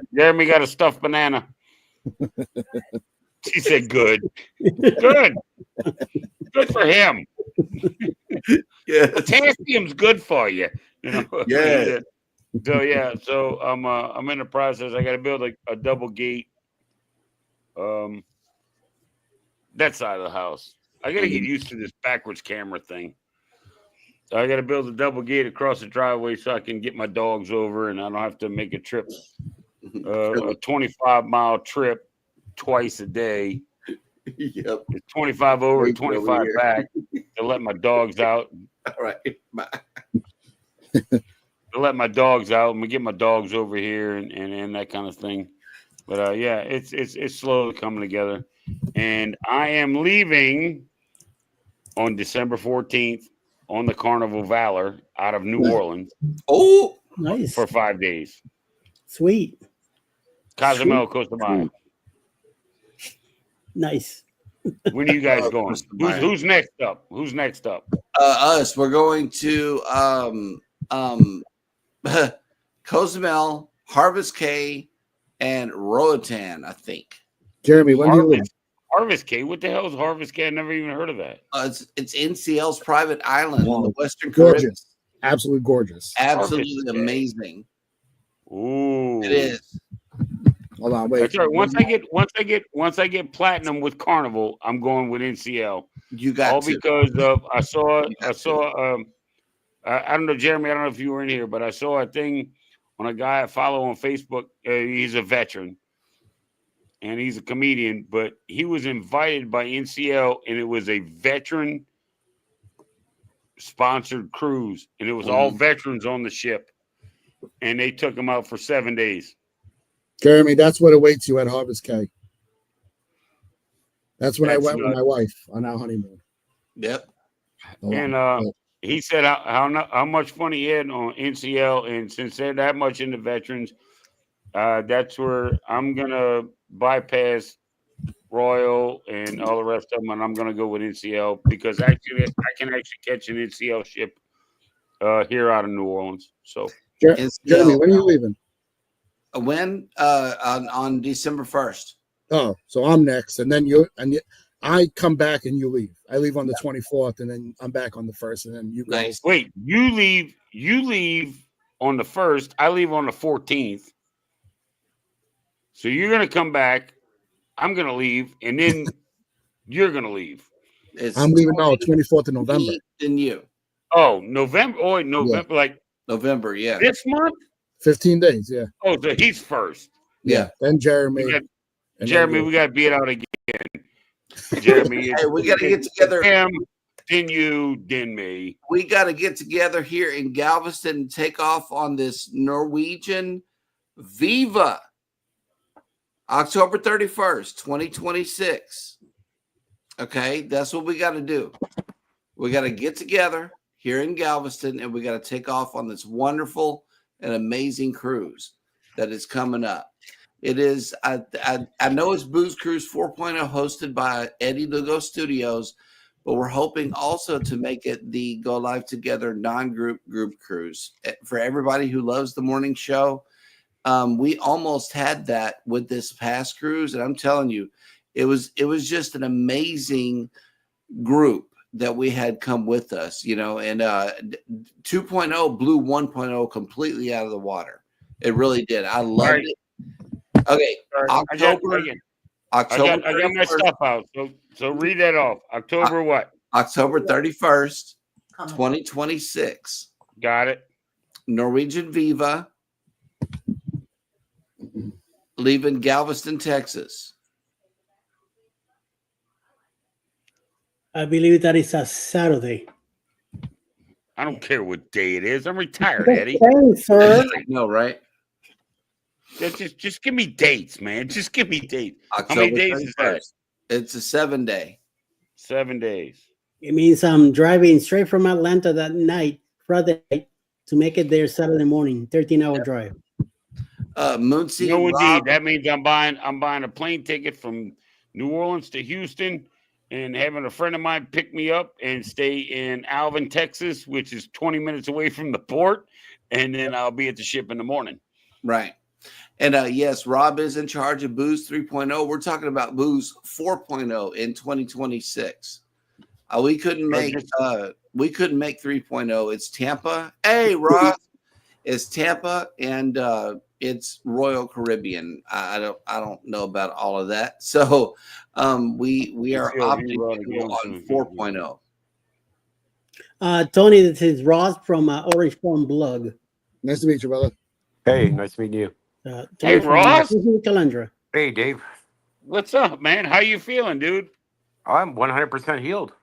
a stuffed banana. She said, good for him. Yeah. Potassium's good for you. Yeah. So I'm in the process. I got to build a double gate. That side of the house. I got to get used to this backwards camera thing. So I got to build a double gate across the driveway so I can get my dogs over, and I don't have to make a trip, a 25-mile trip twice a day. Yep. It's 25 over, 25 back to let my dogs out. All right. Bye. To let my dogs out and we get my dogs over here and that kind of thing. But it's slowly coming together. And I am leaving on December 14th on the Carnival Valor out of New Orleans. Oh, nice. For 5 days. Sweet. Cozumel, Costa Maya. Nice. When are you guys going? Who's next up? Us. We're going to Cozumel, Harvest Cay, and Roatan, I think. Jeremy, when do you leave? Harvest Cay? What the hell is Harvest Cay? I never even heard of that. It's NCL's private island on the Western Gorgeous. Caribbean. Absolutely gorgeous. Absolutely amazing. Ooh. It is. Hold on, wait. That's right. Once I get platinum with Carnival, I'm going with NCL. You got all to. Because of I saw I don't know, Jeremy, I don't know if you were in here, but I saw a thing on a guy I follow on Facebook. He's a veteran and he's a comedian, but he was invited by NCL and it was a veteran sponsored cruise, and it was all veterans on the ship, and they took him out for 7 days. Jeremy, that's what awaits you at Harvest Cay. That's when I went with my wife on our honeymoon. Yep. And he said how much fun he had on NCL, and since they're that much into veterans, that's where I'm gonna bypass Royal and all the rest of them, and I'm gonna go with NCL because actually I can actually catch an NCL ship here out of New Orleans. So Jeremy, when are you leaving? When? On December 1st. Oh, so I'm next, and then I come back and you leave. I leave on the 24th, and then I'm back on the 1st, and then you go. Nice. Wait, you leave on the 1st. I leave on the 14th. So you're gonna come back. I'm gonna leave, and then you're gonna leave. I'm leaving 24th of November. Then you. Oh, November. Oh, November, Yeah. like November, yeah. this month. 15 days, yeah. Oh, so he's first. Yeah. Then Jeremy. Jeremy, we got to beat out again. Jeremy, hey, we got to get together. Him, then you, then me. We got to get together here in Galveston and take off on this Norwegian Viva, October 31st, 2026. Okay, that's what we got to do. We got to get together here in Galveston, and we got to take off on this wonderful and amazing cruise that is coming up. It is, I know it's Booze Cruise 4.0 hosted by Eddie Lugo Studios, but we're hoping also to make it the Go Live Together non-group group cruise. For everybody who loves the morning show, we almost had that with this past cruise, and I'm telling you, it was just an amazing group that we had come with us, and 2.0 blew 1.0 completely out of the water. It really did. I loved it. Okay, October. I got my stuff out. So read that off. October what? October 31st, 2026. Got it. Norwegian Viva, leaving Galveston, Texas. I believe that is a Saturday. I don't care what day it is. I'm retired, Eddie. Thanks, sir. No, right? Just give me dates, man. Just give me dates. October How many days is that? 31st. It's a 7-day. 7 days. It means I'm driving straight from Atlanta that night, Friday night, to make it there Saturday morning. 13-hour drive. Moonsea, No, indeed. Rob, That means I'm buying a plane ticket from New Orleans to Houston, and having a friend of mine pick me up and stay in Alvin, Texas, which is 20 minutes away from the port, and then I'll be at the ship in the morning. right. And yes, Rob is in charge of Booze 3.0. We're talking about Booze 4.0 in 2026. We couldn't make 3.0. It's Tampa. Hey, Rob, it's Tampa and it's Royal Caribbean. I don't know about all of that. So we are opting on 4.0. Tony, this is Ross from Orange Farm Blog. Nice to meet you, brother. Hey, nice meeting you. Hey, Ross. Calandra. Hey, Dave. What's up, man? How you feeling, dude? I'm 100% healed.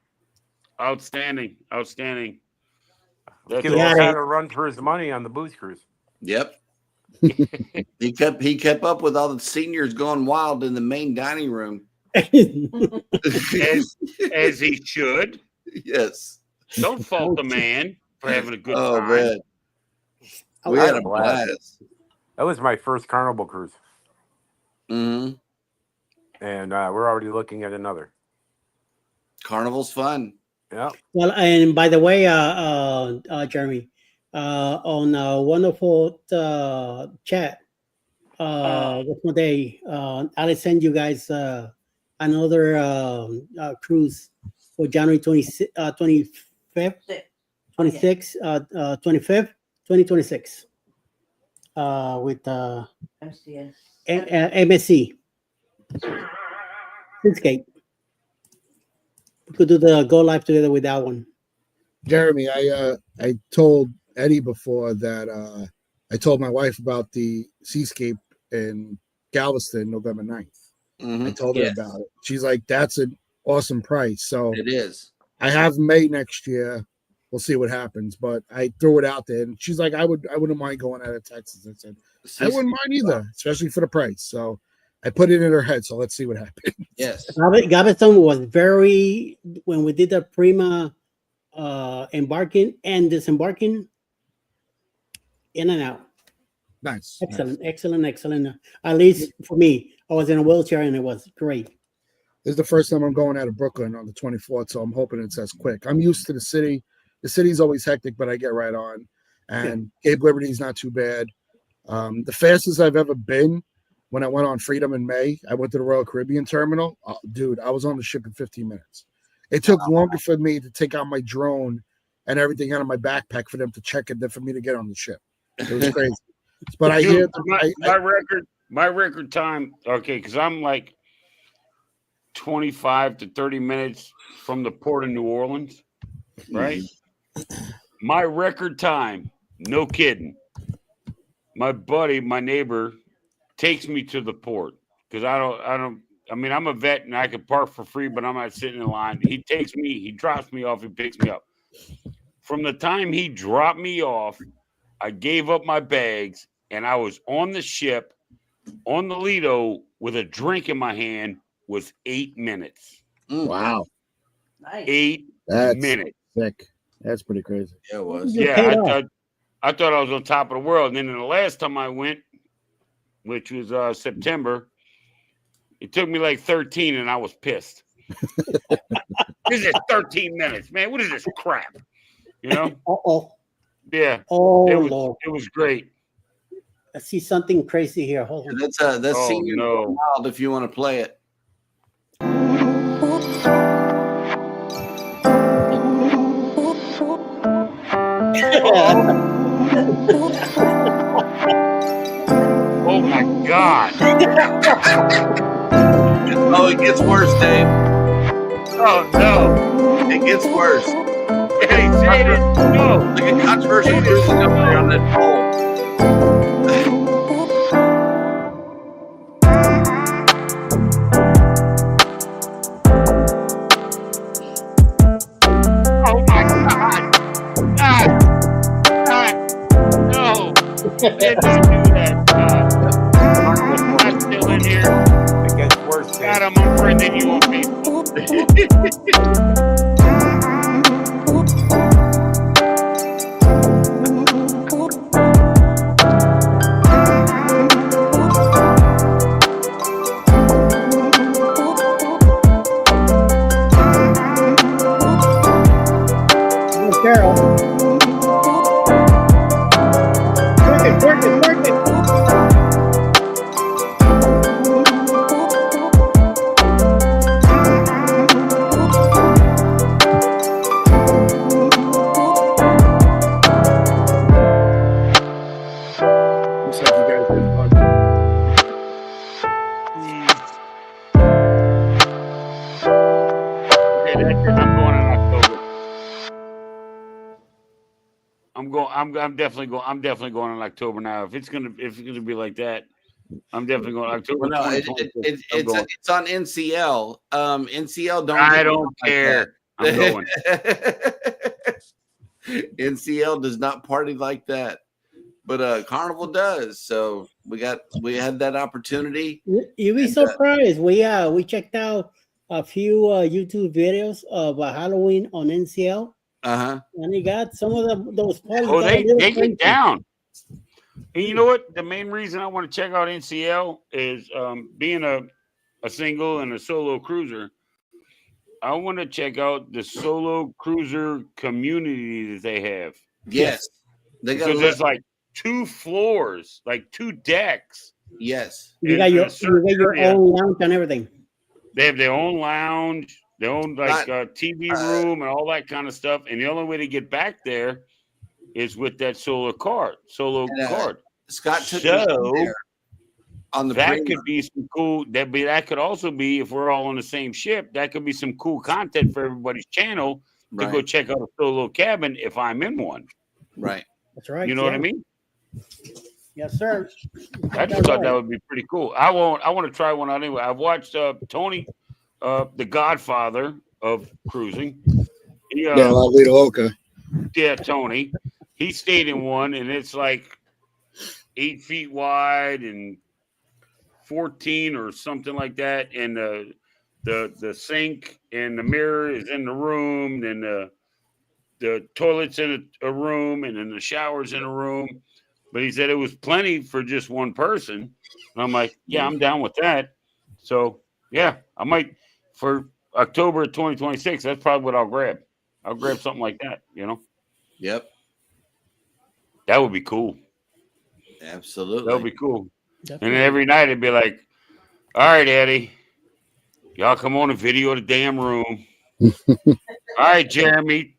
Outstanding. That's Give Yeah, Ross had a run for his money on the booze cruise. Yep. He kept up with all the seniors going wild in the main dining room. as he should. Yes. Don't fault the man for having a good time. Man. We I had had a a blast. blast. That was my first Carnival cruise, Mm-hmm. and we're already looking at another. Carnival's fun. Yeah. Well, and by the way, Jeremy, on wonderful chat, one day, I'll send you guys another cruise for January 25th, 26th, 25th, 2026, with MCS. MSC. Escape. We could do the go live together with that one. Jeremy, I told Eddie before that I told my wife about the Seascape in Galveston, November 9th. Mhm. I told her about it. She's like, that's an awesome price. So It is. I have May next year. We'll see what happens. But I threw it out there, and she's like, I wouldn't mind going out of Texas. I said, I wouldn't mind either, especially for the price. So I put it in her head. So let's see what happens. Yes. Galveston was very, when we did the Prima embarking and disembarking, in and out. Nice. Excellent. At least for me, I was in a wheelchair and it was great. This is the first time I'm going out of Brooklyn on the 24th, so I'm hoping it's as quick. I'm used to the city. The city's always hectic, but I get right on. And Cape Liberty's not too bad. The fastest I've ever been when I went on Freedom in May, I went to the Royal Caribbean terminal. Dude, I was on the ship in 15 minutes. It took longer for me to take out my drone and everything out of my backpack for them to check it than for me to get on the ship. It was crazy. But I hear my record time, okay, because I'm like 25 to 30 minutes from the port of New Orleans, right? My record time, no kidding. My buddy, my neighbor, takes me to the port because I mean, I'm a vet and I could park for free, but I'm not sitting in line. He takes me, he drops me off, he picks me up. From the time he dropped me off, I gave up my bags and I was on the ship on the Lido with a drink in my hand was 8 minutes. Wow. Nice. 8 That's minutes. sick. That's pretty crazy. Yeah, it was. Yeah, I thought I was on top of the world. And then the last time I went, which was September, it took me like 13 and I was pissed. This is 13 minutes, man. What is this crap? You know? Yeah. Oh, It Lord. was great. I see something crazy here. Hold on. That's Oh, Senior no. Wild if you want to play it. Oh my God. Oh, it gets worse, Dave. Oh no. It gets worse. Hey, say it. No. Like a controversial cruising up there on that pole. Oh my God. God. No. Man, don't do that. God. on here. It gets worse. God, Dave. I'm unfriending you on Facebook. Oh, Carol. Work it. Looks like you guys had fun. Okay, that's it. I'm going in October. I'm definitely going. I'm definitely going in October now. If it's gonna be like that, I'm definitely going October. Well, no, 2026. I'm going. it's on NCL. NCL don't. I do don't like care. that. I'm going. NCL does not party like that, but Carnival does. So we had that opportunity. You'd be And, surprised. We checked out a few YouTube videos of Halloween on NCL, and you got some of those parties. Oh, got a they little get crazy. down. And you know what? The main reason I want to check out NCL is being a single and a solo cruiser. I want to check out the solo cruiser community that they have. yes, they got Because there's like 2 floors, like 2 decks. yes. You in got a your certain area. own lounge and everything. They have their own lounge, their own like Not- TV room and all that kind of stuff. And the only way to get back there is with that solo card. Scott took me in there on the that premium. could be some cool. That could also be, if we're all on the same ship, that could be some cool content for everybody's channel to go Right, check out a solo cabin if I'm in one. right. That's right. You know what I mean? Yes, sir. I just thought that would be pretty cool. I want to try one out anyway. I've watched Tony, the Godfather of cruising. He, Yeah, lovely to Oka. yeah, Tony. He stayed in one, and it's like 8 feet wide and 14 or something like that. And the sink and the mirror is in the room, and the toilet's in a room, and then the shower's in a room. But he said it was plenty for just one person. And I'm like, yeah, I'm down with that. So yeah, I might for October 2026. That's probably what I'll grab. I'll grab something like that. Yep, That would be cool. absolutely. That would be cool. Definitely. And then every night it'd be like, all right, Eddie, y'all come on and video the damn room. All right, Jeremy,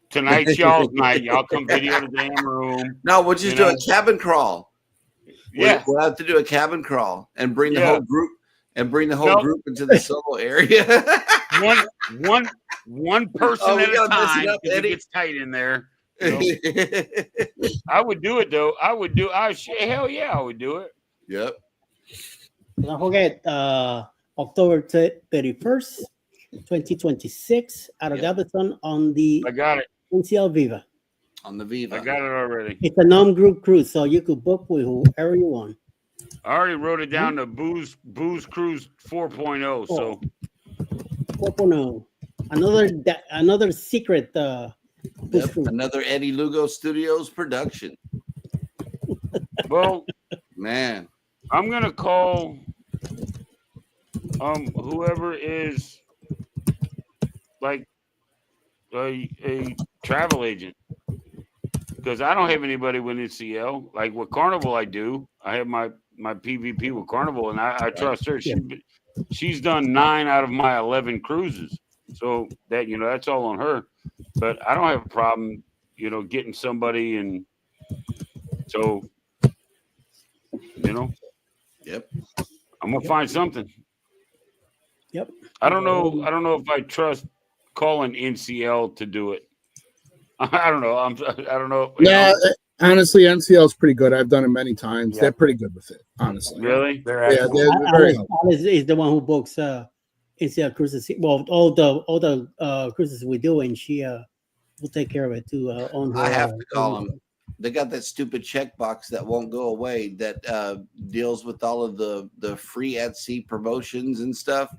tonight's y'all's night. Y'all come video the damn room. No, we'll just do a cabin crawl. Yeah. We'll have to do a cabin crawl and bring the Yeah. whole group Nope. into the solo area. One person Oh, we at a gotta mess it time, up, 'cause it Eddie. gets tight in there. I would do it though. Hell yeah, I would do it. Yep. Don't forget, October 31st, 2026, out of Galveston on the I got it. NCL Viva. On the Viva. I got it already. It's a non-group cruise, so you could book with whoever you want. I already wrote it down to Booze Cruise 4.0. So 4.0. Another secret. Yep. Another Eddie Lugo Studios production. well, Man. I'm gonna call whoever is like a travel agent, because I don't have anybody with NCL. Like with Carnival, I do. I have my PVP with Carnival, and I trust her. She's done 9 out of my 11 cruises, so that that's all on her. But I don't have a problem, getting somebody, and so Yep. I'm gonna find something. Yep. I don't know if I trust calling NCL to do it. I don't know. I don't know. Yeah, honestly, NCL is pretty good. I've done it many times. Yeah. They're pretty good with it, honestly. Really? They're Yeah, excellent. they're very helpful. Alice is the one who books NCL cruises. Well, all the cruises we do, and she will take care of it too. On her, I have to call him. They got that stupid checkbox that won't go away that deals with all of the free at sea promotions and stuff,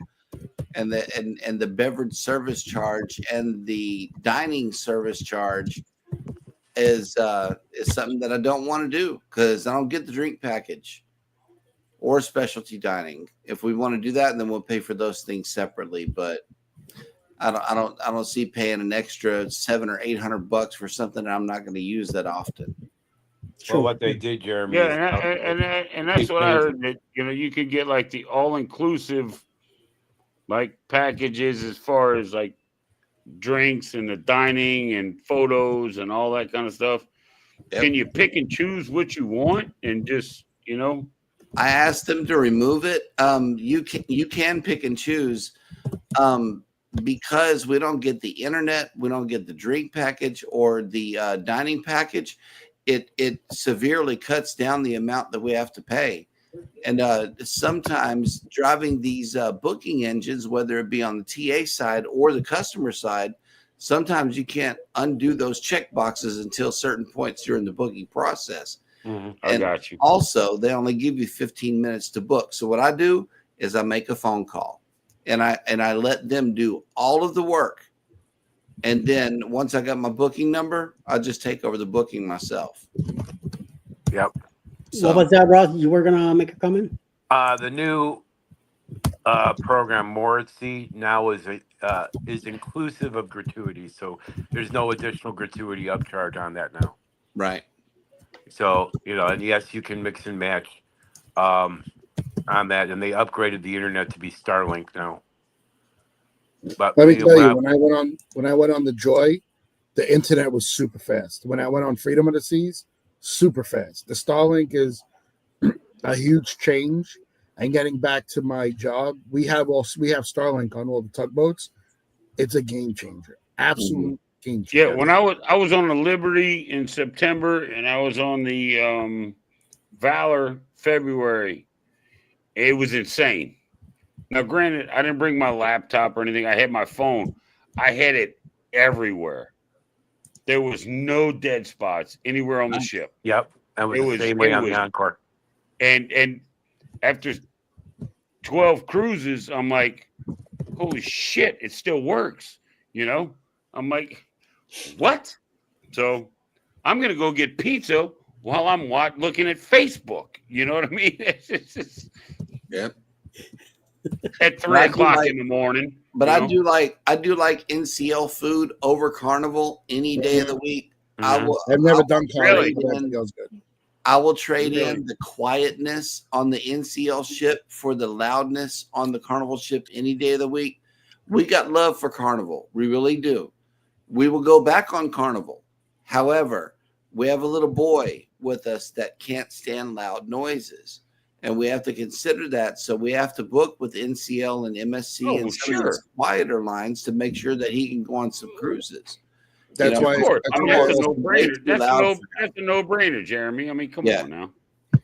and the beverage service charge and the dining service charge is something that I don't want to do because I don't get the drink package or specialty dining. If we want to do that, then we'll pay for those things separately. But I don't see paying an extra $700 or $800 for something that I'm not going to use that often. Well, what they did, Jeremy. Yeah, is, and that's what I heard, that you could get like the all-inclusive like packages as far as like drinks and the dining and photos and all that kind of stuff. Yep. Can you pick and choose what you want and just I asked them to remove it. You can pick and choose, because we don't get the internet, we don't get the drink package or the dining package. It severely cuts down the amount that we have to pay. And sometimes driving these booking engines, whether it be on the TA side or the customer side, sometimes you can't undo those check boxes until certain points during the booking process. Mm-hmm. I got you. Also, they only give you 15 minutes to book. So what I do is I make a phone call and I let them do all of the work. And then once I got my booking number, I just take over the booking myself. Yep. So, What was that, Ross? You were gonna make a comment? The new program, Morrissey, now is inclusive of gratuity, so there's no additional gratuity upcharge on that now. right. So and yes, you can mix and match on that, and they upgraded the internet to be Starlink now. But Let me tell you, when I went on the Joy, the internet was super fast. When I went on Freedom of the Seas, super fast. The Starlink is a huge change. And getting back to my job, we have Starlink on all the tugboats. It's a game changer. Absolute game changer. Yeah, when I was on the Liberty in September and I was on the Valor February, it was insane. Now, granted, I didn't bring my laptop or anything. I had my phone. I had it everywhere. There was no dead spots anywhere on the ship. Yep, that was the same way on the Encore. And after 12 cruises, I'm like, holy shit, it still works. I'm like, what? So I'm going to go get pizza while I'm looking at Facebook. You know what I mean? Yep. At 3 o'clock in the morning. But I do like NCL food over Carnival any day of the week. Mm-hmm. I've never done Carnival. Really? But that feels good. I will trade in the quietness on the NCL ship for the loudness on the Carnival ship any day of the week. We got love for Carnival. We really do. We will go back on Carnival. However, we have a little boy with us that can't stand loud noises. And we have to consider that. So we have to book with NCL and MSC and some of those quieter lines to make sure that he can go on some cruises. That's why. That's a no-brainer. That's a no-brainer, Jeremy. I mean, come on now.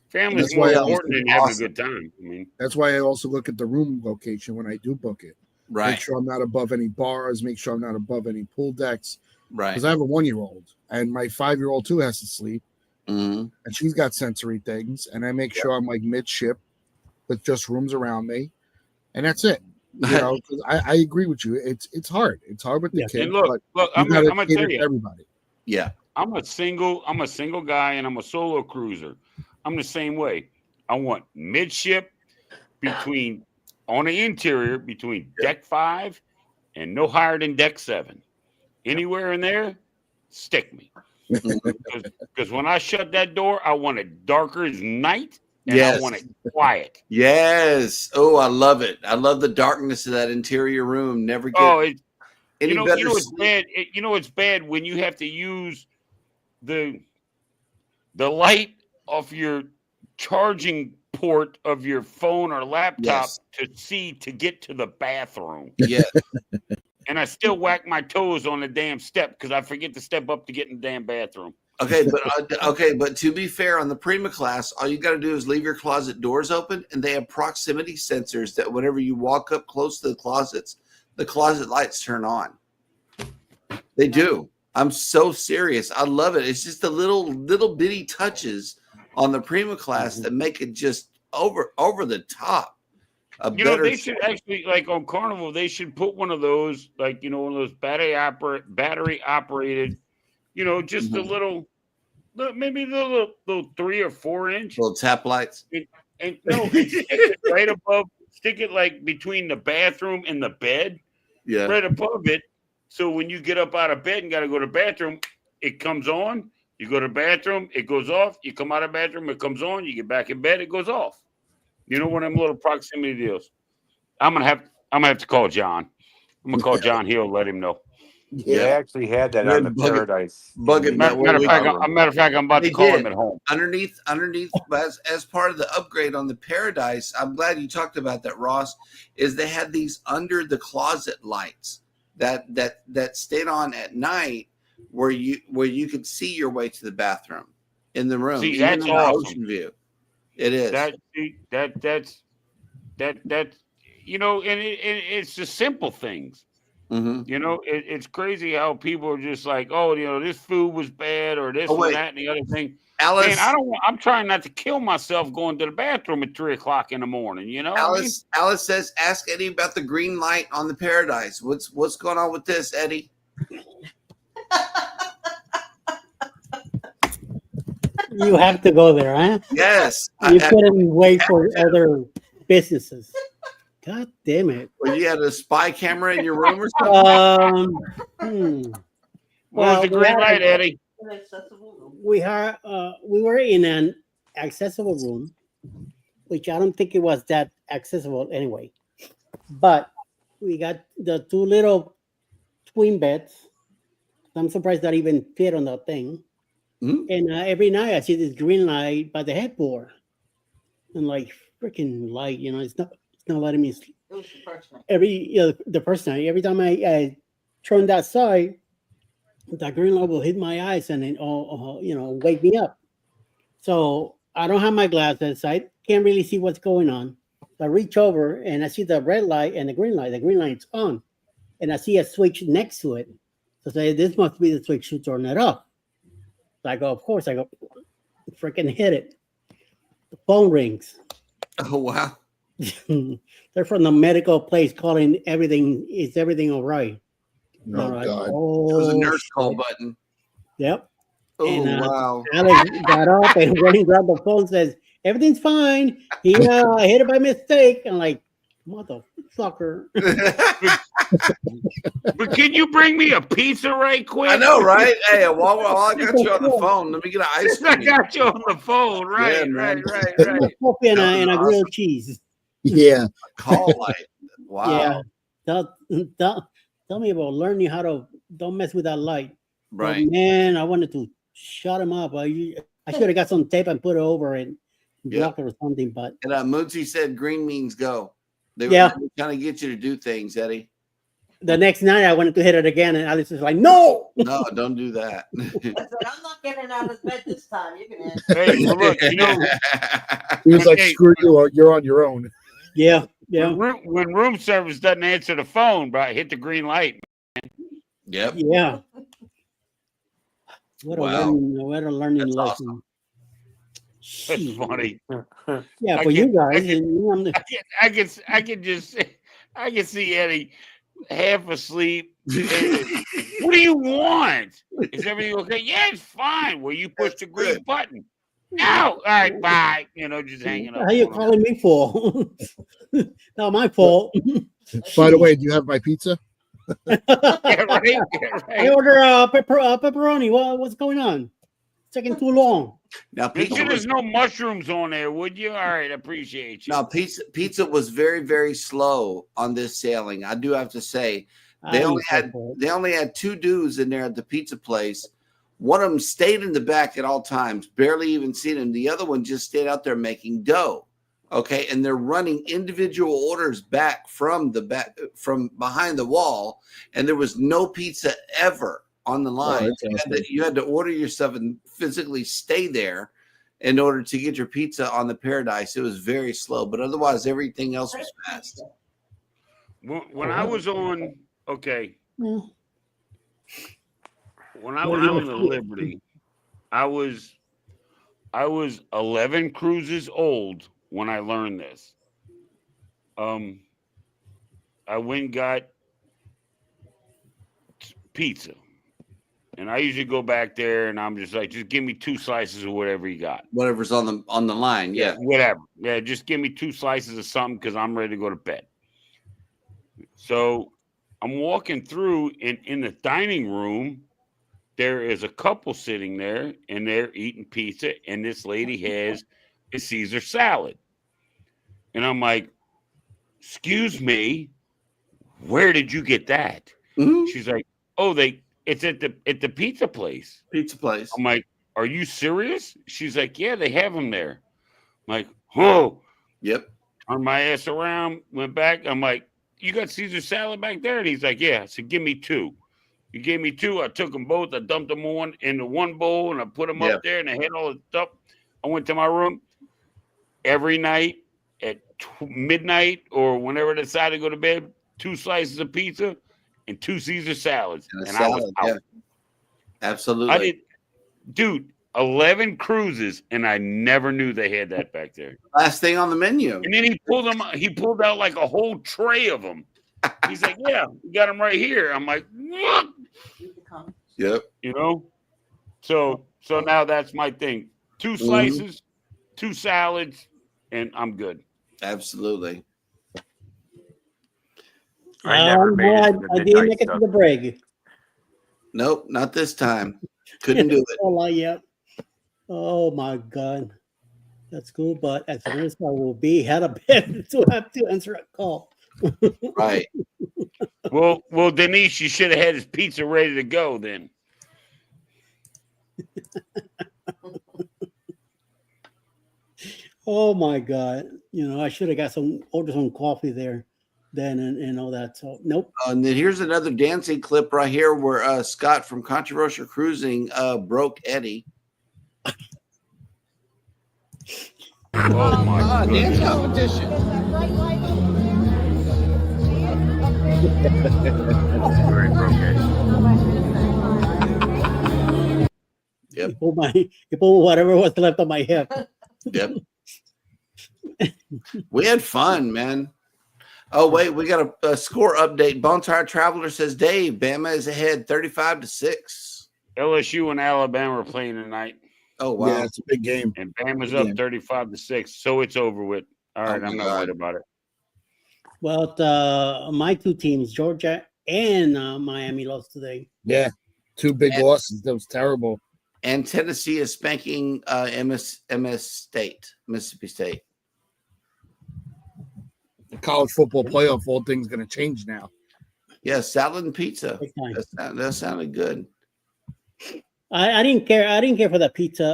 Family's more important than having a good time. I mean, that's why I also look at the room location when I do book it. Right. Make sure I'm not above any bars. Make sure I'm not above any pool decks. Right. Because I have a 1-year-old and my 5-year-old too has to sleep. Mm-hmm. And she's got sensory things. And I make sure I'm like midship with just rooms around me. And that's it. I agree with you. It's hard. It's hard with the kids. And look, I'm gonna tell you, everybody. Yeah. I'm a single guy and I'm a solo cruiser. I'm the same way. I want midship on the interior between deck 5 and no higher than deck 7. Anywhere in there, stick me. Because when I shut that door, I want it darker as night. And I want it quiet. Yes. Oh, I love it. I love the darkness of that interior room. Never get any better. It's bad. It's bad when you have to use the light off your charging port of your phone or laptop to get to the bathroom. Yeah. And I still whack my toes on the damn step because I forget to step up to get in the damn bathroom. Okay, but to be fair, on the Prima class, all you got to do is leave your closet doors open, and they have proximity sensors that whenever you walk up close to the closet lights turn on. They do. I'm so serious. I love it. It's just the little bitty touches on the Prima class that make it just over the top. You know, they should actually, like on Carnival, they should put one of those, like, you know, one of those battery operated, you know, just a little, maybe the little 3 or 4 inch little tap lights. And stick it right above, stick it like between the bathroom and the bed, Yeah. right above it. So when you get up out of bed and got to go to the bathroom, it comes on. You go to the bathroom, it goes off. You come out of the bathroom, it comes on. You get back in bed, it goes off. You know, one of them little proximity deals. I'm gonna have to call John. I'm gonna call John. He'll let him know. Yeah, they actually had that on the Paradise. Matter of fact, I'm about to call him at home. Underneath, as part of the upgrade on the Paradise, I'm glad you talked about that, Ross. Is they had these under the closet lights that stayed on at night, where you could see your way to the bathroom in the room. See, that's awesome. Ocean view. It is. That's you know, and it's the simple things. Mm-hmm. You know, it's crazy how people are just like, oh, you know, this food was bad or this and that and the other thing. Alice, man, I'm trying not to kill myself going to the bathroom at 3 o'clock in the morning. You know, Alice says, ask Eddie about the green light on the Paradise. What's going on with this, Eddie? You have to go there, huh? Yes. You couldn't wait for other businesses. God damn it. Well, you had a spy camera in your room or something? Well, the green light, Eddie? We were in an accessible room, which I don't think it was that accessible anyway. But we got the 2 little twin beds. I'm surprised that even fit on that thing. Mm-hmm. And every night I see this green light by the headboard. And like freaking light, you know, it's not letting me sleep. It was the first night. The first night, every time I turn that side, that green light will hit my eyes and then wake me up. So I don't have my glasses. I can't really see what's going on. I reach over and I see the red light and the green light. The green light's on, and I see a switch next to it. So I say, this must be the switch to turn it off. So I go, of course. I go, freaking hit it. The phone rings. Oh wow. They're from the medical place calling everything. Is everything all right? Oh, like, God. It was a nurse call shit. button. Yep. Oh, And, wow. Alex got up and went and grabbed the phone and says, everything's fine. He hit it by mistake. I'm like, motherfucker. But can you bring me a pizza right quick? I know, right? Hey, while I got you on the phone, let me get an ice cream. I got you on the phone. Right, Yeah, right. Coffee and a grilled cheese. Yeah. Call light. Wow. Yeah. Tell me about learning how to don't mess with that light. Right. But man, I wanted to shut him up. I should have got some tape and put it over and block it or something. But Mootsie said green means go. They were trying to get you to do things, Eddie. The next night I wanted to hit it again, and Alice was like, "No, no, don't do that." I said, "I'm not getting out of bed this time. You can answer." Hey, well, look, you know, he was like, "Screw you! You're on your own." Yeah. When room service doesn't answer the phone, bro, hit the green light. Man. Yep. Yeah. What a learning That's lesson. That's funny. Yeah, for you guys. I can see Eddie half asleep. What do you want? Is everything okay? Yeah, it's fine. Well, you push the green button. No, all right, bye. You know, just hanging up. How you calling me for? Not my fault. By the way, do you have my pizza? Yeah, right. I order pepperoni. What's going on? It's taking too long. Now, make sure there's no mushrooms on there, would you? All right, appreciate you. Now, pizza was very, very slow on this sailing. I do have to say, they only had 2 dudes in there at the pizza place. One of them stayed in the back at all times, barely even seen him. The other one just stayed out there making dough. Okay, and they're running individual orders back from behind the wall, and there was no pizza ever on the line. You had to order your stuff and physically stay there in order to get your pizza on the Paradise. It was very slow, but otherwise everything else was fast. When I was on, okay. when I was on the Liberty, I was 11 cruises old when I learned this. I went and got pizza. And I usually go back there and I'm just like, just give me 2 slices of whatever you got. Whatever's on the line. Yeah. Whatever. Yeah, just give me 2 slices of something because I'm ready to go to bed. So I'm walking through, and in the dining room, there is a couple sitting there and they're eating pizza, and this lady has a Caesar salad. And I'm like, excuse me, where did you get that? Mhm. She's like, oh, it's at the pizza place. Pizza place. I'm like, are you serious? She's like, yeah, they have them there. I'm like, oh. Yep. Turned my ass around, went back. I'm like, you got Caesar salad back there? And he's like, yeah. I said, give me 2. He gave me 2. I took them both. I dumped them on into one bowl, and I put them up there, and I had all the stuff. I went to my room every night at midnight or whenever I decided to go to bed, 2 slices of pizza and 2 Caesar salads. And I was out. Yeah. Absolutely. Dude, 11 cruises, and I never knew they had that back there. Last thing on the menu. And then he pulled out like a whole tray of them. He's like, yeah, we got them right here. I'm like, what? Yep. You know? So now that's my thing. 2 slices, 2 salads, and I'm good. Absolutely. I never made it to the I didn't midnight make it to stuff. the break. Nope, not this time. Couldn't do it. Oh, yeah. Oh my God. That's cool. But as soon as I will be had a bed to have to answer a call. Right. Well, Denise, you should have had his pizza ready to go then. Oh my God. You know, I should have ordered some coffee there then and all that. So nope. And then here's another dancing clip right here where Scott from Controversial Cruising broke Eddie. Oh my God. Dance competition. Very broken. Yep. He pulled whatever was left on my hip. Yep. We had fun, man. Oh, wait, we got a score update. Bonetired Traveler says, Dave, Bama is ahead 35-6. LSU and Alabama are playing tonight. Oh, wow. Yeah, it's a big game. And Bama's up 35-6. So it's over with. All right, I'm not worried about it. Well, my 2 teams, Georgia and Miami, lost today. Yeah, 2 big losses. That was terrible. And Tennessee is spanking Mississippi State. The college football playoff, all things going to change now. Yeah, salad and pizza. Big time. That sounded good. I didn't care. I didn't care for the pizza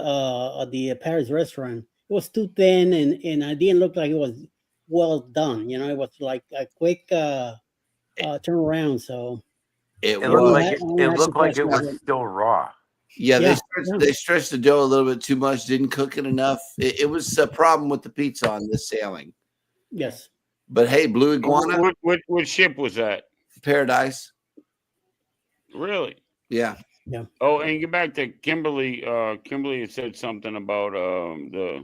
at the Paris restaurant. It was too thin, and I didn't look like it was well done. You know, it was like a quick turnaround. So It looked like it was still raw. Yeah, they stretched the dough a little bit too much. Didn't cook it enough. It was a problem with the pizza on this sailing. Yes. But hey, Blue Iguana, What ship was that? Paradise. Really? Yeah. Yeah. Oh, and get back to Kimberly. Kimberly had said something about I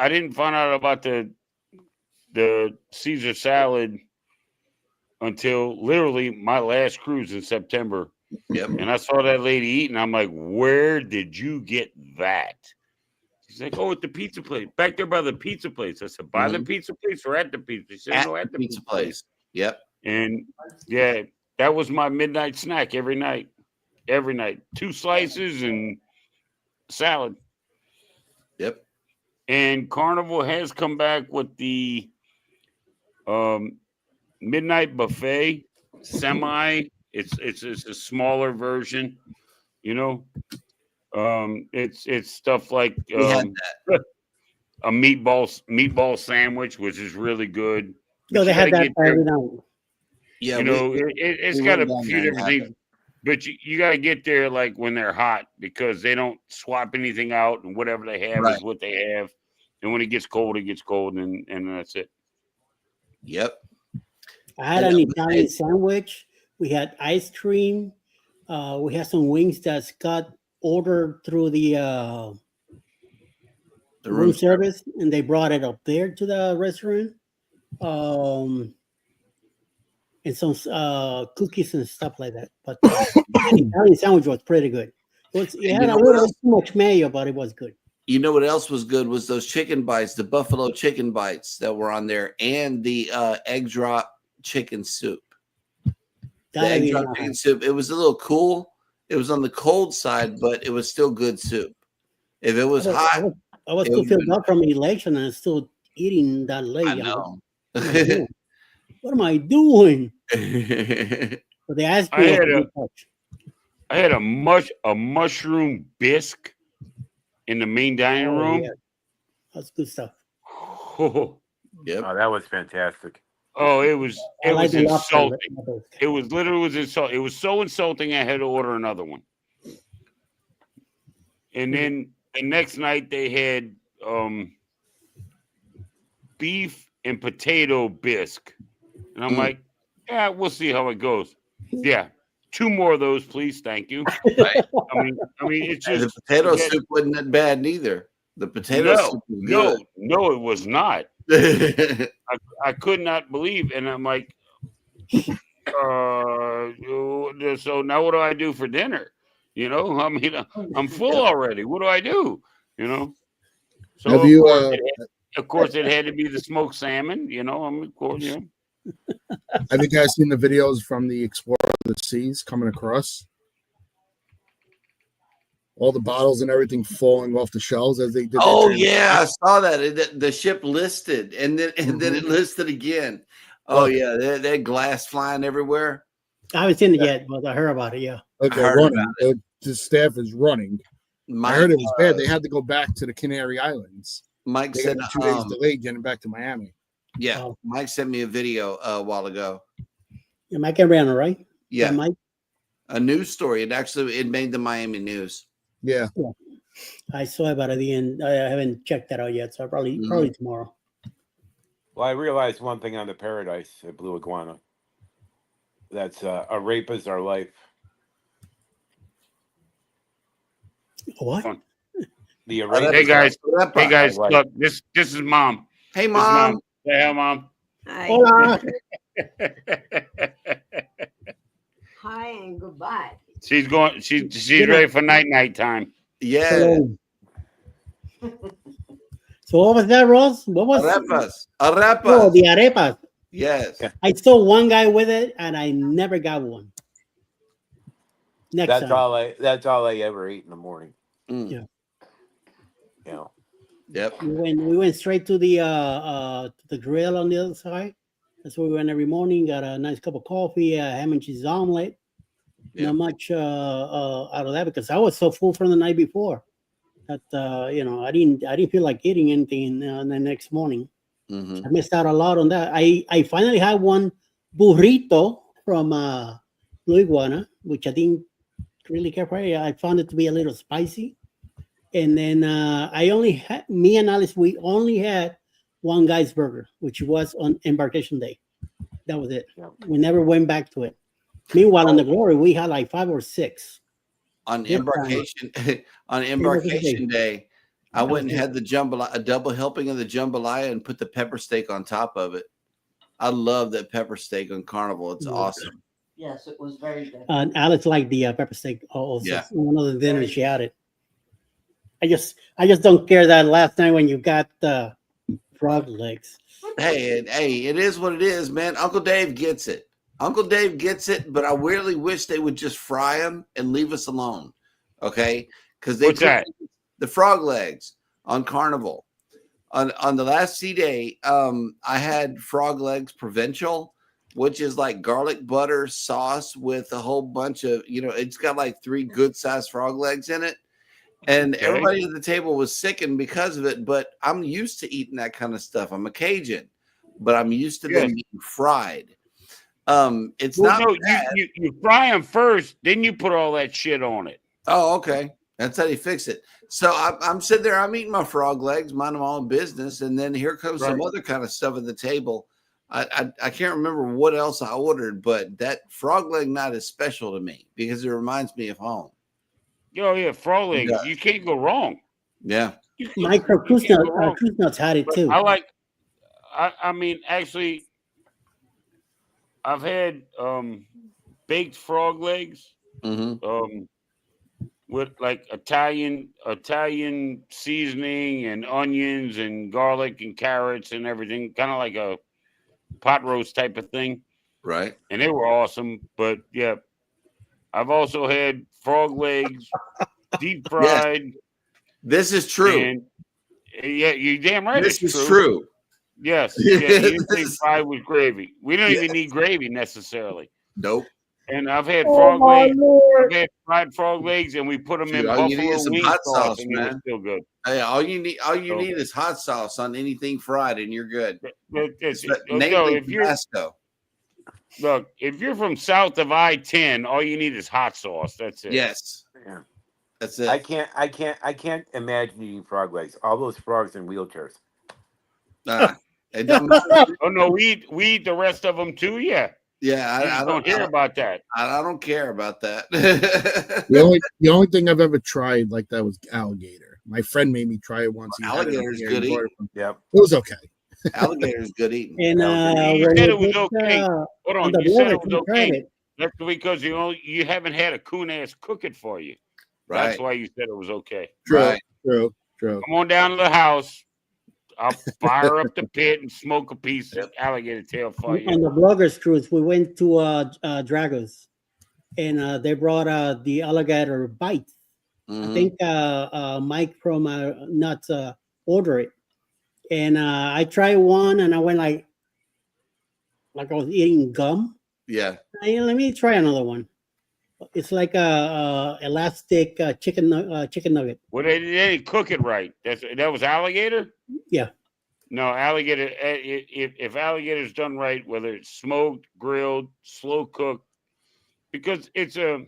didn't find out about the Caesar salad until literally my last cruise in September. Yep. And I saw that lady eating. I'm like, where did you get that? She's like, oh, at the pizza place. Back there by the pizza place. I said, by the pizza place or at the pizza? She said, no, at the pizza place. Yep. And yeah, that was my midnight snack every night. Every night. 2 slices and salad. Yep. And Carnival has come back with the midnight buffet semi. It's a smaller version, you know. It's stuff like a meatball sandwich, which is really good. No, they had that every night. Yeah, you know, it's got a few different things, but you got to get there like when they're hot because they don't swap anything out, and whatever they have is what they have. And when it gets cold, and that's it. Yep. I had an Italian sandwich. We had ice cream, We had some wings that got ordered through the room service, and they brought it up there to the restaurant. And some cookies and stuff like that. But the Italian sandwich was pretty good. It had a little too much mayo, but it was good. You know what else was good was those chicken bites, the buffalo chicken bites that were on there, and the egg drop chicken soup. The egg drop chicken soup. It was a little cool. It was on the cold side, but it was still good soup. If it was hot, I was still filled up from the election and still eating that late. I know. What am I doing? But they asked me. I had a mushroom bisque in the main dining room. Yeah. That's good stuff. Oh, yep. Oh, that was fantastic. Oh, it was insulting. It was literally insulting. It was so insulting I had to order another one. And then the next night they had beef and potato bisque. And I'm like, yeah, we'll see how it goes. Yeah. 2 more of those, please. Thank you. Right. I mean, it's just the potato soup wasn't that bad neither. The potato soup was good. No, it was not. I could not believe, and I'm like, so now what do I do for dinner? You know, I mean, I'm full already. What do I do? You know. So of course, it had to be the smoked salmon. You know, of course, yeah. Have you guys seen the videos from the Explorer of the Seas coming across? All the bottles and everything falling off the shelves as they did. Oh yeah, I saw that. The ship listed, and then it listed again. Oh yeah, they had glass flying everywhere. I haven't seen it yet, but I heard about it. Yeah, they're running. The staff is running. I heard it was bad. They had to go back to the Canary Islands. Mike said 2 days delayed getting back to Miami. Yeah, Mike sent me a video a while ago. Yeah, Mike and Rihanna, right? Yeah, Mike. A news story. It made the Miami news. Yeah. I saw it, but I haven't checked that out yet. So probably tomorrow. Well, I realized one thing on the Paradise at Blue Iguana. That's a rape is our life. What? The Hey guys, look, this is Mom. Hey Mom. Say hi, Mom. Hi. Hola. Hi and goodbye. She's going. She's ready for night time. Yeah. So what was that, Ross? What was Arepas? Oh, the arepas. Yes. I saw one guy with it, and I never got one. That's all I ever ate in the morning. Yeah. You know. Yep. We went straight to the grill on the other side. That's where we went every morning. Got a nice cup of coffee, ham and cheese omelet. Yep. Not much out of that because I was so full from the night before that I didn't feel like eating anything the next morning. Mm-hmm. I missed out a lot on that. I finally had one burrito from Blue Iguana, which I didn't really care for. I found it to be a little spicy. And then me and Alice, we only had one guy's burger, which was on embarkation day. That was it. Yeah. We never went back to it. Meanwhile, on the Glory, we had like 5 or 6. On embarkation day, I went and had a double helping of the jambalaya and put the pepper steak on top of it. I love that pepper steak on Carnival. It's awesome. Yes, it was very good. Alex liked the pepper steak also. Yeah. One of the dinners she had it. I just don't care that last night when you got the frog legs. Hey, it is what it is, man. Uncle Dave gets it. But I really wish they would just fry them and leave us alone. Okay? Because they What's that? The frog legs on Carnival. On the last sea day, I had frog legs provincial, which is like garlic butter sauce with a whole bunch of, it's got like 3 good sized frog legs in it. And everybody at the table was sickened because of it, but I'm used to eating that kind of stuff. I'm a Cajun, but I'm used to them being fried. It's not bad. You fry them first, then you put all that shit on it. Oh, okay. That's how you fix it. So I'm sitting there, I'm eating my frog legs, minding my own business, and then here comes some other kind of stuff at the table. I can't remember what else I ordered, but that frog leg night is special to me because it reminds me of home. Oh yeah, frog legs. does. You can't go wrong. Yeah. Micro You can't go wrong. Kuznets had it But too. I mean, actually, I've had baked frog legs Mm-hmm. with like Italian seasoning and onions and garlic and carrots and everything, kind of like a pot roast type of thing. Right. And they were awesome. But yeah, I've also had frog legs deep fried. This is true. And yeah, you damn right. This it's is true. Yes. Yeah, you didn't say This- fried with gravy. We don't even Yes. need gravy necessarily. Nope. And I've had Oh frog my legs. Lord! I've had fried frog legs, and we put them Dude, in all you need buffalo is some wing hot sauce, sauce, and they were man. still good. Hey, all you So- need is hot sauce on anything fried, and you're good. No, Namely Tabasco. if you're from south of I-10, all you need is hot sauce. That's it. Yes, Yeah. that's it. I can't imagine eating frog legs. All those frogs in wheelchairs. It don't matter. Oh no, we eat the rest of them too. Yeah, Yeah, you just don't hear about that. I don't care about that. The only thing I've ever tried like that was alligator. My friend made me try it once. He had it Alligator's here. good He brought eating. it from- Yep. It was okay. Alligator's good eating. And You when said you it was put, okay. Hold on on, the you said blogger, it was you tried okay. it. That's because you haven't had a coon ass cook it for you. Right. That's why you said it was okay. True, Right. true. Come on down to the house. I'll fire up the pit and smoke a piece of alligator tail for On you. the bloggers cruise, we went to Dragos, and they brought the alligator bite. I Mhm. think Mike from Nuts ordered it, and I tried one, and I went like I was eating gum. Yeah. Hey, let me try another one. It's like a elastic chicken nugget. Well, they didn't cook it right. That was alligator. Yeah. No, alligator. If alligator's done right, whether it's smoked, grilled, slow cooked, because it's a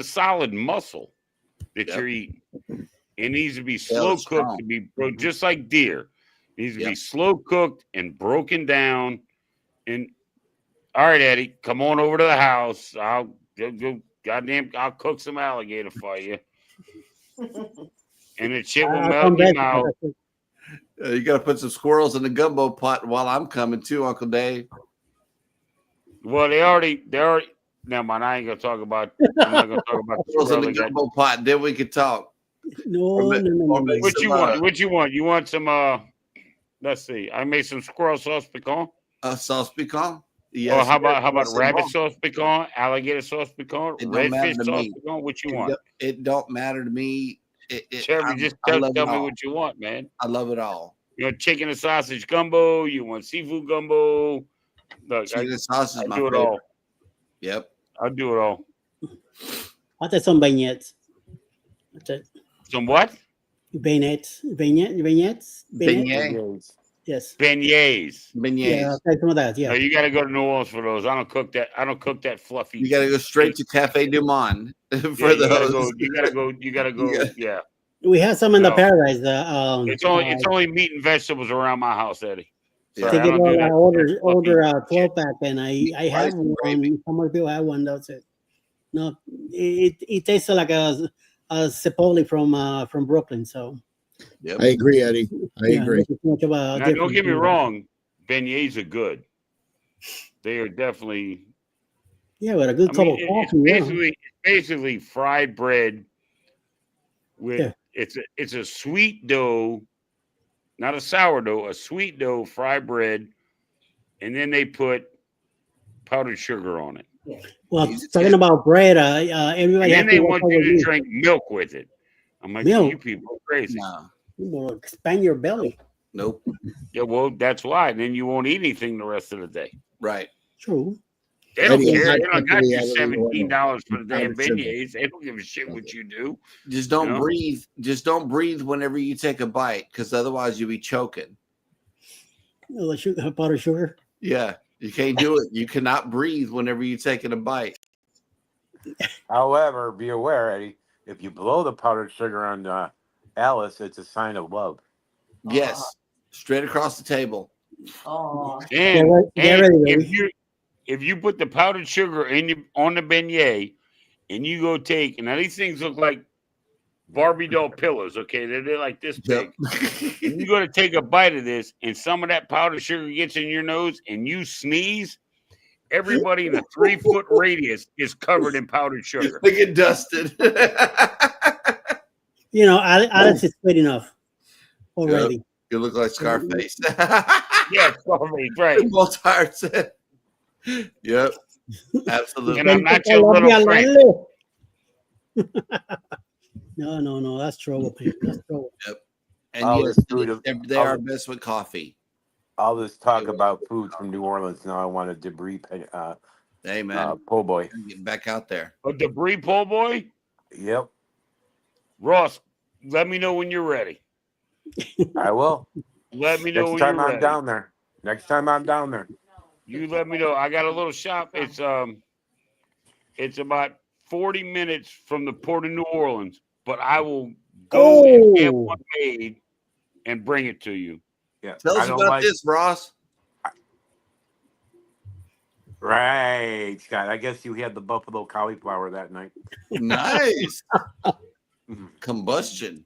solid muscle that Yep. you're eating. It needs to be Tail slow is cooked strong. to be just like deer. It needs to be Yep. slow cooked and broken down. And all right, Eddie, come on over to the house. I'll cook some alligator for you. And the shit will I'll melt come in your back. mouth. You got to put some squirrels in the gumbo pot while I'm coming too, Uncle Dave. Well, they already. Never mind. I ain't gonna talk about. I'm not gonna talk about the Squirrels in squirrel the they got. gumbo pot, then we could talk. No. What some, you want? What you want? You want some? Let's see. I made some squirrel sauce pecan. Sauce pecan. Or Yes. how about Yes, rabbit sauce pecan, alligator sauce pecan, It don't matter redfish to sauce me. pecan? What you It want? don't- It don't matter to me. Chevy, just I tell love me it all. what you want, man. I love it all. You want chicken and sausage gumbo? You want seafood gumbo? Look, Chicken and sauce is I my do it favorite. all. Yep. I do it all. I'll take some beignets. That's it. Some what? Vignettes. Beignet. Yes. Beignets. Beignets. Yeah, I'll take some of that. No, Yeah. you got to go to New Orleans for those. I don't cook that fluffy. You got to go straight to Cafe Du Monde for Yeah, those. You gotta go. Yeah. We have some in the No. paradise. It's only meat and vegetables around my house, Eddie. Yeah. Sorry, I Take it don't do all. that. I order 12 pack, and I have Rice and gravy. one. Some of you have one. That's it. No, it tastes like a Cipolle from Brooklyn. So Yep. I agree, Eddie. I yeah, agree. it's much of a Now, don't difference. get me wrong. Beignets are good. They are definitely. Yeah, with a good I cup mean, of it's coffee. basically fried bread with Yeah. it's a sweet dough, not a sourdough, a sweet dough fried bread, and then they put powdered sugar on it. Well, Easy talking to- about bread, everybody And has then they to want watch you over to you. drink milk with it. I'm like, Milk? you people are crazy. No. You will expand your belly. Nope. Yeah, well, that's why. And then you won't eat anything the rest of the day. Right. True. They don't Eddie, care. I'm They not don't got really you adding $17 for the damn powdered sugar. beignets. They don't give a shit what you do. Just don't You know? breathe. Just don't breathe whenever you take a bite, because otherwise you'll be choking. The sugar, powdered sugar. Yeah. You can't do it. You cannot breathe whenever you're taking a bite. However, be aware, Eddie, if you blow the powdered sugar on Alice, it's a sign of love. Yes. Straight across the table. Oh, And, Get ready, baby. if you put the powdered sugar on the beignet and you go take, and now these things look like Barbie doll pillows, okay? They're like this big. And you go to take a bite of this, and some of that powdered sugar gets in your nose, and you sneeze. Everybody in a 3-foot radius is covered in powdered sugar. They get dusted. You know, Alex is sweet enough already. You look like Scarface. Yeah, Scarface, right. Both hearts. Yep. Absolutely. And I'm not your little friend. No, that's trouble, man. That's trouble. Yep. And All yes, this food, they are best with coffee. all this talk about food from New Orleans. Now I want a debris Hey, man. po' boy. Getting back out there. A debris po' boy? Yep, Ross, let me know when you're ready. I will. Let me know Next when time you're I'm ready. down there. Next time I'm down there. You let me know. I got a little shop. It's about 40 minutes from the port of New Orleans, but I will go and get one made and bring it to you. Yeah. Tell us about this, Ross. Right, Scott. I guess you had the buffalo cauliflower that night. Nice. Combustion.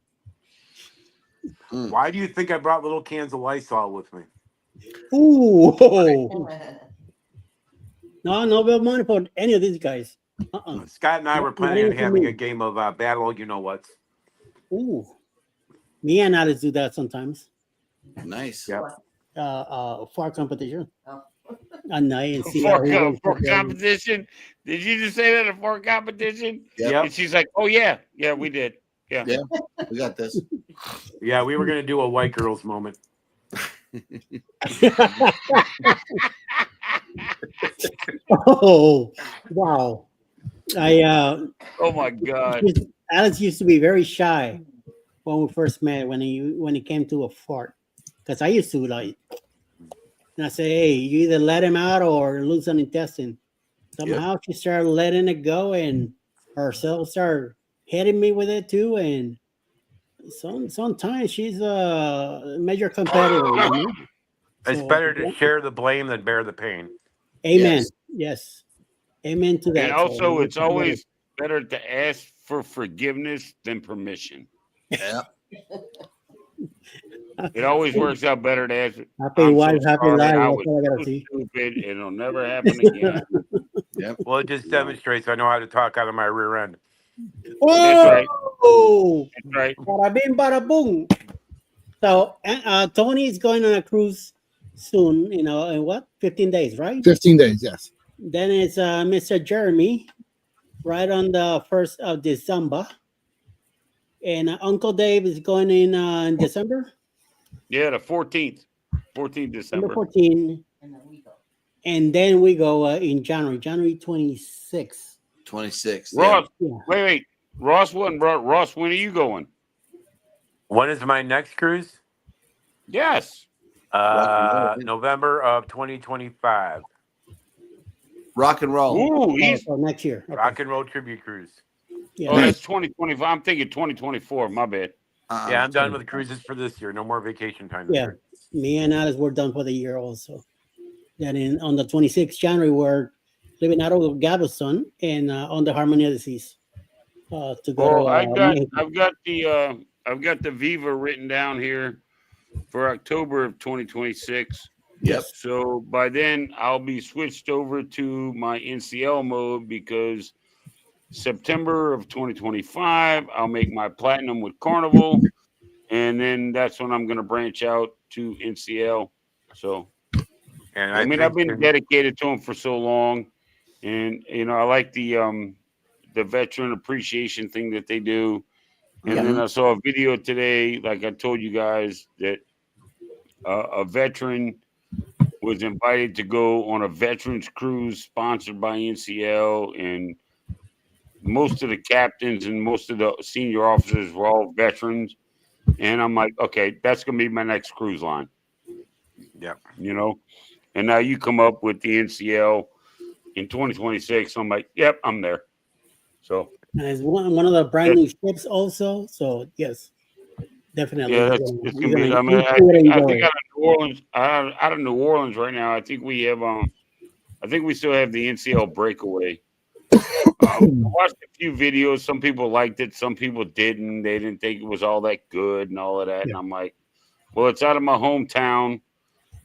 Why do you think I brought little cans of Lysol with me? Ooh. No bill money for any of these guys. Scott and I were Not planning on even for having me. a game of battle. You know what? Ooh. Me and Alex do that sometimes. Nice. Yep. For competition. Oh. And I see For competition? Did you just say that for competition? Yep. And she's like, "Oh yeah, we did. Yeah, We got this. Yeah, we were gonna do a white girls moment. Oh, wow. Oh my God. Alex used to be very shy when we first met when he came to a fart. Because I used to like, and I say, hey, you either let him out or lose an intestine. Somehow she started letting it go, and herself started hitting me with it too. And sometimes she's a major competitor. You know? It's better to share the blame than bear the pain. Amen. Yes. Amen to that. And also, it's always better to ask for forgiveness than permission. Yeah. It always works out better to ask. Happy wife, happy life. I That's was all I gotta so see. stupid. It'll never happen again. Yep. Well, it just demonstrates I know how to talk out of my rear end. Oh, right. That's right. bada bing, bada boom. So Tony is going on a cruise soon. You know, in what 15 days, right? 15 days, yes. Then it's Mr. Jeremy, right on the 1st of December, and Uncle Dave is going in December. Yeah, the 14th December. Number 14, and then we go. and then we go in January 26th. 26. Ross, Yeah. wait. Ross, when are you going? When is my next cruise? Yes. November of 2025. Rock and roll. Ooh, he's So next year. Okay. Rock and roll tribute cruise. Yeah. oh, that's 2025. I'm thinking 2024. My bad. Yeah, I'm done with cruises for this year. No more vacation time. This Yeah. year. Me and Alice were done for the year also. Then on the 26th January, we're leaving out of Galveston and on the Harmony of the Seas to go. Well, to, I've got the Viva written down here for October of 2026. Yep. So by then I'll be switched over to my NCL mode because September of 2025 I'll make my platinum with Carnival, and then that's when I'm going to branch out to NCL. So, And I mean, I've been dedicated to them for so long, and I like the veteran appreciation thing that they do. And then I saw a video today, like I told you guys, that a veteran was invited to go on a veterans cruise sponsored by NCL, and most of the captains and most of the senior officers were all veterans. And I'm like, okay, that's going to be my next cruise line. Yeah. And now you come up with the NCL in 2026. I'm like, yep, I'm there. So and it's one of the brand new ships also. So yes, definitely. yeah, it's gonna be. I mean, I think out of New Orleans, out of New Orleans right now, I think we have I think we still have the NCL breakaway. I watched a few videos. Some people liked it, some people didn't. They didn't think it was all that good and all of that. Yeah. And I'm like, well, it's out of my hometown,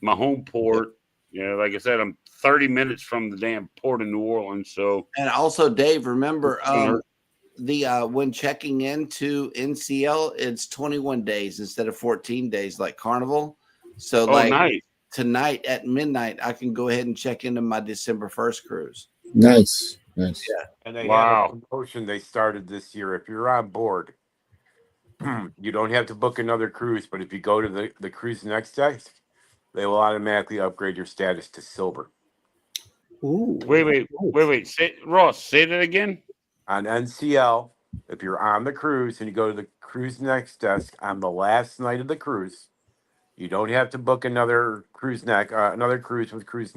my home port. You know, like I said, I'm 30 minutes from the damn port of New Orleans. So, And also, Dave, remember the when checking into NCL, it's 21 days instead of 14 days like Carnival. So, like nice. tonight at midnight, I can go ahead and check into my December 1st cruise. Nice. Nice. Yeah. And they Wow. have a promotion they started this year. If you're on board, you don't have to book another cruise, but if you go to the cruise next day, they will automatically upgrade your status to silver. Ooh. Wait. Ross, say that again. On NCL, if you're on the cruise and you go to the cruise next desk on the last night of the cruise, you don't have to book another cruise with cruise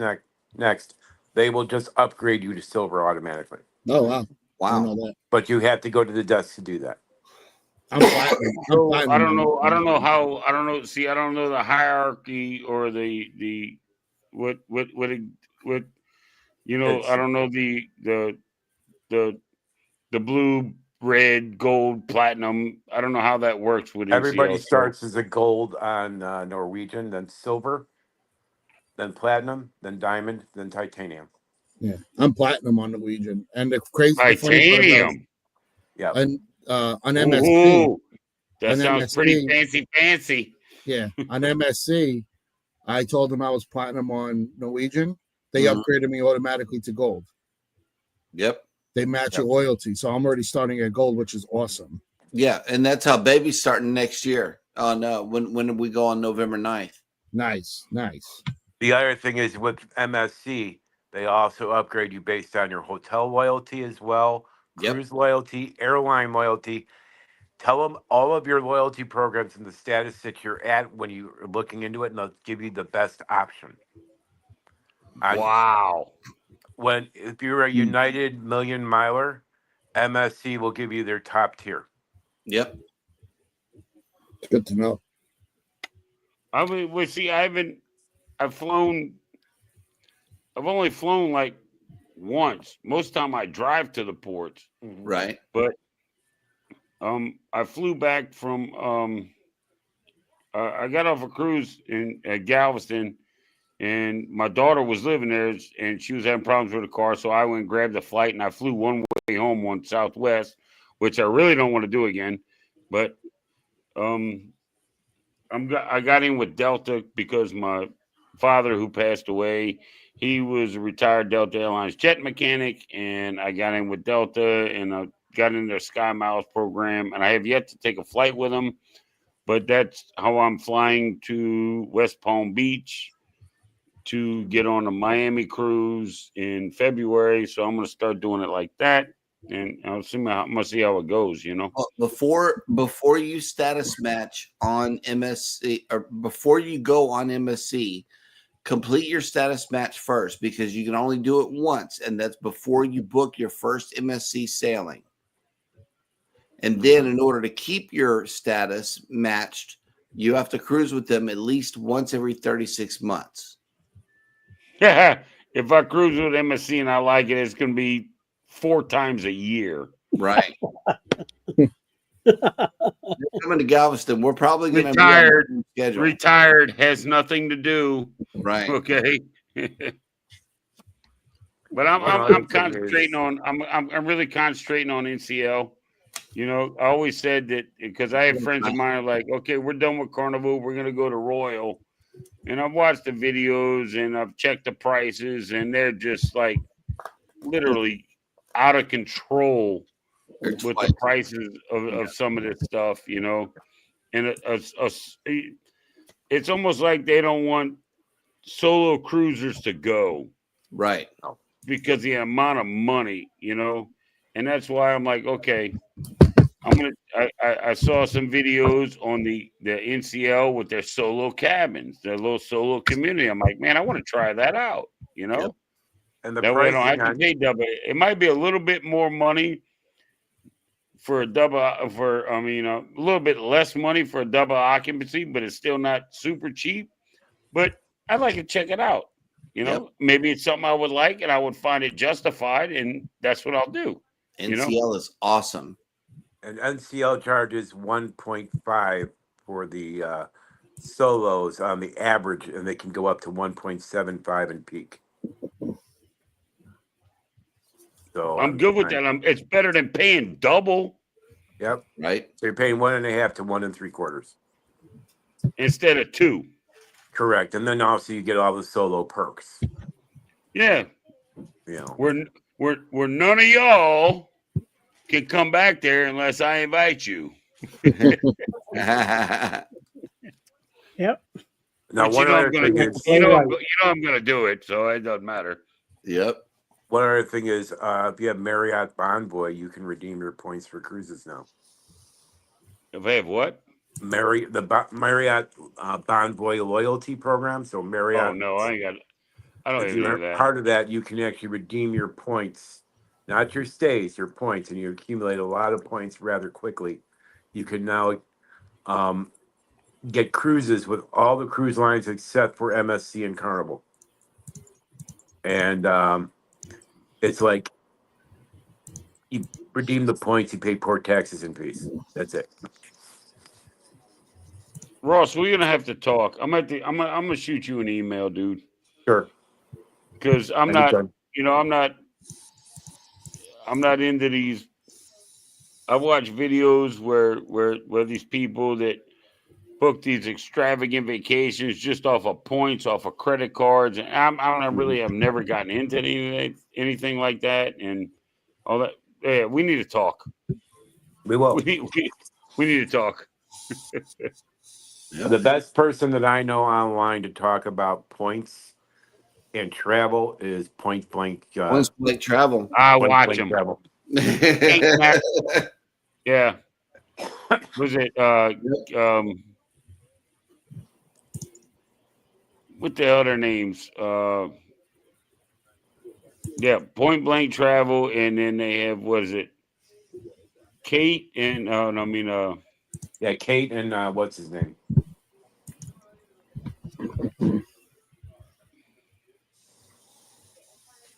next. They will just upgrade you to silver automatically. Oh wow. I Wow. know that. But you have to go to the desk to do that. I'm platinum. So, I'm I don't know. platinum. I don't know. See, I don't know the hierarchy or the what you know. It's- I don't know the blue, red, gold, platinum. I don't know how that works with Everybody NCL. starts as a gold on Norwegian, then silver, then platinum, then diamond, then titanium. Yeah, I'm platinum on Norwegian, and the funny part is, Titanium. Yeah. and on MSC, Ooh, that on sounds pretty MSC, fancy. yeah, on MSC, I told them I was platinum on Norwegian. They Mhm. upgraded me automatically to gold. Yep. They match your loyalty, so I'm already starting at gold, which is awesome. Yeah, and that's how baby's starting next year. On when we go on November 9th. Nice. The other thing is with MSC, they also upgrade you based on your hotel loyalty as well, Yep. cruise loyalty, airline loyalty. Tell them all of your loyalty programs and the status that you're at when you're looking into it, and they'll give you the best option. Wow. If you're a United Million Miler, MSC will give you their top tier. Yep. It's good to know. I mean, well, see, I've only flown like once. Most of the time I drive to the ports. Right. But I flew back from I got off a cruise in Galveston, and my daughter was living there, and she was having problems with the car, so I went and grabbed a flight, and I flew one way home on Southwest, which I really don't want to do again. But I got in with Delta because my father, who passed away, he was a retired Delta Airlines jet mechanic, and I got in with Delta, and I got in their Sky Miles program, and I have yet to take a flight with them, but that's how I'm flying to West Palm Beach to get on a Miami cruise in February. So I'm going to start doing it like that, and I'm going to see how it goes, you know. Well, before you status match on MSC, or before you go on MSC, complete your status match first, because you can only do it once, and that's before you book your first MSC sailing. And then in order to keep your status matched, you have to cruise with them at least once every 36 months. If I cruise with MSC and I like it, it's going to be 4 times a year. Right. You're coming to Galveston. We're probably going to Retired. be on the schedule. Retired has nothing to do. Right. Okay. But I'm concentrating on I'm really concentrating on NCL. You know, I always said that because I have friends of mine like, okay, we're done with Carnival, we're gonna go to Royal. And I've watched the videos and I've checked the prices, and they're just like literally out of control with the prices of some of this stuff, you know. And it's almost like they don't want solo cruisers to go. Right. Because the amount of money, you know. And that's why I'm like, okay, I saw some videos on the NCL with their solo cabins, their little solo community. I'm like, man, I want to try that out, you know. Yep. And the that way I don't pricing have to pay double. It might be a little bit more money for a double, a little bit less money for a double occupancy, but it's still not super cheap. but I'd like to check it out. You know, maybe it's something I would like, and I would find it justified, and that's what I'll do. You know? NCL is awesome. And NCL charges 1.5 for the solos on the average, and they can go up to 1.75 in peak. So I'm good with that. It's better than paying double. Yep. Right. So you're paying 1.5 to 1 3/4 instead of 2. Correct. And then also you get all the solo perks. Yeah. You know. We're none of y'all can come back there unless I invite you. Yep. Now, But I'm gonna do it, so it doesn't matter. Yep. One other thing is, if you have Marriott Bonvoy, you can redeem your points for cruises now. If I have what? Marriott Bonvoy loyalty program. So Marriott. Oh no, I don't have If any you're of that. part of that, you can actually redeem your points, not your stays, your points, and you accumulate a lot of points rather quickly. You can now get cruises with all the cruise lines except for MSC and Carnival. And it's like you redeem the points, you pay port taxes and fees. That's it. Ross, we're gonna have to talk. I'm gonna shoot you an email, dude. Sure. Because I'm Anytime. not into these. I've watched videos where these people that book these extravagant vacations just off of points, off of credit cards, and I've never gotten into anything like that, and all that. Yeah, we need to talk. We will. We need to talk. The best person that I know online to talk about points and travel is Point Blank. Point Blank Travel. I Point watch Blank him. Travel. Yeah. Was it what the other names? Yeah, Point Blank Travel, and then they have, what is it? Kate and yeah, Kate and what's his name?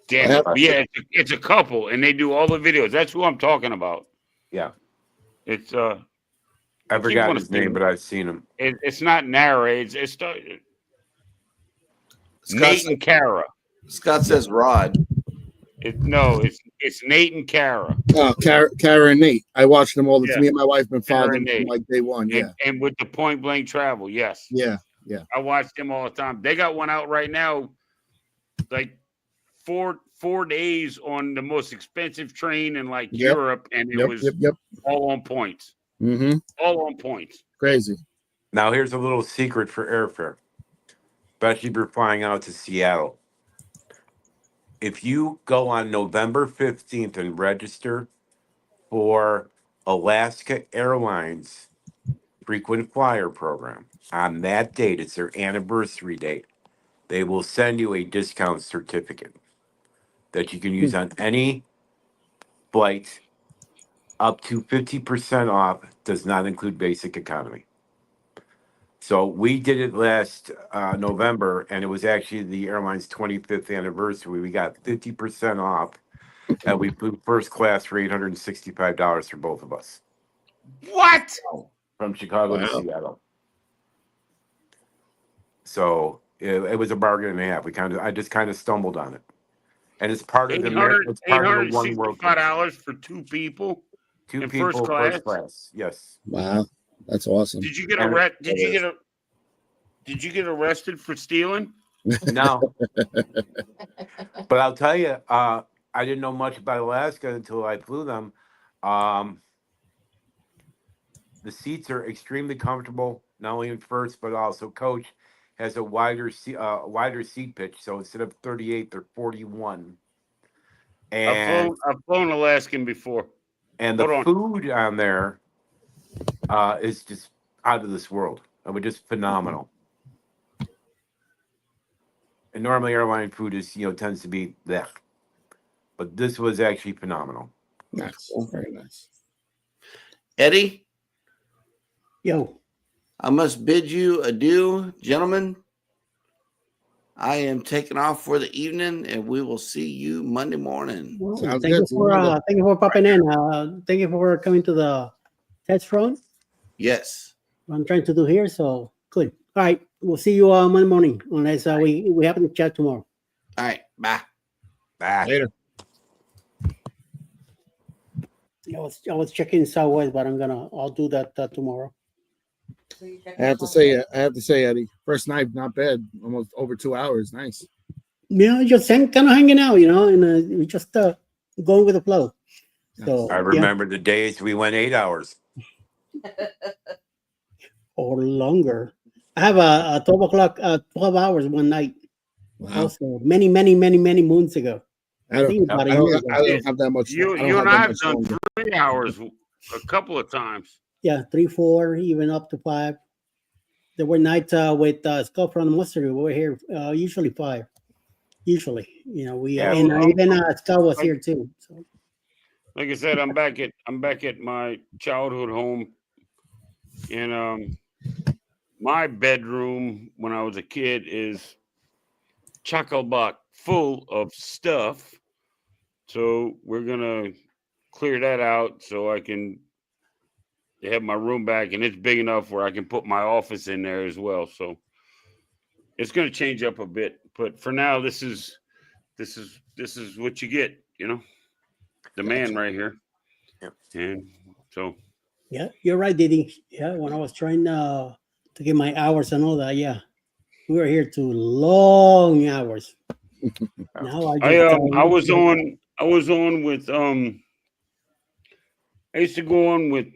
Damn it. Yeah, it's a couple, and they do all the videos. That's who I'm talking about. Yeah. It's I forgot his name, but I've seen him. It's not Nara. It's Nate and Kara. Scott says Rod. It's Nate and Kara. Oh, Kara and Nate. I watch them all the time. Me and my wife been Kara following and them from Nate. like day one. Yeah. And with the Point Blank Travel, yes. Yeah. I watch them all the time. They got one out right now, like 4 days on the most expensive train in Europe, and it was all on points. Mm-hmm. All on points. Crazy. Now, here's a little secret for airfare, especially if you're flying out to Seattle. If you go on November 15th and register for Alaska Airlines frequent flyer program, on that date, it's their anniversary date, they will send you a discount certificate that you can use on any flight up to 50% off, does not include basic economy. So we did it last November, and it was actually the airline's 25th anniversary. We got 50% off, and we flew first class for $865 for both of us. What? From Chicago to Seattle. So it was a bargain and a half. I just kind of stumbled on it, and it's part of the One World $865 for 2 people. Two in people, first class. Yes. Wow, that's awesome. Did you get Did you get arrested for stealing? No. But I'll tell you, I didn't know much about Alaska until I flew them. The seats are extremely comfortable, not only in first but also coach has a wider seat pitch, so instead of 38, they're 41. And I've flown Alaskan before. And the food on there is just out of this world. It was just phenomenal. And normally airline food is, tends to be that. But this was actually phenomenal. Nice. Very nice. Eddie? Yo. I must bid you adieu, gentlemen. I am taking off for the evening, and we will see you Monday morning. Well, Sounds thank good. you for popping in. Thank you for coming to the test run. Yes. What I'm trying to do here. So good. All right, we'll see you Monday morning, unless we happen to chat tomorrow. All right. Bye. Bye. Later. I was checking Southwest, but I'll do that tomorrow. So you check I have to say, Eddie, first night, not bad. Almost over 2 hours. Nice. Just kind of hanging out, and we just going with the flow. So I remember the days we went 8 hours. or longer. I have a 12 hours one night. Wow. Also, many moons ago. I don't, think about I a year don't, ago. I don't have that much. You I don't and have I that have much done longer. 3 hours a couple of times. Yeah, 3, 4, even up to 5. There were nights with Skull from the Mustard. We were here usually 5. Usually, we Yeah. and even Skull was Like- here too. So Like I said, I'm back at my childhood home, and my bedroom when I was a kid is chock-a-block full of stuff. So we're gonna clear that out so I can have my room back, and it's big enough where I can put my office in there as well. So it's gonna change up a bit, but for now, this is what you get, the man right here. Yep. And so yeah, you're right, Didi. Yeah, when I was trying to get my hours and all that, yeah, we were here to long hours. Now I was on with I used to go on with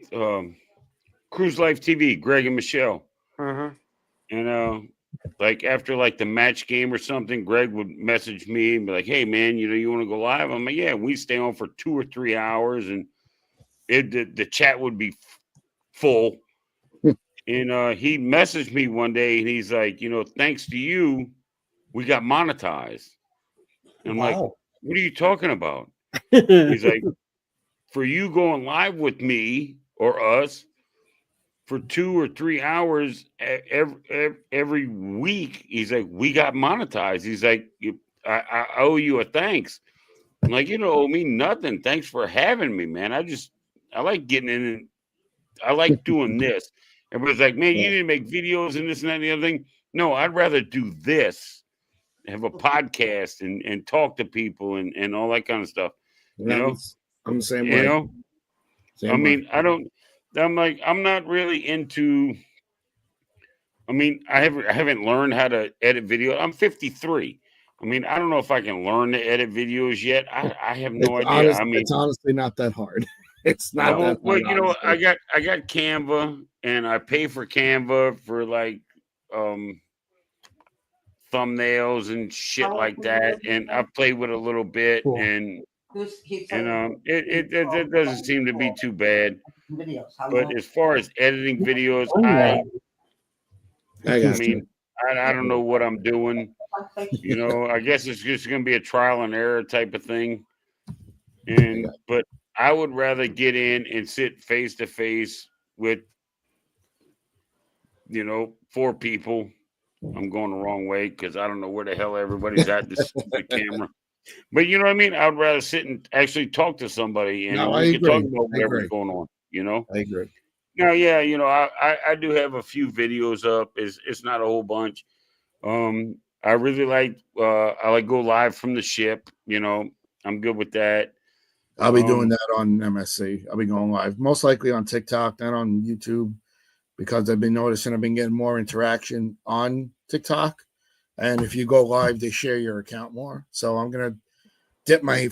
Cruise Life TV, Greg and Michelle. Mm-hmm. And like after like the match game or something, Greg would message me and be like, "Hey man, you want to go live?" I'm like, "Yeah." We stay on for 2 or 3 hours, and the chat would be full. And he messaged me one day, and he's like, "Thanks to you, we got monetized." And I'm like, wow. "What are you talking about?" He's like, "For you going live with me or us for 2 or 3 hours every week," he's like, "we got monetized." He's like, I owe you a thanks." I'm like, "You don't owe me nothing. Thanks for having me, man. I like getting in and I like doing this." Everybody's like, "Man, you didn't make videos and this and that and the other thing." No, I'd rather do this, have a podcast and talk to people and all that kind of stuff. I'm the same You way. know, Same I way. mean, I'm not really into. I mean, I haven't learned how to edit video. I'm 53. I mean, I don't know if I can learn to edit videos yet. I have no idea. I mean, it's honestly not that hard. It's not that hard. well, honestly. I got Canva, and I pay for Canva for like thumbnails and shit like that, and I play with a little bit, Cool. and He's it doesn't seem to be too bad. videos. But as far as editing videos, I I got you. mean, I don't know what I'm doing. I guess it's just going to be a trial and error type of thing. But I would rather get in and sit face to face with, 4 people. I'm going the wrong way because I don't know where the hell everybody's at this stupid camera. But you know what I mean? I'd rather sit and actually talk to somebody and No, I we can talk agree. about I whatever's agree. going on. I agree. Now, yeah, I do have a few videos up. It's not a whole bunch. I really like I like go live from the ship. I'm good with that. I'll be doing that on MSC. I'll be going live, most likely on TikTok, not on YouTube, because I've been noticing I've been getting more interaction on TikTok. And if you go live, they share your account more. So I'm gonna dip my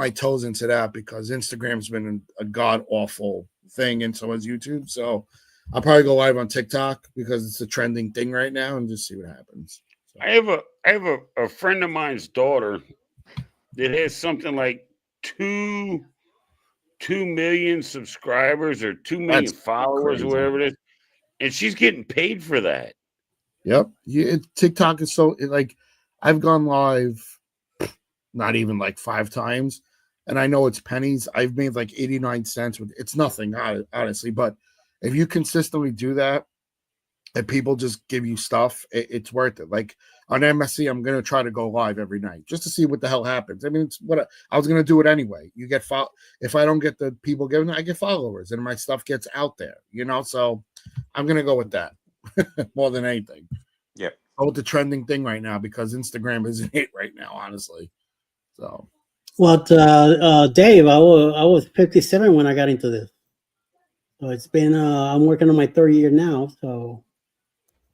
toes into that because Instagram's been a god awful thing, and so has YouTube. So I'll probably go live on TikTok because it's a trending thing right now, and just see what happens. So. I have a friend of mine's daughter that has something like 2 million subscribers or 2 million That's followers crazy. or whatever it is, and she's getting paid for that. Yep. TikTok is so like I've gone live not even like 5 times, and I know it's pennies. I've made like 89 cents with it's nothing, honestly. But if you consistently do that, and people just give you stuff, it's worth it. Like on MSC, I'm gonna try to go live every night just to see what the hell happens. I mean, it's what I was gonna do it anyway. You get if I don't get the people giving, I get followers, and my stuff gets out there. So I'm gonna go with that more than anything. Yeah. Go with the trending thing right now because Instagram isn't it right now, honestly. So. Well, Dave, I was 57 when I got into this. So it's been I'm working on my third year now. So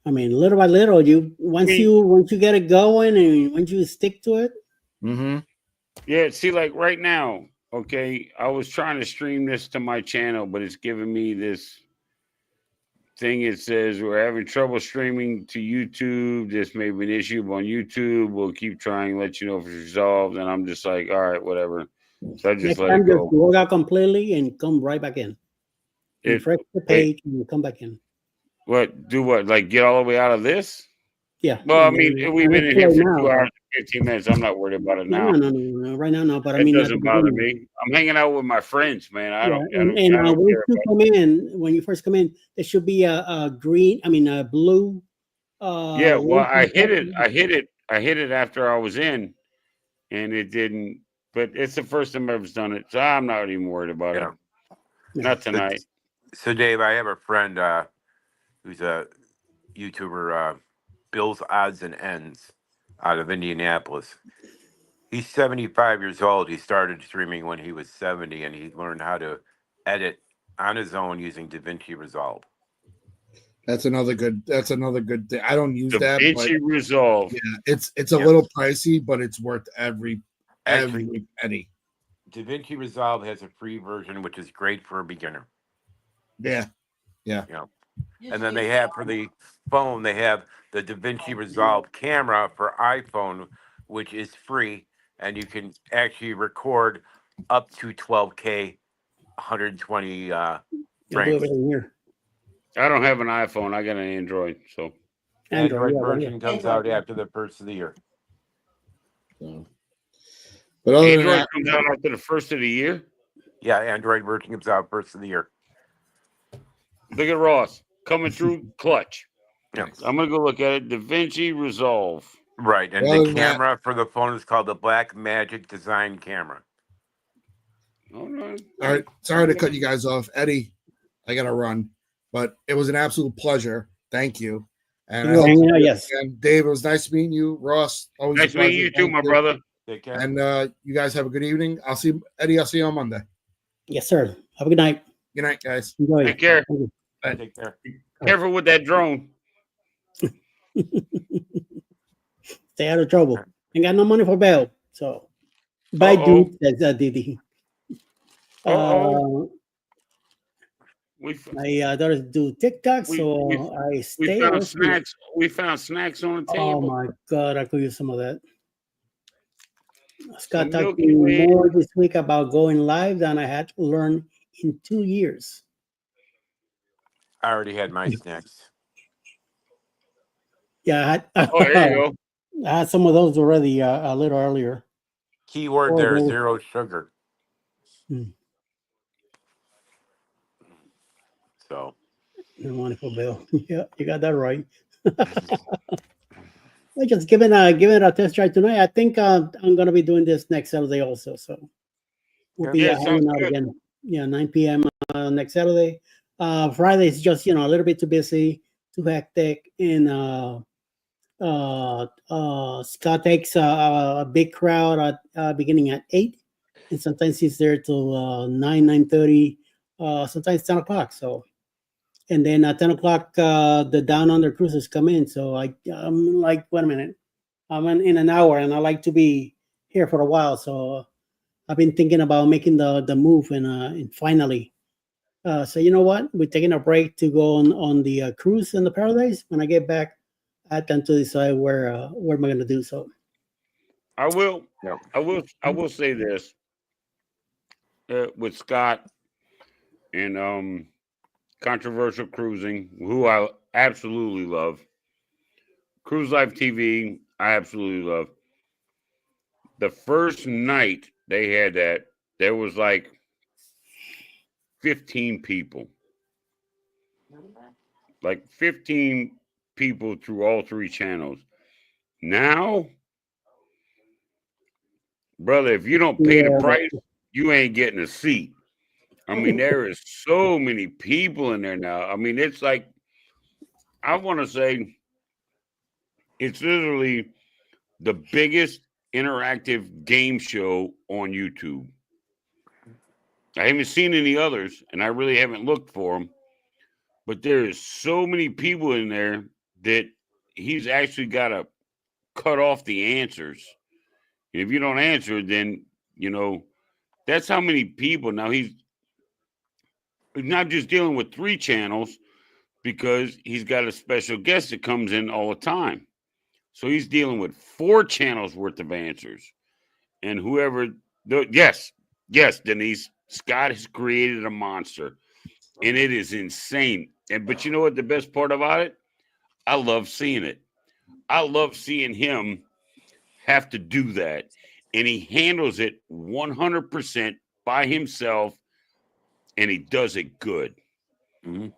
I mean, little by little, once you get it going and once you stick to it. Mm-hmm. Yeah, see, like right now, okay, I was trying to stream this to my channel, but it's giving me this thing. It says we're having trouble streaming to YouTube. This may be an issue on YouTube. We'll keep trying, let you know if it's resolved. And I'm just like, all right, whatever. So I just Next let time, it go. just log out completely and come right back in. Refresh the page and come back in. What? Do what? Like get all the way out of this? Yeah. Well, I mean, we've been in here for 2 hours and 15 minutes. I'm not worried about it now. No. Right now, no. But I It mean, doesn't bother me. I'm hanging out with my friends, man. I don't when care you come in, when you first come in, there should be a green. I mean, a blue. Yeah. Well, I hit it after I was in, and it didn't. But it's the first time I've done it, so I'm not even worried about it. Not tonight. So, Dave, I have a friend who's a YouTuber, Bill's Odds and Ends, out of Indianapolis. He's 75 years old. He started streaming when he was 70, and he learned how to edit on his own using DaVinci Resolve. That's another good thing. I don't use that. DaVinci Resolve. Yeah, it's a little pricey, but it's worth every penny. DaVinci Resolve has a free version, which is great for a beginner. Yeah. And then they have for the phone, they have the DaVinci Resolve camera for iPhone, which is free, and you can actually record up to 12K, 120 frames. I don't have an iPhone. I got an Android, so Android version comes out after the first of the year. So, but other Android than that, comes out after the first of the year. Yeah, Android version comes out first of the year. Look at Ross coming through clutch. Yeah. I'm gonna go look at it. DaVinci Resolve. Right, and the camera for the phone is called the Black Magic Design Camera. All right. all right, sorry to cut you guys off, Eddie. I gotta run, but it was an absolute pleasure. Thank you. And yes, and Dave, it was nice meeting you. Ross, always Nice meeting you too, my brother. Take care. And you guys have a good evening. I'll see you on Monday. yes, sir. Have a good night. Good night, guys. Enjoy. Take care. Take care. Careful with that drone. Stay out of trouble. Ain't got no money for bail. So, bye, dude. Says Didi. My daughters do TikTok, so I stay. We found snacks on the table. Oh my God, I could use some of that. Scott talked to me more this week about going live than I had to learn in 2 years. I already had my snacks. Yeah, there you go. I had some of those already a little earlier. Keyword there, zero sugar. So. No money for Bill. Yeah, you got that right. I just giving it a test drive tonight. I think I'm gonna be doing this next Saturday also. So we'll be hanging out again. Yeah, 9 p.m. Next Saturday. Friday is just a little bit too busy, too hectic, and Scott takes a big crowd at beginning at 8, and sometimes he's there till 9:30, sometimes 10 o'clock. So. And then at 10 o'clock, the Down Under cruises come in. So I'm like, wait a minute, I'm in an hour and I like to be here for a while. So I've been thinking about making the move and finally. So you know what? We're taking a break to go on the cruise in the Paradise. When I get back, I tend to decide where am I going to do so. I will say this with Scott and Controversial Cruising, who I absolutely love. Cruise Life TV, I absolutely love. The first night they had that, there was like 15 people. Like 15 people through all three channels. Now, brother, if you don't pay the Yeah, price, you ain't getting a seat. I mean, there is so many people in there now. I mean, it's like, I want to say it's literally the biggest interactive game show on YouTube. I haven't seen any others, and I really haven't looked for them. But there is so many people in there that he's actually got to cut off the answers. And if you don't answer, then that's how many people now. He's not just dealing with three channels because he's got a special guest that comes in all the time. So he's dealing with 4 channels worth of answers. And yes, Denise, Scott has created a monster. And it is insane. But you know what the best part about it? I love seeing it. I love seeing him have to do that. And he handles it 100% by himself. And he does it good. Mm-hmm.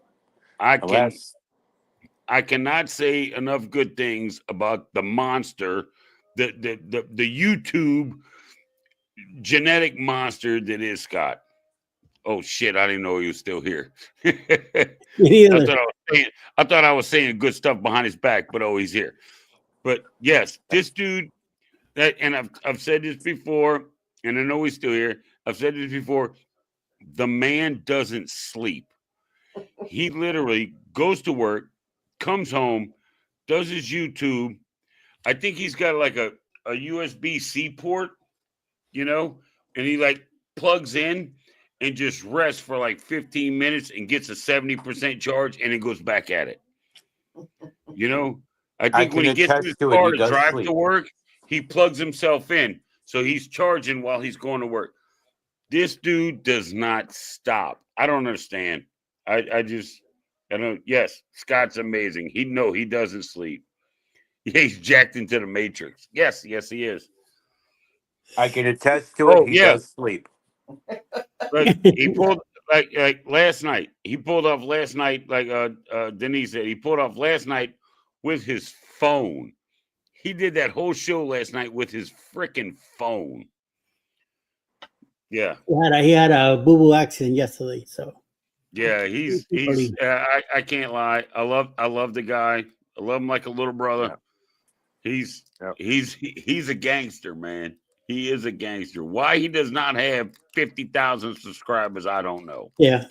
I cannot say enough good things about the monster, the YouTube genetic monster that is Scott. Oh shit! I didn't know he was still here. I thought I was saying good stuff behind his back, but he's here. But yes, this dude. And I've said this before, and I know he's still here. I've said this before. The man doesn't sleep. He literally goes to work, comes home, does his YouTube. I think he's got like a USB-C port, and he like plugs in and just rests for like 15 minutes and gets a 70% charge and then goes back at it. I think when he gets in his car to drive to work, he plugs himself in. So he's charging while he's going to work. This dude does not stop. I don't understand. I don't. Yes, Scott's amazing. He doesn't sleep. He's jacked into the Matrix. Yes, he is. I can attest to it. He does sleep. But he pulled like last night. He pulled off last night, like Denise said. He pulled off last night with his phone. He did that whole show last night with his freaking phone. Yeah, he had a boo-boo accident yesterday, so. Yeah, he's I can't lie. I love the guy. I love him like a little brother. Yeah. He's a gangster, man. He is a gangster. Why he does not have 50,000 subscribers, I don't know. Yeah.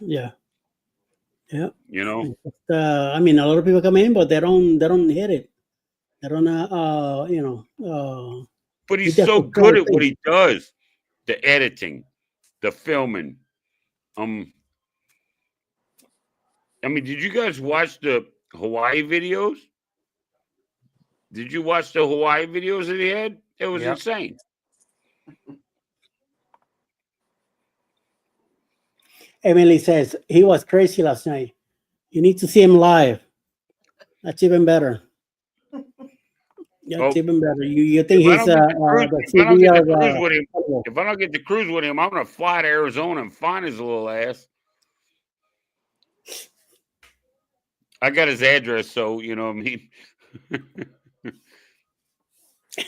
I mean, a lot of people come in, but they don't hit it. They don't But he's so good at what he does. The editing, the filming. I mean, did you guys watch the Hawaii videos? Did you watch the Hawaii videos that he had? It was insane. Emily says he was crazy last night. You need to see him live. That's even better. That's even better. You think he's if I don't get to cruise with him, I'm gonna fly to Arizona and find his little ass. I got his address, so you know what I mean.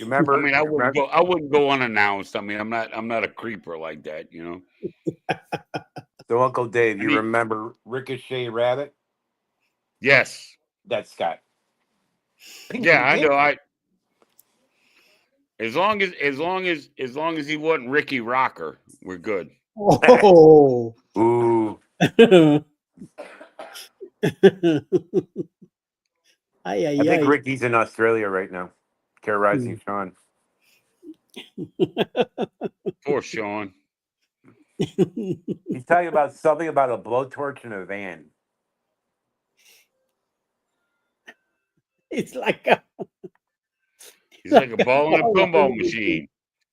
Remember? I mean, I wouldn't go unannounced. I mean, I'm not a creeper like that, you know. So, Uncle Dave, you remember Ricochet Rabbit? Yes, that's Scott. Yeah, I know. As long as he wasn't Ricky Rocker, we're good. Oh. Ooh. I think Ricky's in Australia right now, terrorizing Sean. Poor Sean. He's telling about something about a blowtorch in a van. It's like he's like a ball in a pinball machine.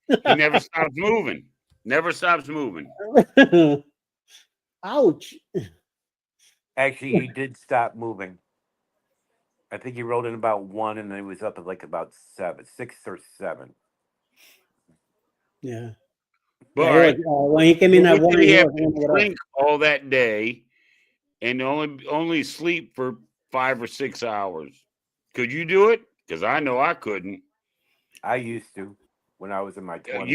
He never stops moving. Never stops moving. Ouch. Actually, he did stop moving. I think he rolled in about 1, and then he was up at like about 6 or 7. Yeah. But when he came in at 1, he had to drink all that day and only sleep for 5 or 6 hours. Could you do it? Because I know I couldn't. I used to when I was in my 20s.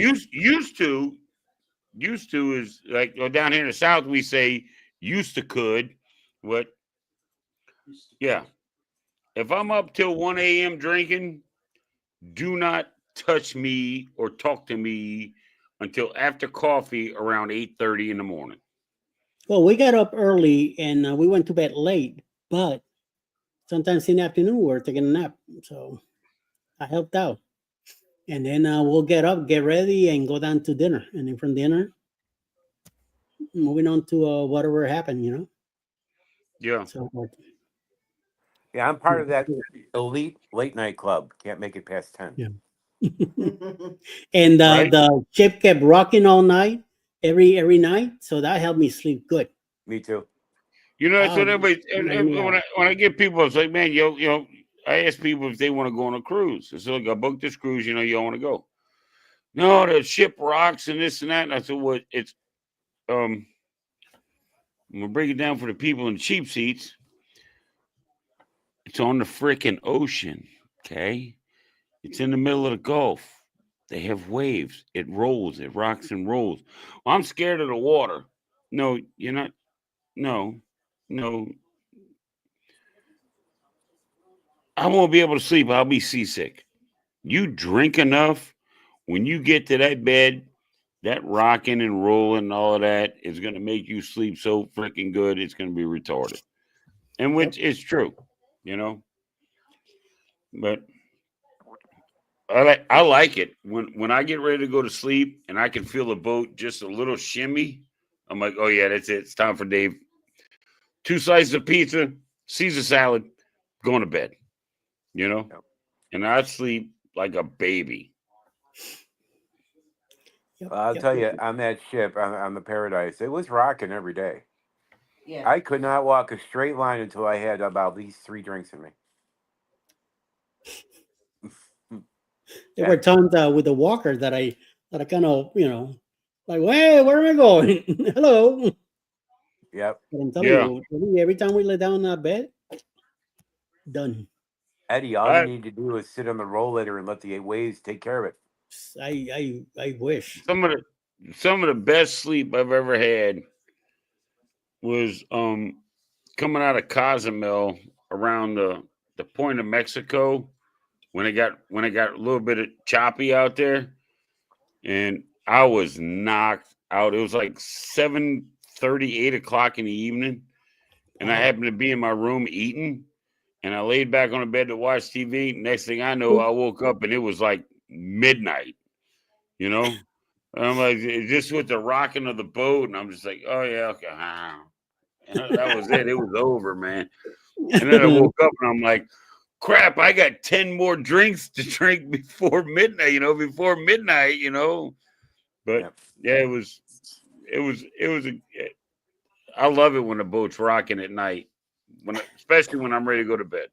Used to is like down here in the South we say used to could. What? Yeah. If I'm up till 1 a.m. drinking, do not touch me or talk to me until after coffee around 8:30 in the morning. Well, we got up early and we went to bed late, but sometimes in the afternoon we're taking a nap. So I helped out. And then we'll get up, get ready, and go down to dinner. And then from dinner, moving on to whatever happened, you know. Yeah. So Yeah, I'm part of that elite late night club. Can't make it past 10. yeah. And Right. the ship kept rocking all night, every night. So that helped me sleep good. Me too. You know, that's what Um, everybody. And when I get people, it's like, man, I ask people if they want to go on a cruise. It's like I booked this cruise. You know, you don't want to go. No, the ship rocks and this and that. And I said, what? It's I'm gonna break it down for the people in the cheap seats. It's on the freaking ocean. Okay, it's in the middle of the Gulf. They have waves. It rolls. It rocks and rolls. Well, I'm scared of the water. No, you're not. No, no. I won't be able to sleep. I'll be seasick. You drink enough, when you get to that bed, that rocking and rolling and all of that is going to make you sleep so freaking good. It's going to be retarded. And which is true, you know. But I like it when I get ready to go to sleep and I can feel the boat just a little shimmy. I'm like, oh yeah, that's it. It's time for Dave. 2 slices of pizza, Caesar salad, going to bed. You know, and I sleep like a baby. I'll tell you, on that ship, on the Paradise, it was rocking every day. Yeah. I could not walk a straight line until I had about at least 3 drinks in me. There were times with the walker that I kind of, like, hey, where am I going? Hello. Yep. But I'm telling you, every time we lay down in that bed, done. Eddie, all you need to do is sit on the rollator and let the waves take care of it. I wish. Some of the best sleep I've ever had was coming out of Cozumel around the point of Mexico when it got a little bit choppy out there, and I was knocked out. It was like 7:30, 8 o'clock in the evening, and I happened to be in my room eating, and I laid back on the bed to watch TV. Next thing I know, I woke up and it was like midnight, you know? And I'm like, just with the rocking of the boat, and I'm just like, oh yeah, okay. And that was it. It was over, man. And then I woke up and I'm like, crap, I got 10 more drinks to drink before midnight, But yeah, it was I love it when the boat's rocking at night. Especially when I'm ready to go to bed.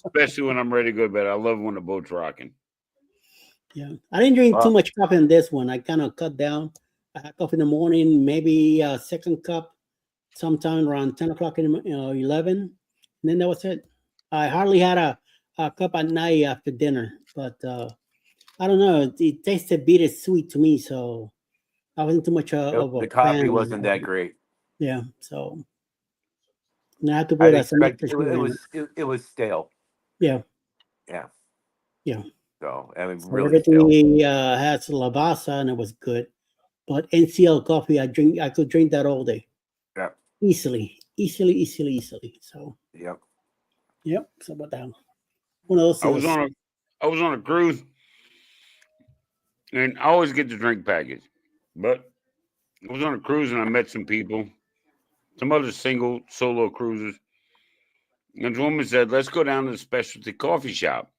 Especially when I'm ready to go to bed. I love when the boat's rocking. Yeah. I didn't drink too much coffee on this one. I kind of cut down. I had coffee in the morning, maybe a second cup sometime around 10 o'clock in 11. And then that was it. I hardly had a cup at night after dinner, but I don't know. It tasted bittersweet to me, so I wasn't too much of a The coffee fan. wasn't that great. Yeah, so I had to put some extra sugar in it was stale. Yeah. Yeah. Yeah. So I mean, So really stale. everything has lavasa and it was good, but NCL coffee, I could drink that all day. Yeah. Easily. So. Yep. So what the hell? One of those. I was on a cruise, and I always get the drink package, but I was on a cruise and I met some people, some other single solo cruisers. And the woman said, "Let's go down to the specialty coffee shop."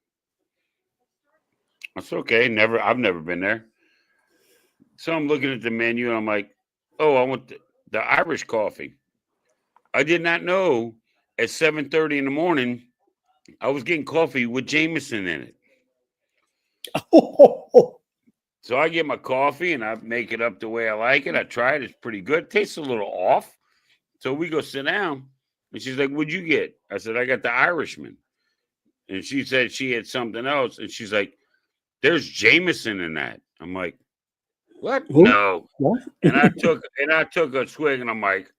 I said, "Okay, I've never been there." So I'm looking at the menu and I'm like, "Oh, I want the Irish coffee." I did not know at 7:30 in the morning I was getting coffee with Jameson in it. So I get my coffee and I make it up the way I like it. I try it. It's pretty good. It tastes a little off. So we go sit down. And she's like, "What'd you get?" I said, "I got the Irishman." And she said she had something else. And she's like, "There's Jameson in that." I'm like, "What? Who? No." What? And I took a swig, and I'm like,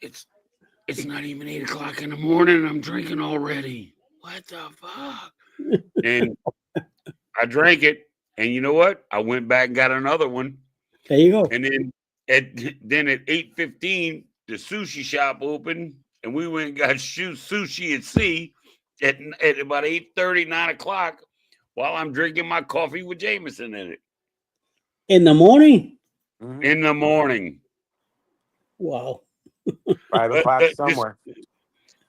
it's not even 8 o'clock in the morning, and I'm drinking already. What the fuck? And I drank it, and you know what? I went back and got another one. There you go. And then at 8:15, the sushi shop opened, and we went and got sushi at sea at about 8:30, 9 o'clock, while I'm drinking my coffee with Jameson in it In the morning. Mhm. in the morning. Wow. 5 o'clock Just somewhere.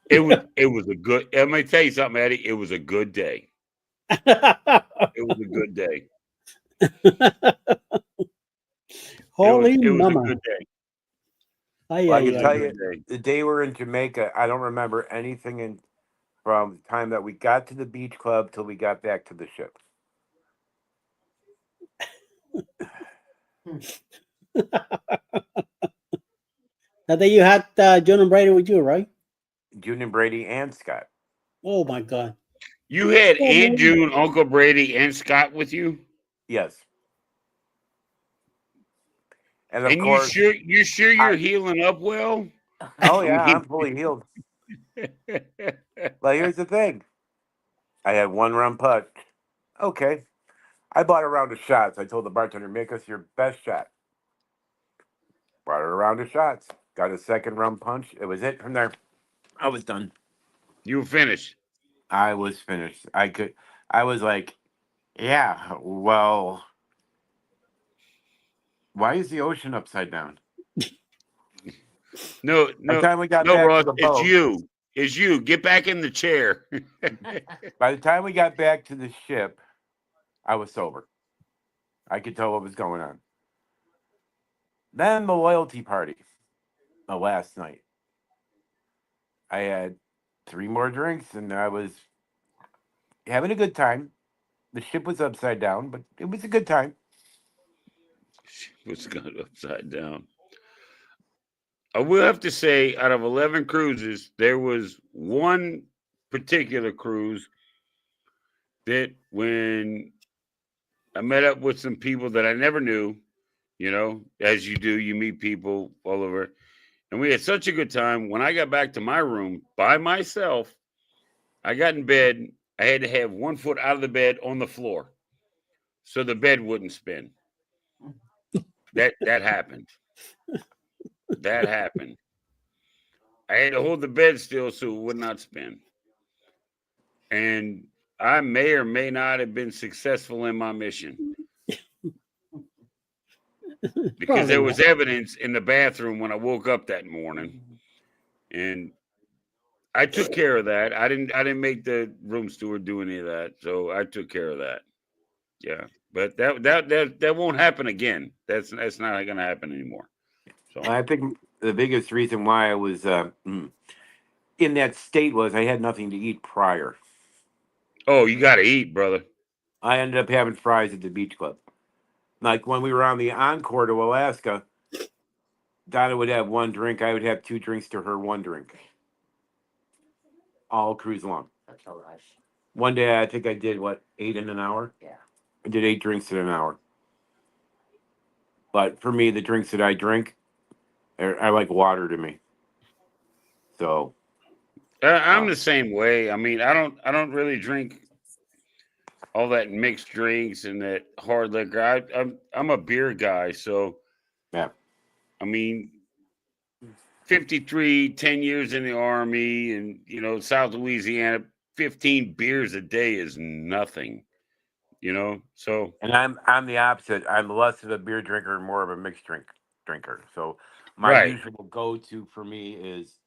it was a good. Let me tell you something, Eddie. It was a good day. It was a good day. Holy It was a mama. good day. Ay, Well, I ay, can It was ay. a tell good you, day. the day we're in Jamaica, I don't remember anything from the time that we got to the beach club till we got back to the ship. That day you had John and Brady with you, right? Junior Brady and Scott. Oh my God. You had Oh, Aunt man. June, Uncle Brady, and Scott with you, Yes. And of and course, you sure you're I, healing up well? oh I yeah, I'm mean, fully healed. But here's the thing. I had one rum punch. Okay. I bought a round of shots. I told the bartender, make us your best shot. Brought her a round of shots. Got a second rum punch. It was it from there. I was done. you were finished. I was finished. I was like, yeah, well, why is the ocean upside down? No, By the no, time we got no, back to Ross. the It's boat, you. It's you. Get back in the chair. by the time we got back to the ship, I was sober. I could tell what was going on. Then the loyalty party, the last night. I had 3 more drinks and I was having a good time. The ship was upside down, but it was a good time. What's going upside down? I will have to say, out of 11 cruises, there was one particular cruise that when I met up with some people that I never knew, as you do, you meet people all over. And we had such a good time. When I got back to my room by myself, I got in bed. I had to have 1 foot out of the bed on the floor so the bed wouldn't spin. That happened. That happened. I had to hold the bed still so it would not spin. And I may or may not have been successful in my mission because Probably there not. was evidence in the bathroom when I woke up that morning. And I took care of that. I didn't make the room steward do any of that. So I took care of that. Yeah. But that won't happen again. That's not gonna happen anymore. So I think the biggest reason why I was in that state was I had nothing to eat prior. oh, you gotta eat, brother. I ended up having fries at the beach club. Like when we were on the Encore to Alaska, Donna would have 1 drink. I would have 2 drinks to her 1 drink. All cruise long. That's a rush. One day I think I did 8 in an hour? Yeah. I did 8 drinks in an hour. But for me, the drinks that I drink are like water to me. So I'm uh, the same way. I mean, I don't really drink all that mixed drinks and that hard liquor. I'm a beer guy, so yeah. I mean, 53, 10 years in the army, and South Louisiana, 15 beers a day is nothing. So And I'm the opposite. I'm less of a beer drinker and more of a mixed drinker. So my right. usual go to for me is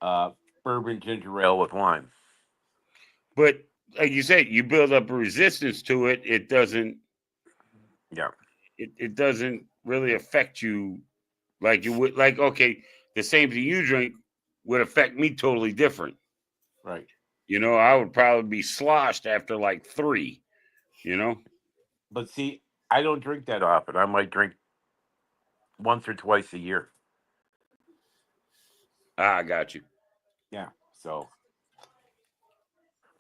uh, bourbon ginger ale with lime. But like you said, you build up a resistance to it. It doesn't. Yeah. It doesn't really affect you like you would. Like okay, the same thing you drink would affect me totally different. Right. I would probably be sloshed after like 3. But see, I don't drink that often. I might drink once or twice a year. I got you. Yeah. So,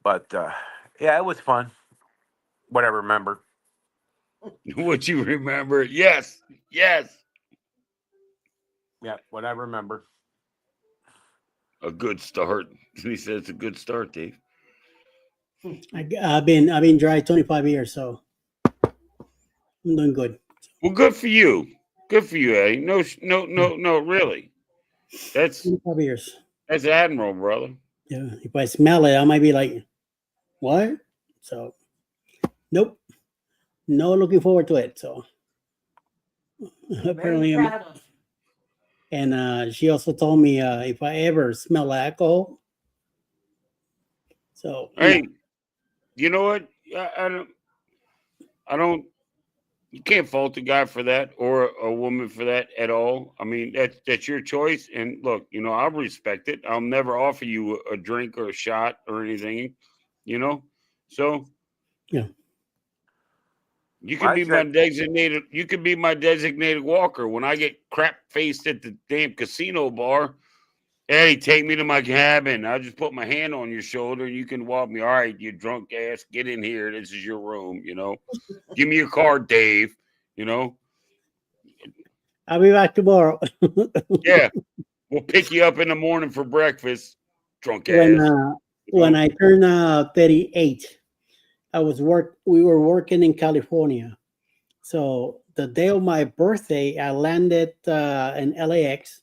but yeah, it was fun. What I remember. What you remember? Yes, yes. Yeah, what I remember. A good start. He says it's a good start, Dave. I've been dry 25 years, so I'm doing good. Well, good for you. Good for you, Eddie. No, really. That's 25 years. that's admirable, brother. Yeah. If I smell it, I might be like, what? So nope. No looking forward to it. So Very apparently proud of. and she also told me if I ever smell alcohol. So Hey, you know what? I don't. You can't fault a guy for that or a woman for that at all. I mean, that's your choice. And look, I'll respect it. I'll never offer you a drink or a shot or anything. You know, so yeah. you can I be my said, designated. You can be my designated walker when I get crap faced at the damn casino bar. Eddie, take me to my cabin. I'll just put my hand on your shoulder and you can walk me. All right, you drunk ass, get in here. This is your room, Give me your card, Dave, you know. I'll be back tomorrow. Yeah, we'll pick you up in the morning for breakfast, drunk when ass. when I turned 38, we were working in California. So the day of my birthday, I landed in LAX.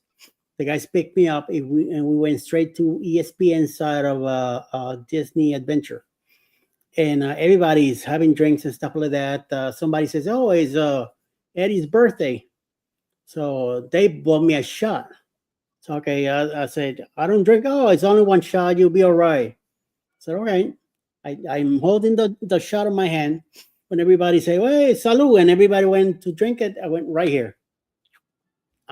The guys picked me up, and we went straight to ESPN side of Disney Adventure. And everybody's having drinks and stuff like that. Somebody says, "Oh, it's Eddie's birthday," so they bought me a shot. So okay, I said, "I don't drink." Oh, it's only one shot. You'll be all right. So okay, I'm holding the shot in my hand. When everybody say, "Hey, salud," and everybody went to drink it, I went right here.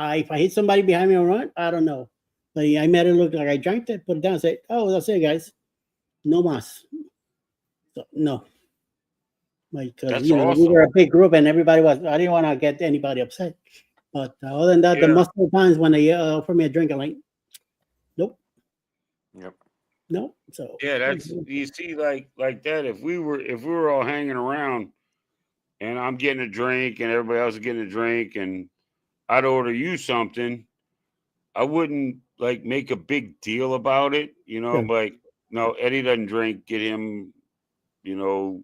If I hit somebody behind me or not, I don't know. But I made it look like I drank it, put it down, and say, "Oh, that's it, guys. No mas." So, no, because That's we were awesome. a big group and everybody was. I didn't want to get anybody upset. But other than that, the Yeah. most of the times when they offer me a drink, I'm like, nope, yep. nope. So Yeah, that's you see, like that. If we were all hanging around and I'm getting a drink and everybody else is getting a drink and I'd order you something, I wouldn't like make a big deal about it, yeah. Like, no, Eddie doesn't drink. Get him, you know.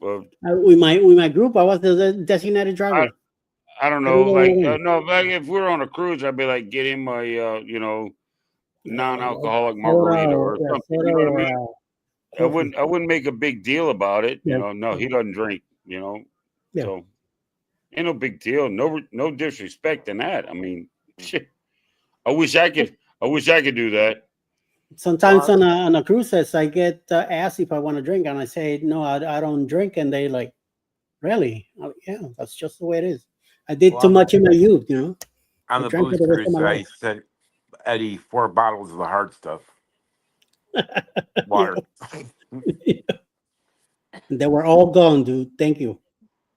With my group, I was the designated I driver. I don't know, Everywhere we like went. no, like if we're on a cruise, I'd be like, get him a Yeah, non-alcoholic soda margarita or or yeah, something. soda You know what I or mean? I coffee. wouldn't I wouldn't make a big deal about it. Yeah, No, he doesn't drink. yeah. So ain't no big deal. No disrespect in that. I mean, shit. I wish I could. I wish I could do that. Sometimes Well, on a cruises, I get asked if I want to drink, and I say no, I don't drink, and they like, really? I'm like, yeah, that's just the way it is. I did well, too much in my youth. on I the drank for booze the rest of cruise, my I life. sent Eddie 4 bottles of the hard stuff, Yeah. water. They were all gone, dude. Thank you.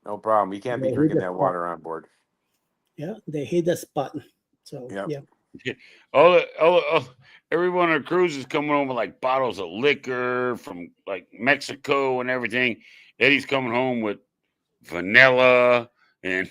No problem. You can't be They hit drinking the that spot. water on board. Yeah, they hit the spot. So Yep. yeah, Everyone on the cruise is coming home with like bottles of liquor from like Mexico and everything. Eddie's coming home with vanilla and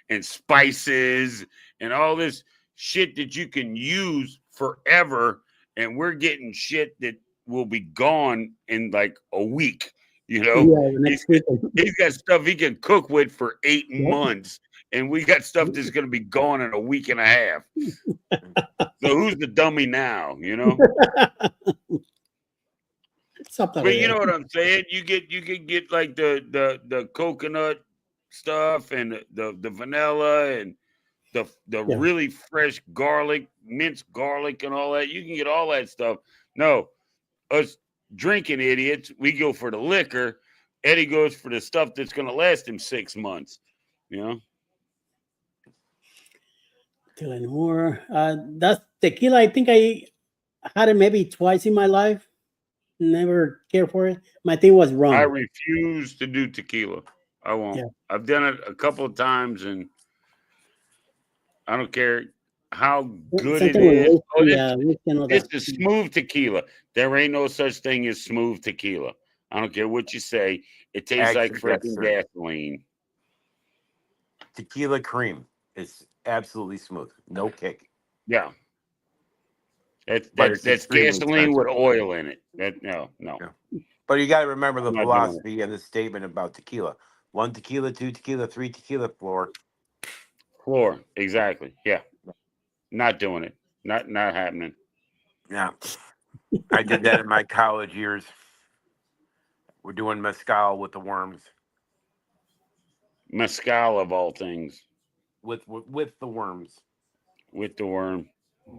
and spices and all this shit that you can use forever, and we're getting shit that will be gone in like a week. yeah. The He's next week. he's got stuff he can cook with for 8 Yep. months, and we got stuff that's going to be gone in a week and a half. So who's the dummy now? Something But like you know that. what I'm saying? You can get like the coconut stuff and the vanilla and the Yeah. really fresh garlic, minced garlic and all that. You can get all that stuff. No, us drinking idiots, we go for the liquor. Eddie goes for the stuff that's gonna last him 6 months. You know? Till anymore. That's tequila. I think I had it maybe twice in my life. Never cared for it. My thing was I rum. refuse to do tequila. I won't. Yeah. I've done it a couple of times and I don't care. how good Something it with is. Oh, whiskey and all this that. is smooth tequila. There ain't no such thing as smooth tequila. I don't care what you say. It tastes like Actually, yes, freaking sir. gasoline. Tequila cream is absolutely smooth. No kick. Yeah. But it's That's extremely gasoline with expensive. oil in it. No. Yeah. But you got to remember the I'm not doing it. philosophy and the statement about tequila. 1 tequila, 2 tequila, 3 tequila, 4. Floor. Exactly. Yeah. Not doing it. Not happening. Yeah. I did that in my college years. We're doing mezcal with the worms. Mezcal of all things. With the worms. With the worm.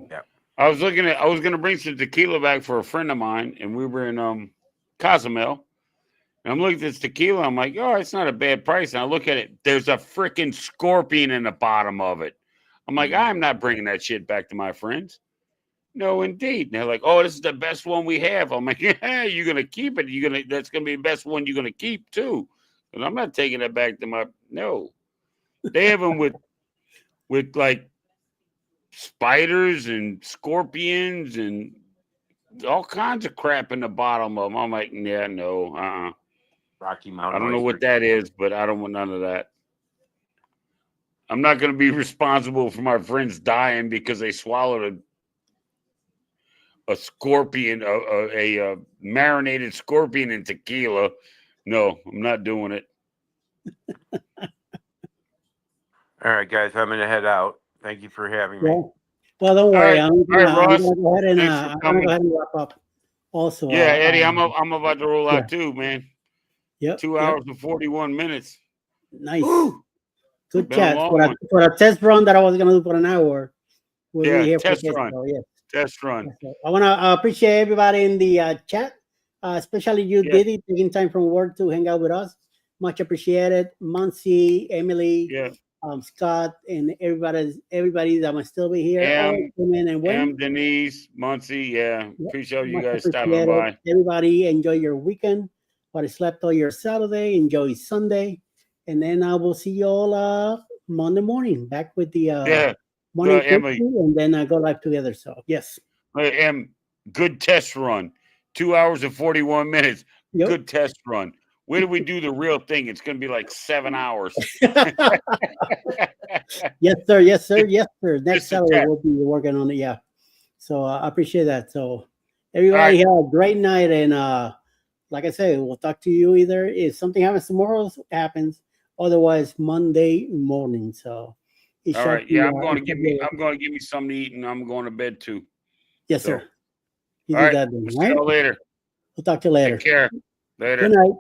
Yeah. I was gonna bring some tequila back for a friend of mine, and we were in Cozumel. And I'm looking at this tequila. I'm like, oh, it's not a bad price. And I look at it. There's a freaking scorpion in the bottom of it. I'm like, I'm not bringing that shit back to my friends. No, indeed. And they're like, oh, this is the best one we have. I'm like, yeah, you're gonna keep it. That's gonna be the best one you're gonna keep too. And I'm not taking it back to my no. They have them with like spiders and scorpions and all kinds of crap in the bottom of them. I'm like, yeah, no, Rocky I Mountain don't know what oyster. that is, but I don't want none of that. I'm not going to be responsible for my friends dying because they swallowed a scorpion, a marinated scorpion in tequila. No, I'm not doing it. All right, guys, I'm gonna head out. Thank you for having me. Well, don't worry. All I'm right, Ross. gonna go ahead and Thanks for I'm gonna coming. go ahead and wrap up. Also, Yeah, Eddie, I'm about to roll out too, man. Yep. 2 hours and 41 minutes. Nice. Woo! Good Been a chat long for one. a test run that I was gonna do for an hour. We'll Yeah, be here test for run. so, yes. Test run. I want to appreciate everybody in the chat, especially you, Yeah. Diddy, taking time from work to hang out with us. Much appreciated. Muncie, Emily, Yeah. Scott, and everybody that might still be here. Em, All came in and went. Denise, Muncie. Yeah. Yep, Appreciate you much guys stopping appreciated. by. Everybody enjoy your weekend. But slept all your Saturday. Enjoy Sunday, and then I will see you all Monday morning back with the Yeah. morning Emily. quickly, and then go live together. So yes. Good test run. 2 hours and 41 minutes. Yep. Good test run. Where do we do the real thing? It's going to be like 7 hours. Yes, sir. Yes, sir. Yes, sir. Next Just a Saturday test. we'll be working on it. Yeah. So I appreciate that. So everybody have a great night, and like I said, we'll talk to you either if something happens tomorrow, happens. Otherwise, Monday morning. So all right. Yeah, I'm going to give me something to eat, and I'm going to bed too. Yes, So, sir. You all do right. that then. We'll All see right. you later. We'll talk to you later. Take care. Later. Good night.